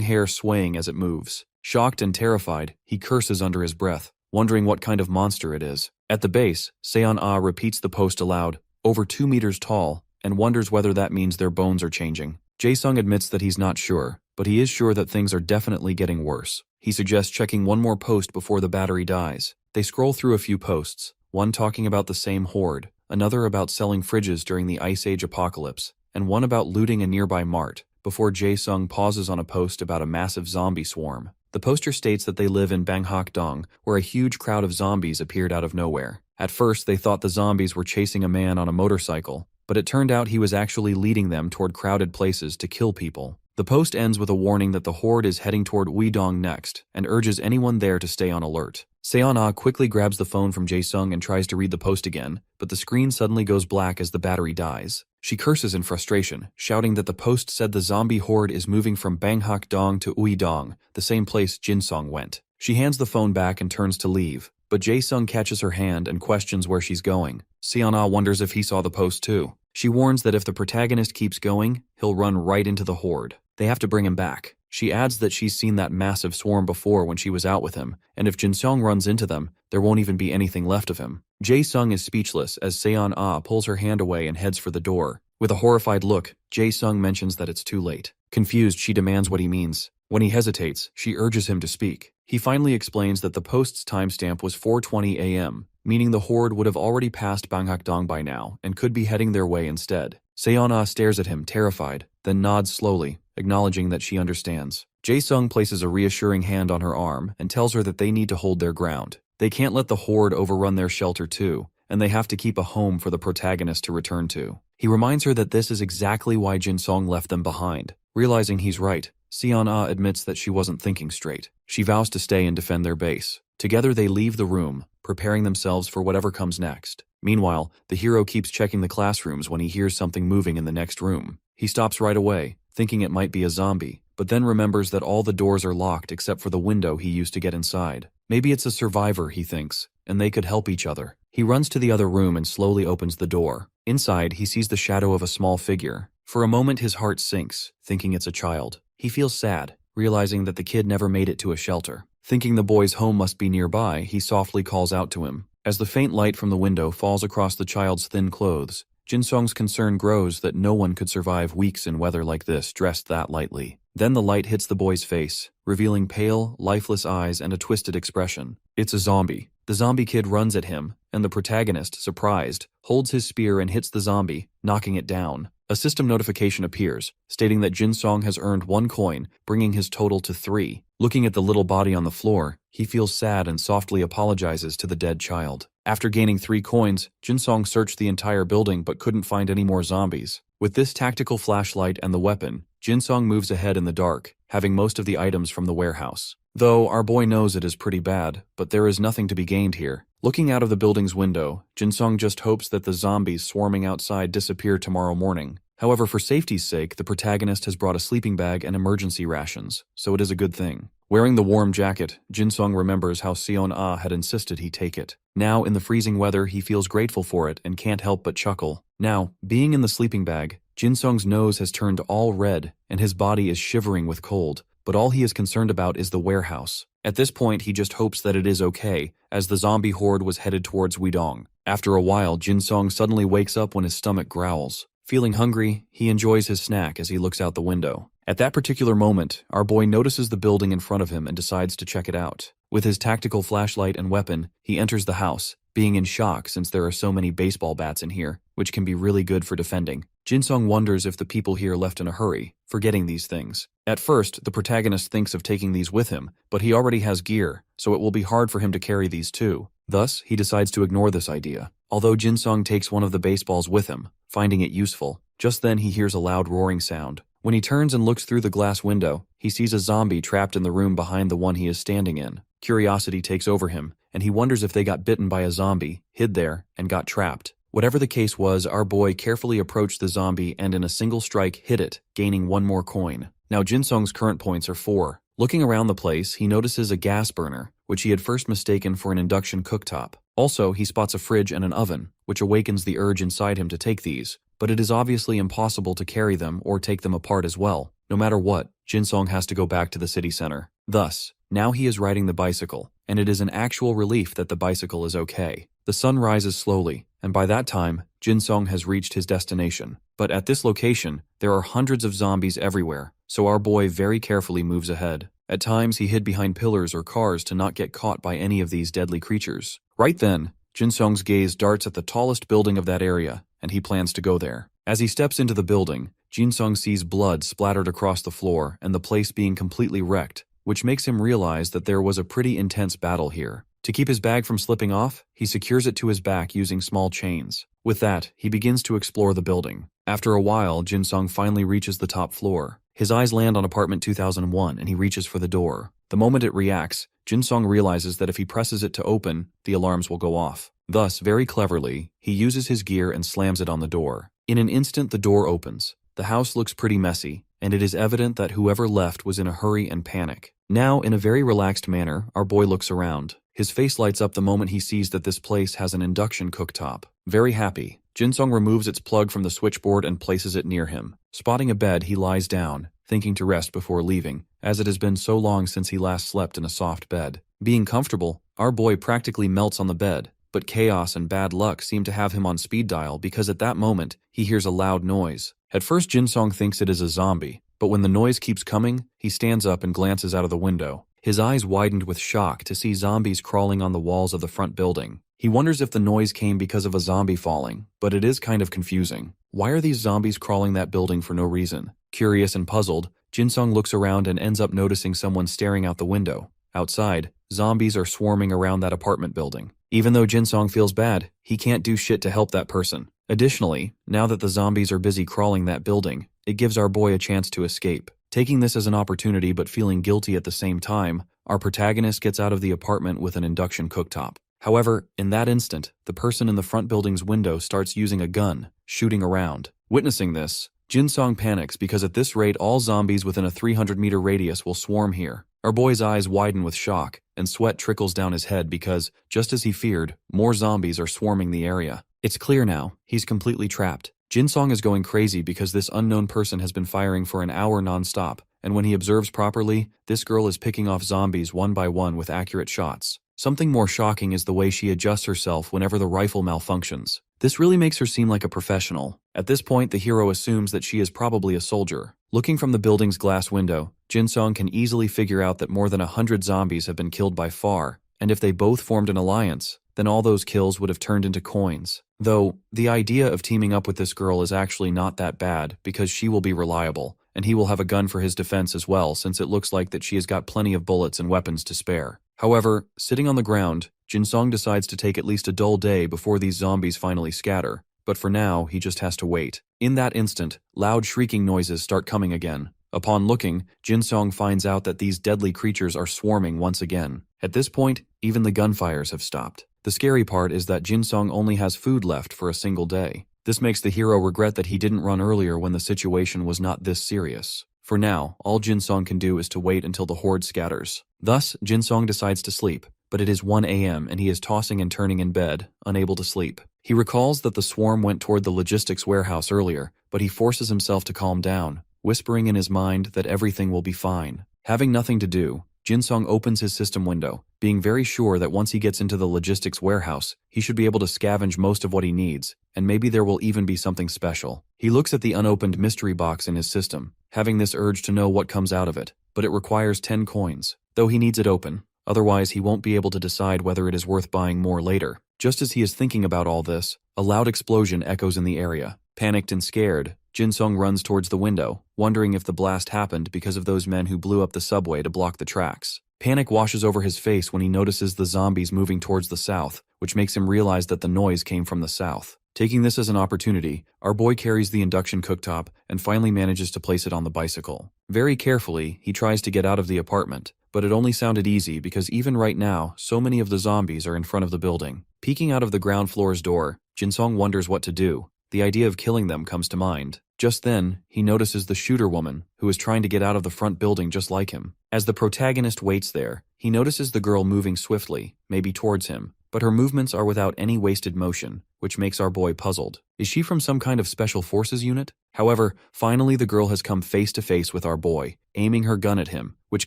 hair swaying as it moves. Shocked and terrified, he curses under his breath, wondering what kind of monster it is. At the base, Seon-ah repeats the post aloud, over 2 meters tall, and wonders whether that means their bones are changing. Jae-sung admits that he's not sure, but he is sure that things are definitely getting worse. He suggests checking one more post before the battery dies. They scroll through a few posts, one talking about the same horde, another about selling fridges during the Ice Age apocalypse, and one about looting a nearby mart, before Jae-sung pauses on a post about a massive zombie swarm. The poster states that they live in Banghak-dong, where a huge crowd of zombies appeared out of nowhere. At first, they thought the zombies were chasing a man on a motorcycle, but it turned out he was actually leading them toward crowded places to kill people. The post ends with a warning that the horde is heading toward Uidong next, and urges anyone there to stay on alert. Seon-ah quickly grabs the phone from Jae-sung and tries to read the post again, but the screen suddenly goes black as the battery dies. She curses in frustration, shouting that the post said the zombie horde is moving from Banghak-dong to Uidong, the same place Jin-sung went. She hands the phone back and turns to leave, but Jae-sung catches her hand and questions where she's going. Seon-ah wonders if he saw the post too. She warns that if the protagonist keeps going, he'll run right into the horde. They have to bring him back. She adds that she's seen that massive swarm before when she was out with him, and if Jin-sung runs into them, there won't even be anything left of him. Jae-sung is speechless as Seon-ah pulls her hand away and heads for the door. With a horrified look, Jae-sung mentions that it's too late. Confused, she demands what he means. When he hesitates, she urges him to speak. He finally explains that the post's timestamp was 4:20 a.m., meaning the horde would have already passed Banghak-dong by now and could be heading their way instead. Seon-ah stares at him, terrified, then nods slowly, acknowledging that she understands. Jae-sung places a reassuring hand on her arm and tells her that they need to hold their ground. They can't let the horde overrun their shelter too, and they have to keep a home for the protagonist to return to. He reminds her that this is exactly why Jin-sung left them behind. Realizing he's right, Seon-ah admits that she wasn't thinking straight. She vows to stay and defend their base. Together they leave the room, preparing themselves for whatever comes next. Meanwhile, the hero keeps checking the classrooms when he hears something moving in the next room. He stops right away, thinking it might be a zombie, but then remembers that all the doors are locked except for the window he used to get inside. Maybe it's a survivor, he thinks, and they could help each other. He runs to the other room and slowly opens the door. Inside, he sees the shadow of a small figure. For a moment, his heart sinks, thinking it's a child. He feels sad, realizing that the kid never made it to a shelter. Thinking the boy's home must be nearby, he softly calls out to him. As the faint light from the window falls across the child's thin clothes, Jin-sung's concern grows that no one could survive weeks in weather like this dressed that lightly. Then the light hits the boy's face, revealing pale, lifeless eyes and a twisted expression. It's a zombie. The zombie kid runs at him, and the protagonist, surprised, holds his spear and hits the zombie, knocking it down. A system notification appears, stating that Jin-sung has earned 1 coin, bringing his total to 3. Looking at the little body on the floor, he feels sad and softly apologizes to the dead child. After gaining 3 coins, Jin-sung searched the entire building but couldn't find any more zombies. With this tactical flashlight and the weapon, Jin-sung moves ahead in the dark, having most of the items from the warehouse. Though our boy knows it is pretty bad, but there is nothing to be gained here. Looking out of the building's window, Jin-sung just hopes that the zombies swarming outside disappear tomorrow morning. However, for safety's sake, the protagonist has brought a sleeping bag and emergency rations, so it is a good thing. Wearing the warm jacket, Jin-sung remembers how Seon-ah had insisted he take it. Now, in the freezing weather, he feels grateful for it and can't help but chuckle. Now, being in the sleeping bag, Jin-sung's nose has turned all red and his body is shivering with cold, but all he is concerned about is the warehouse. At this point, he just hopes that it is okay, as the zombie horde was headed towards Uidong. After a while, Jin-sung suddenly wakes up when his stomach growls. Feeling hungry, he enjoys his snack as he looks out the window. At that particular moment, our boy notices the building in front of him and decides to check it out. With his tactical flashlight and weapon, he enters the house, being in shock since there are so many baseball bats in here, which can be really good for defending. Jin-sung wonders if the people here left in a hurry, forgetting these things. At first, the protagonist thinks of taking these with him, but he already has gear, so it will be hard for him to carry these too. Thus, he decides to ignore this idea. Although Jin-sung takes one of the baseballs with him, finding it useful, just then he hears a loud roaring sound. When he turns and looks through the glass window, he sees a zombie trapped in the room behind the one he is standing in. Curiosity takes over him, and he wonders if they got bitten by a zombie, hid there, and got trapped. Whatever the case was, our boy carefully approached the zombie and in a single strike hit it, gaining 1 more coin. Now Jin-sung's current points are 4. Looking around the place, he notices a gas burner, which he had first mistaken for an induction cooktop. Also, he spots a fridge and an oven, which awakens the urge inside him to take these, but it is obviously impossible to carry them or take them apart as well. No matter what, Jin-sung has to go back to the city center. Thus, now he is riding the bicycle, and it is an actual relief that the bicycle is okay. The sun rises slowly, and by that time, Jin-sung has reached his destination. But at this location, there are hundreds of zombies everywhere, so our boy very carefully moves ahead. At times, he hid behind pillars or cars to not get caught by any of these deadly creatures. Right then, Jin-sung's gaze darts at the tallest building of that area, and he plans to go there. As he steps into the building, Jin-sung sees blood splattered across the floor and the place being completely wrecked, which makes him realize that there was a pretty intense battle here. To keep his bag from slipping off, he secures it to his back using small chains. With that, he begins to explore the building. After a while, Jin-sung finally reaches the top floor. His eyes land on apartment 2001 and he reaches for the door. The moment it reacts, Jin-sung realizes that if he presses it to open, the alarms will go off. Thus, very cleverly, he uses his gear and slams it on the door. In an instant, the door opens. The house looks pretty messy, and it is evident that whoever left was in a hurry and panic. Now, in a very relaxed manner, our boy looks around. His face lights up the moment he sees that this place has an induction cooktop. Very happy, Jin-sung removes its plug from the switchboard and places it near him. Spotting a bed, he lies down, thinking to rest before leaving, as it has been so long since he last slept in a soft bed. Being comfortable, our boy practically melts on the bed, but chaos and bad luck seem to have him on speed dial because at that moment, he hears a loud noise. At first, Jin-sung thinks it is a zombie, but when the noise keeps coming, he stands up and glances out of the window. His eyes widened with shock to see zombies crawling on the walls of the front building. He wonders if the noise came because of a zombie falling, but it is kind of confusing. Why are these zombies crawling that building for no reason? Curious and puzzled, Jin-sung looks around and ends up noticing someone staring out the window. Outside, zombies are swarming around that apartment building. Even though Jin-sung feels bad, he can't do shit to help that person. Additionally, now that the zombies are busy crawling that building, it gives our boy a chance to escape. Taking this as an opportunity but feeling guilty at the same time, our protagonist gets out of the apartment with an induction cooktop. However, in that instant, the person in the front building's window starts using a gun, shooting around. Witnessing this, Jin-sung panics because at this rate all zombies within a 300-meter radius will swarm here. Our boy's eyes widen with shock, and sweat trickles down his head because, just as he feared, more zombies are swarming the area. It's clear now, he's completely trapped. Jin-sung is going crazy because this unknown person has been firing for an hour non-stop, and when he observes properly, this girl is picking off zombies one by one with accurate shots. Something more shocking is the way she adjusts herself whenever the rifle malfunctions. This really makes her seem like a professional. At this point, the hero assumes that she is probably a soldier. Looking from the building's glass window, Jin-sung can easily figure out that more than 100 zombies have been killed by far, and if they both formed an alliance, then all those kills would have turned into coins. Though, the idea of teaming up with this girl is actually not that bad because she will be reliable, and he will have a gun for his defense as well since it looks like that she has got plenty of bullets and weapons to spare. However, sitting on the ground, Jin-sung decides to take at least a dull day before these zombies finally scatter, but for now, he just has to wait. In that instant, loud shrieking noises start coming again. Upon looking, Jin-sung finds out that these deadly creatures are swarming once again. At this point, even the gunfires have stopped. The scary part is that Jin-sung only has food left for a single day. This makes the hero regret that he didn't run earlier when the situation was not this serious. For now, all Jin-sung can do is to wait until the horde scatters. Thus, Jin-sung decides to sleep, but it is 1 a.m. and he is tossing and turning in bed, unable to sleep. He recalls that the swarm went toward the logistics warehouse earlier, but he forces himself to calm down, whispering in his mind that everything will be fine. Having nothing to do, Jin-sung opens his system window, being very sure that once he gets into the logistics warehouse, he should be able to scavenge most of what he needs, and maybe there will even be something special. He looks at the unopened mystery box in his system, having this urge to know what comes out of it, but it requires 10 coins, though he needs it open. Otherwise, he won't be able to decide whether it is worth buying more later. Just as he is thinking about all this, a loud explosion echoes in the area. Panicked and scared, Jin-sung runs towards the window, wondering if the blast happened because of those men who blew up the subway to block the tracks. Panic washes over his face when he notices the zombies moving towards the south, which makes him realize that the noise came from the south. Taking this as an opportunity, our boy carries the induction cooktop and finally manages to place it on the bicycle. Very carefully, he tries to get out of the apartment, but it only sounded easy because even right now, so many of the zombies are in front of the building. Peeking out of the ground floor's door, Jin-sung wonders what to do. The idea of killing them comes to mind. Just then, he notices the shooter woman, who is trying to get out of the front building just like him. As the protagonist waits there, he notices the girl moving swiftly, maybe towards him, but her movements are without any wasted motion, which makes our boy puzzled. Is she from some kind of special forces unit? However, finally the girl has come face to face with our boy, aiming her gun at him, which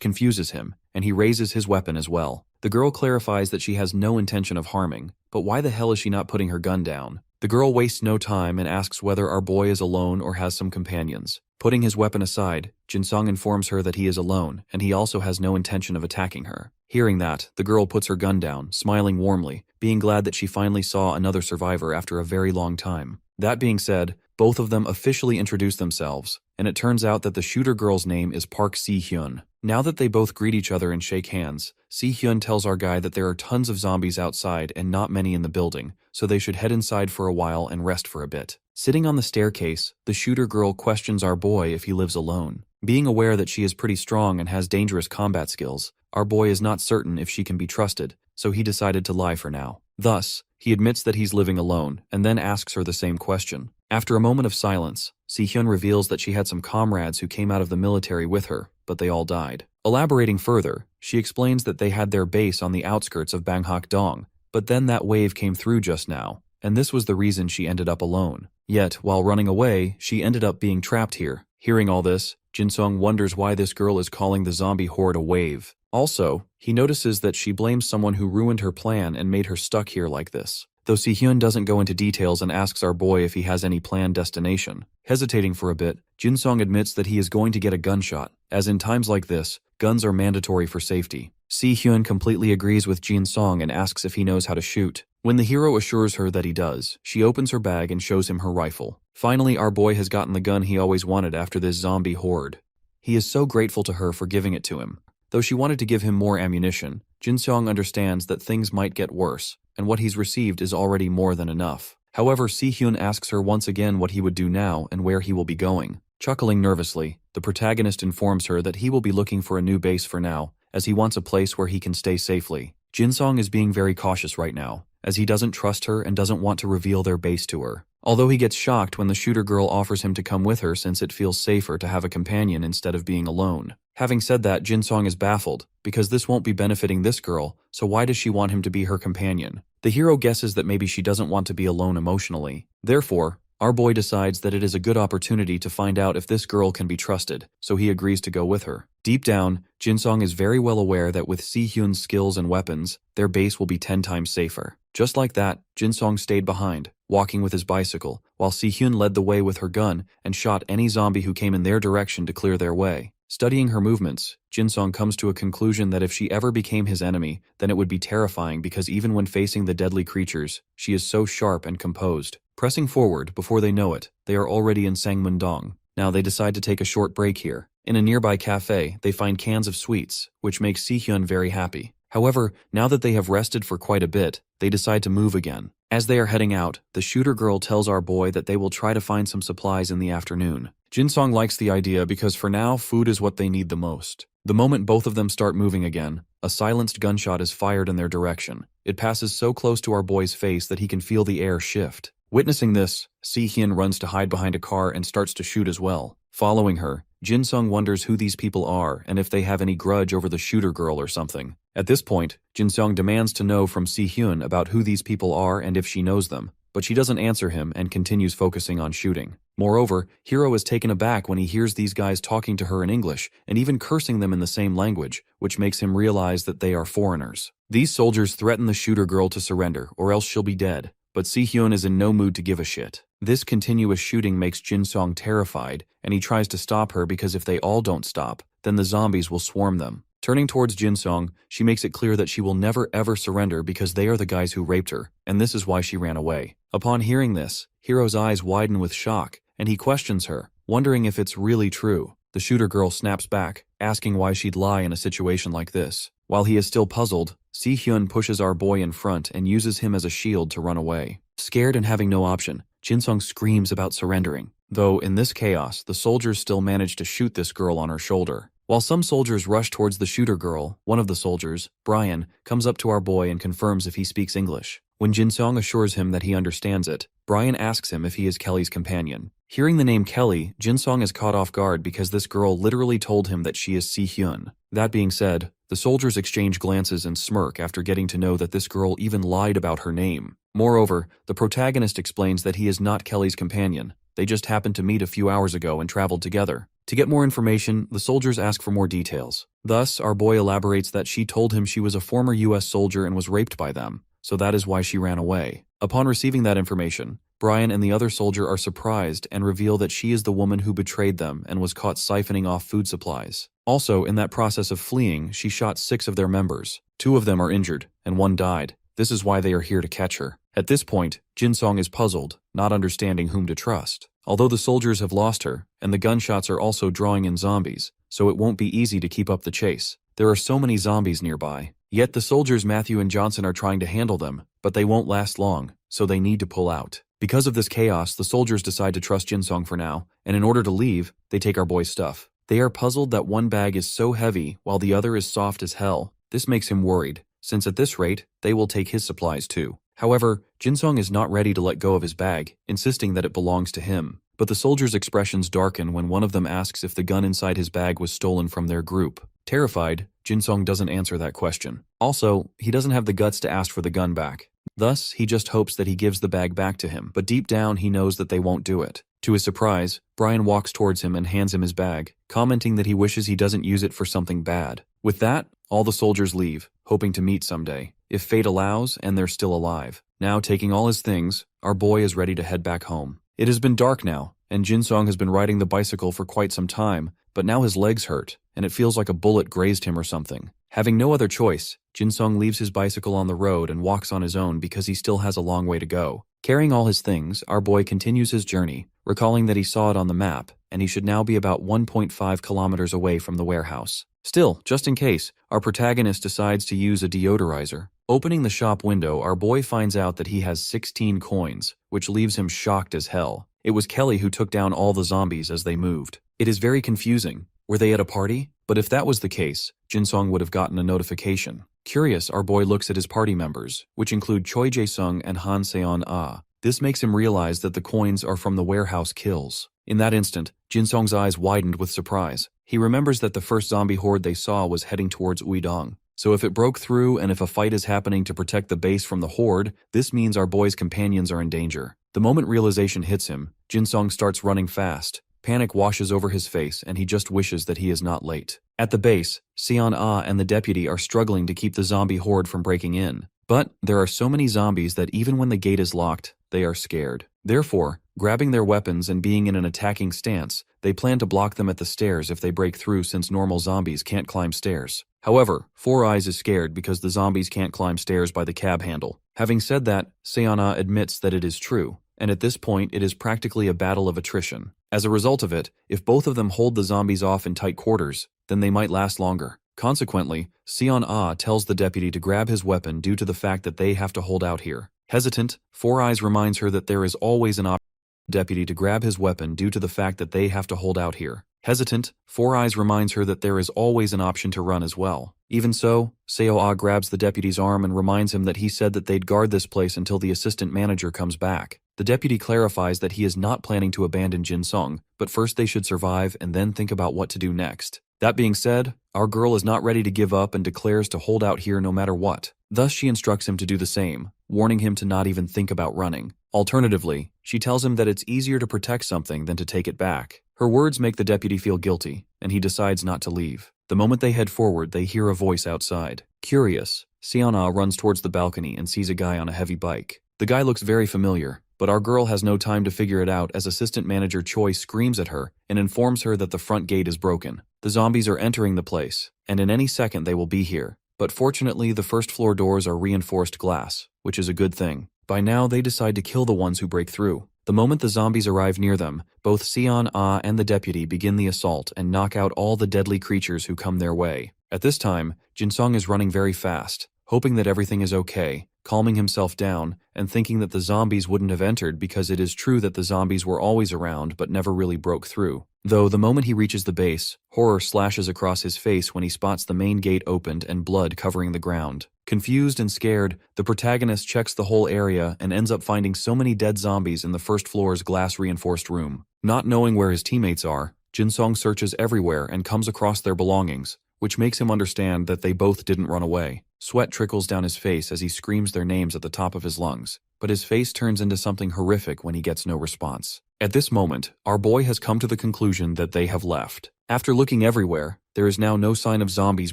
confuses him, and he raises his weapon as well. The girl clarifies that she has no intention of harming, but why the hell is she not putting her gun down? The girl wastes no time and asks whether our boy is alone or has some companions. Putting his weapon aside, Jin-sung informs her that he is alone, and he also has no intention of attacking her. Hearing that, the girl puts her gun down, smiling warmly, being glad that she finally saw another survivor after a very long time. That being said, both of them officially introduce themselves, and it turns out that the shooter girl's name is Park Si-hyun. Now that they both greet each other and shake hands, Si-hyun tells our guy that there are tons of zombies outside and not many in the building, so they should head inside for a while and rest for a bit. Sitting on the staircase, the shooter girl questions our boy if he lives alone. Being aware that she is pretty strong and has dangerous combat skills, our boy is not certain if she can be trusted, so he decided to lie for now. Thus, he admits that he's living alone, and then asks her the same question. After a moment of silence, Si-hyun reveals that she had some comrades who came out of the military with her, but they all died. Elaborating further, she explains that they had their base on the outskirts of Banghak-dong, but then that wave came through just now, and this was the reason she ended up alone. Yet, while running away, she ended up being trapped here. Hearing all this, Jin-sung wonders why this girl is calling the zombie horde a wave. Also, he notices that she blames someone who ruined her plan and made her stuck here like this. Though Si-hyun doesn't go into details and asks our boy if he has any planned destination. Hesitating for a bit, Jin-sung admits that he is going to get a gunshot, as in times like this, guns are mandatory for safety. Si-hyun completely agrees with Jin-sung and asks if he knows how to shoot. When the hero assures her that he does, she opens her bag and shows him her rifle. Finally, our boy has gotten the gun he always wanted after this zombie horde. He is so grateful to her for giving it to him. Though she wanted to give him more ammunition, Jin-sung understands that things might get worse, and what he's received is already more than enough. However, Si-hyun asks her once again what he would do now and where he will be going. Chuckling nervously, the protagonist informs her that he will be looking for a new base for now, as he wants a place where he can stay safely. Jin-sung is being very cautious right now, as he doesn't trust her and doesn't want to reveal their base to her. Although he gets shocked when the shooter girl offers him to come with her since it feels safer to have a companion instead of being alone. Having said that, Jin-sung is baffled, because this won't be benefiting this girl, so why does she want him to be her companion? The hero guesses that maybe she doesn't want to be alone emotionally. Therefore, our boy decides that it is a good opportunity to find out if this girl can be trusted, so he agrees to go with her. Deep down, Jin-sung is very well aware that with Si-hyun's skills and weapons, their base will be 10 times safer. Just like that, Jin-sung stayed behind, walking with his bicycle, while Si-hyun led the way with her gun and shot any zombie who came in their direction to clear their way. Studying her movements, Jin-sung comes to a conclusion that if she ever became his enemy, then it would be terrifying because even when facing the deadly creatures, she is so sharp and composed. Pressing forward, before they know it, they are already in Sangmun-dong. Now they decide to take a short break here. In a nearby cafe, they find cans of sweets, which makes Si-hyun very happy. However, now that they have rested for quite a bit, they decide to move again. As they are heading out, the shooter girl tells our boy that they will try to find some supplies in the afternoon. Jin-sung likes the idea because for now, food is what they need the most. The moment both of them start moving again, a silenced gunshot is fired in their direction. It passes so close to our boy's face that he can feel the air shift. Witnessing this, Si-hyun runs to hide behind a car and starts to shoot as well. Following her, Jin-sung wonders who these people are and if they have any grudge over the shooter girl or something. At this point, Jin-sung demands to know from Si-hyun about who these people are and if she knows them, but she doesn't answer him and continues focusing on shooting. Moreover, Hiro is taken aback when he hears these guys talking to her in English and even cursing them in the same language, which makes him realize that they are foreigners. These soldiers threaten the shooter girl to surrender or else she'll be dead, but Si-hyun is in no mood to give a shit. This continuous shooting makes Jin Song terrified, and he tries to stop her because if they all don't stop, then the zombies will swarm them. Turning towards Jin Song, she makes it clear that she will never ever surrender because they are the guys who raped her, and this is why she ran away. Upon hearing this, Hiro's eyes widen with shock, and he questions her, wondering if it's really true. The shooter girl snaps back, asking why she'd lie in a situation like this. While he is still puzzled, Si-hyun pushes our boy in front and uses him as a shield to run away. Scared and having no option, Jin Song screams about surrendering. Though, in this chaos, the soldiers still manage to shoot this girl on her shoulder. While some soldiers rush towards the shooter girl, one of the soldiers, Brian, comes up to our boy and confirms if he speaks English. When Jin Song assures him that he understands it, Brian asks him if he is Kelly's companion. Hearing the name Kelly, Jin Song is caught off guard because this girl literally told him that she is Si-hyun. That being said, the soldiers exchange glances and smirk after getting to know that this girl even lied about her name. Moreover, the protagonist explains that he is not Kelly's companion. They just happened to meet a few hours ago and traveled together. To get more information, the soldiers ask for more details. Thus, our boy elaborates that she told him she was a former US soldier and was raped by them, so that is why she ran away. Upon receiving that information, Brian and the other soldier are surprised and reveal that she is the woman who betrayed them and was caught siphoning off food supplies. Also, in that process of fleeing, she shot 6 of their members. 2 of them are injured, and 1 died. This is why they are here to catch her. At this point, Jin Song is puzzled, not understanding whom to trust. Although the soldiers have lost her, and the gunshots are also drawing in zombies, so it won't be easy to keep up the chase. There are so many zombies nearby. Yet the soldiers Matthew and Johnson are trying to handle them, but they won't last long, so they need to pull out. Because of this chaos, the soldiers decide to trust Jin Song for now, and in order to leave, they take our boy's stuff. They are puzzled that one bag is so heavy while the other is soft as hell. This makes him worried, since at this rate, they will take his supplies too. However, Jin Song is not ready to let go of his bag, insisting that it belongs to him. But the soldiers' expressions darken when one of them asks if the gun inside his bag was stolen from their group. Terrified, Jin Song doesn't answer that question. Also, he doesn't have the guts to ask for the gun back. Thus, he just hopes that he gives the bag back to him, but deep down he knows that they won't do it. To his surprise, Brian walks towards him and hands him his bag, commenting that he wishes he doesn't use it for something bad. With that, all the soldiers leave, hoping to meet someday, if fate allows and they're still alive. Now, taking all his things, our boy is ready to head back home. It has been dark now, and Jin Song has been riding the bicycle for quite some time, but now his legs hurt, and it feels like a bullet grazed him or something. Having no other choice, Jin Song leaves his bicycle on the road and walks on his own because he still has a long way to go. Carrying all his things, our boy continues his journey, recalling that he saw it on the map, and he should now be about 1.5 kilometers away from the warehouse. Still, just in case, our protagonist decides to use a deodorizer. Opening the shop window, our boy finds out that he has 16 coins, which leaves him shocked as hell. It was Kelly who took down all the zombies as they moved. It is very confusing. Were they at a party? But if that was the case, Jin Song would have gotten a notification. Curious, our boy looks at his party members, which include Choi Jae-sung and Han Seon-ah. This makes him realize that the coins are from the warehouse kills. In that instant, Jin Song's eyes widened with surprise. He remembers that the first zombie horde they saw was heading towards Uidong. So if it broke through and if a fight is happening to protect the base from the horde, this means our boy's companions are in danger. The moment realization hits him, Jin Song starts running fast. Panic washes over his face and he just wishes that he is not late. At the base, Seon-ah and the deputy are struggling to keep the zombie horde from breaking in. But there are so many zombies that even when the gate is locked, they are scared. Therefore, grabbing their weapons and being in an attacking stance, they plan to block them at the stairs if they break through since normal zombies can't climb stairs. However, Four Eyes is scared because the zombies can't climb stairs by the cab handle. Having said that, Seon-ah admits that it is true, and at this point it is practically a battle of attrition. As a result of it, if both of them hold the zombies off in tight quarters, then they might last longer. Consequently, Seon-ah tells the deputy to grab his weapon due to the fact that they have to hold out here. Hesitant, Four Eyes reminds her that there is always an option for the deputy to grab his weapon due to the fact that they have to hold out here. Hesitant, Four Eyes reminds her that there is always an option to run as well. Even so, Seo-ah grabs the deputy's arm and reminds him that he said that they'd guard this place until the assistant manager comes back. The deputy clarifies that he is not planning to abandon Jin Song, but first they should survive and then think about what to do next. That being said, our girl is not ready to give up and declares to hold out here no matter what. Thus she instructs him to do the same, warning him to not even think about running. Alternatively, she tells him that it's easier to protect something than to take it back. Her words make the deputy feel guilty, and he decides not to leave. The moment they head forward, they hear a voice outside. Curious, Seon-ah runs towards the balcony and sees a guy on a heavy bike. The guy looks very familiar, But our girl has no time to figure it out as assistant manager Choi screams at her and informs her that the front gate is broken. The zombies are entering the place, and in any second they will be here. But fortunately, the first floor doors are reinforced glass, which is a good thing. By now, they decide to kill the ones who break through. The moment the zombies arrive near them, both Seon Ah and the deputy begin the assault and knock out all the deadly creatures who come their way. At this time, Jinsung is running very fast, hoping that everything is okay, calming himself down, and thinking that the zombies wouldn't have entered because it is true that the zombies were always around but never really broke through. Though the moment he reaches the base, horror slashes across his face when he spots the main gate opened and blood covering the ground. Confused and scared, the protagonist checks the whole area and ends up finding so many dead zombies in the first floor's glass-reinforced room. Not knowing where his teammates are, Jinsung searches everywhere and comes across their belongings, which makes him understand that they both didn't run away. Sweat trickles down his face as he screams their names at the top of his lungs, but his face turns into something horrific when he gets no response. At this moment, our boy has come to the conclusion that they have left. After looking everywhere, there is now no sign of zombies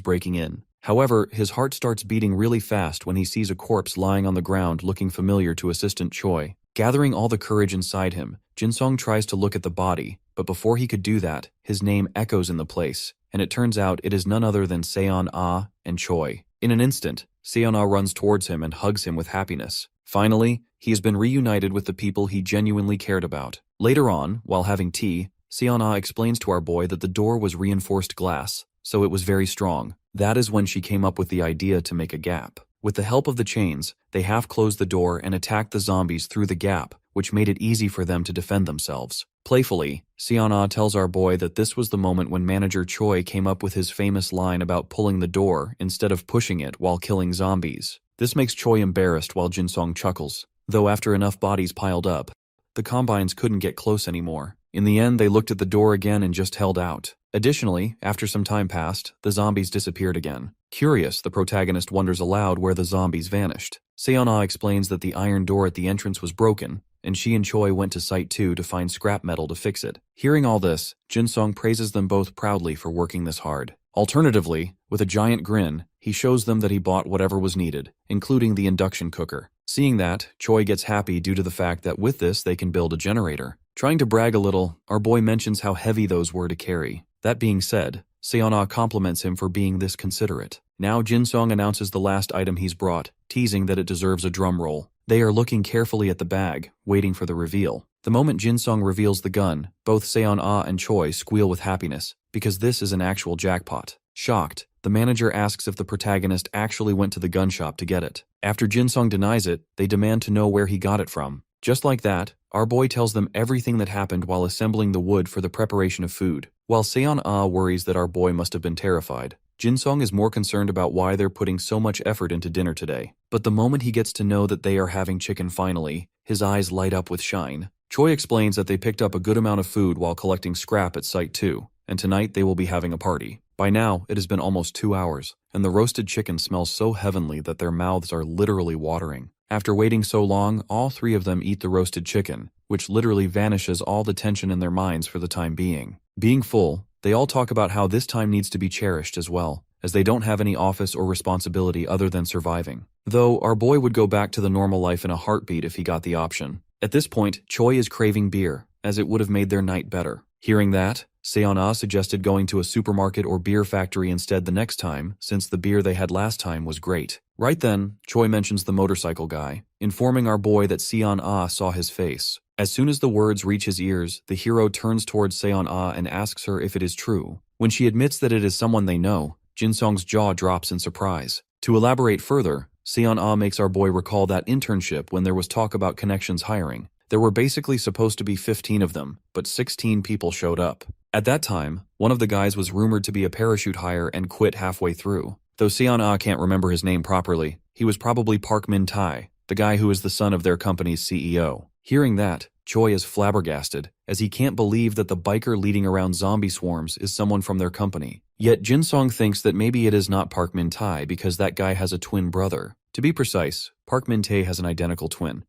breaking in. However, his heart starts beating really fast when he sees a corpse lying on the ground looking familiar to Assistant Choi. Gathering all the courage inside him, Jinsung tries to look at the body, but before he could do that, his name echoes in the place, and it turns out it is none other than Seon Ah and Choi. In an instant, Seon Ah runs towards him and hugs him with happiness. Finally, he has been reunited with the people he genuinely cared about. Later on, while having tea, Seon Ah explains to our boy that the door was reinforced glass, so it was very strong. That is when she came up with the idea to make a gap. With the help of the chains, they half-closed the door and attacked the zombies through the gap, which made it easy for them to defend themselves. Playfully, Seon Ah tells our boy that this was the moment when Manager Choi came up with his famous line about pulling the door instead of pushing it while killing zombies. This makes Choi embarrassed while Jinsung chuckles, though after enough bodies piled up, the combines couldn't get close anymore. In the end, they looked at the door again and just held out. Additionally, after some time passed, the zombies disappeared again. Curious, the protagonist wonders aloud where the zombies vanished. Seon Ah explains that the iron door at the entrance was broken, and she and Choi went to Site 2 to find scrap metal to fix it. Hearing all this, Jinsung praises them both proudly for working this hard. Alternatively, with a giant grin, he shows them that he bought whatever was needed, including the induction cooker. Seeing that, Choi gets happy due to the fact that with this they can build a generator. Trying to brag a little, our boy mentions how heavy those were to carry. That being said, Seon Ah compliments him for being this considerate. Now Jinsung announces the last item he's brought, teasing that it deserves a drum roll. They are looking carefully at the bag, waiting for the reveal. The moment Jinsung reveals the gun, both Seon Ah and Choi squeal with happiness, because this is an actual jackpot. Shocked, the manager asks if the protagonist actually went to the gun shop to get it. After Jinsung denies it, they demand to know where he got it from. Just like that, our boy tells them everything that happened while assembling the wood for the preparation of food. While Seon Ah worries that our boy must have been terrified, Jinsung is more concerned about why they're putting so much effort into dinner today. But the moment he gets to know that they are having chicken finally, his eyes light up with shine. Choi explains that they picked up a good amount of food while collecting scrap at Site 2, and tonight they will be having a party. By now, it has been almost 2 hours, and the roasted chicken smells so heavenly that their mouths are literally watering. After waiting so long, all three of them eat the roasted chicken, which literally vanishes all the tension in their minds for the time being. Being full, they all talk about how this time needs to be cherished as well, as they don't have any office or responsibility other than surviving. Though, our boy would go back to the normal life in a heartbeat if he got the option. At this point, Choi is craving beer, as it would have made their night better. Hearing that, Seon Ah suggested going to a supermarket or beer factory instead the next time, since the beer they had last time was great. Right then, Choi mentions the motorcycle guy, informing our boy that Seon Ah saw his face. As soon as the words reach his ears, the hero turns towards Seon Ah and asks her if it is true. When she admits that it is someone they know, Jinsung's jaw drops in surprise. To elaborate further, Seon Ah makes our boy recall that internship when there was talk about connections hiring. There were basically supposed to be 15 of them, but 16 people showed up. At that time, one of the guys was rumored to be a parachute hire and quit halfway through. Though Seon Ah can't remember his name properly, he was probably Park Min-tae, the guy who is the son of their company's CEO. Hearing that, Choi is flabbergasted, as he can't believe that the biker leading around zombie swarms is someone from their company. Yet Jinsung thinks that maybe it is not Park Min-tae because that guy has a twin brother. To be precise, Park Min-tae has an identical twin.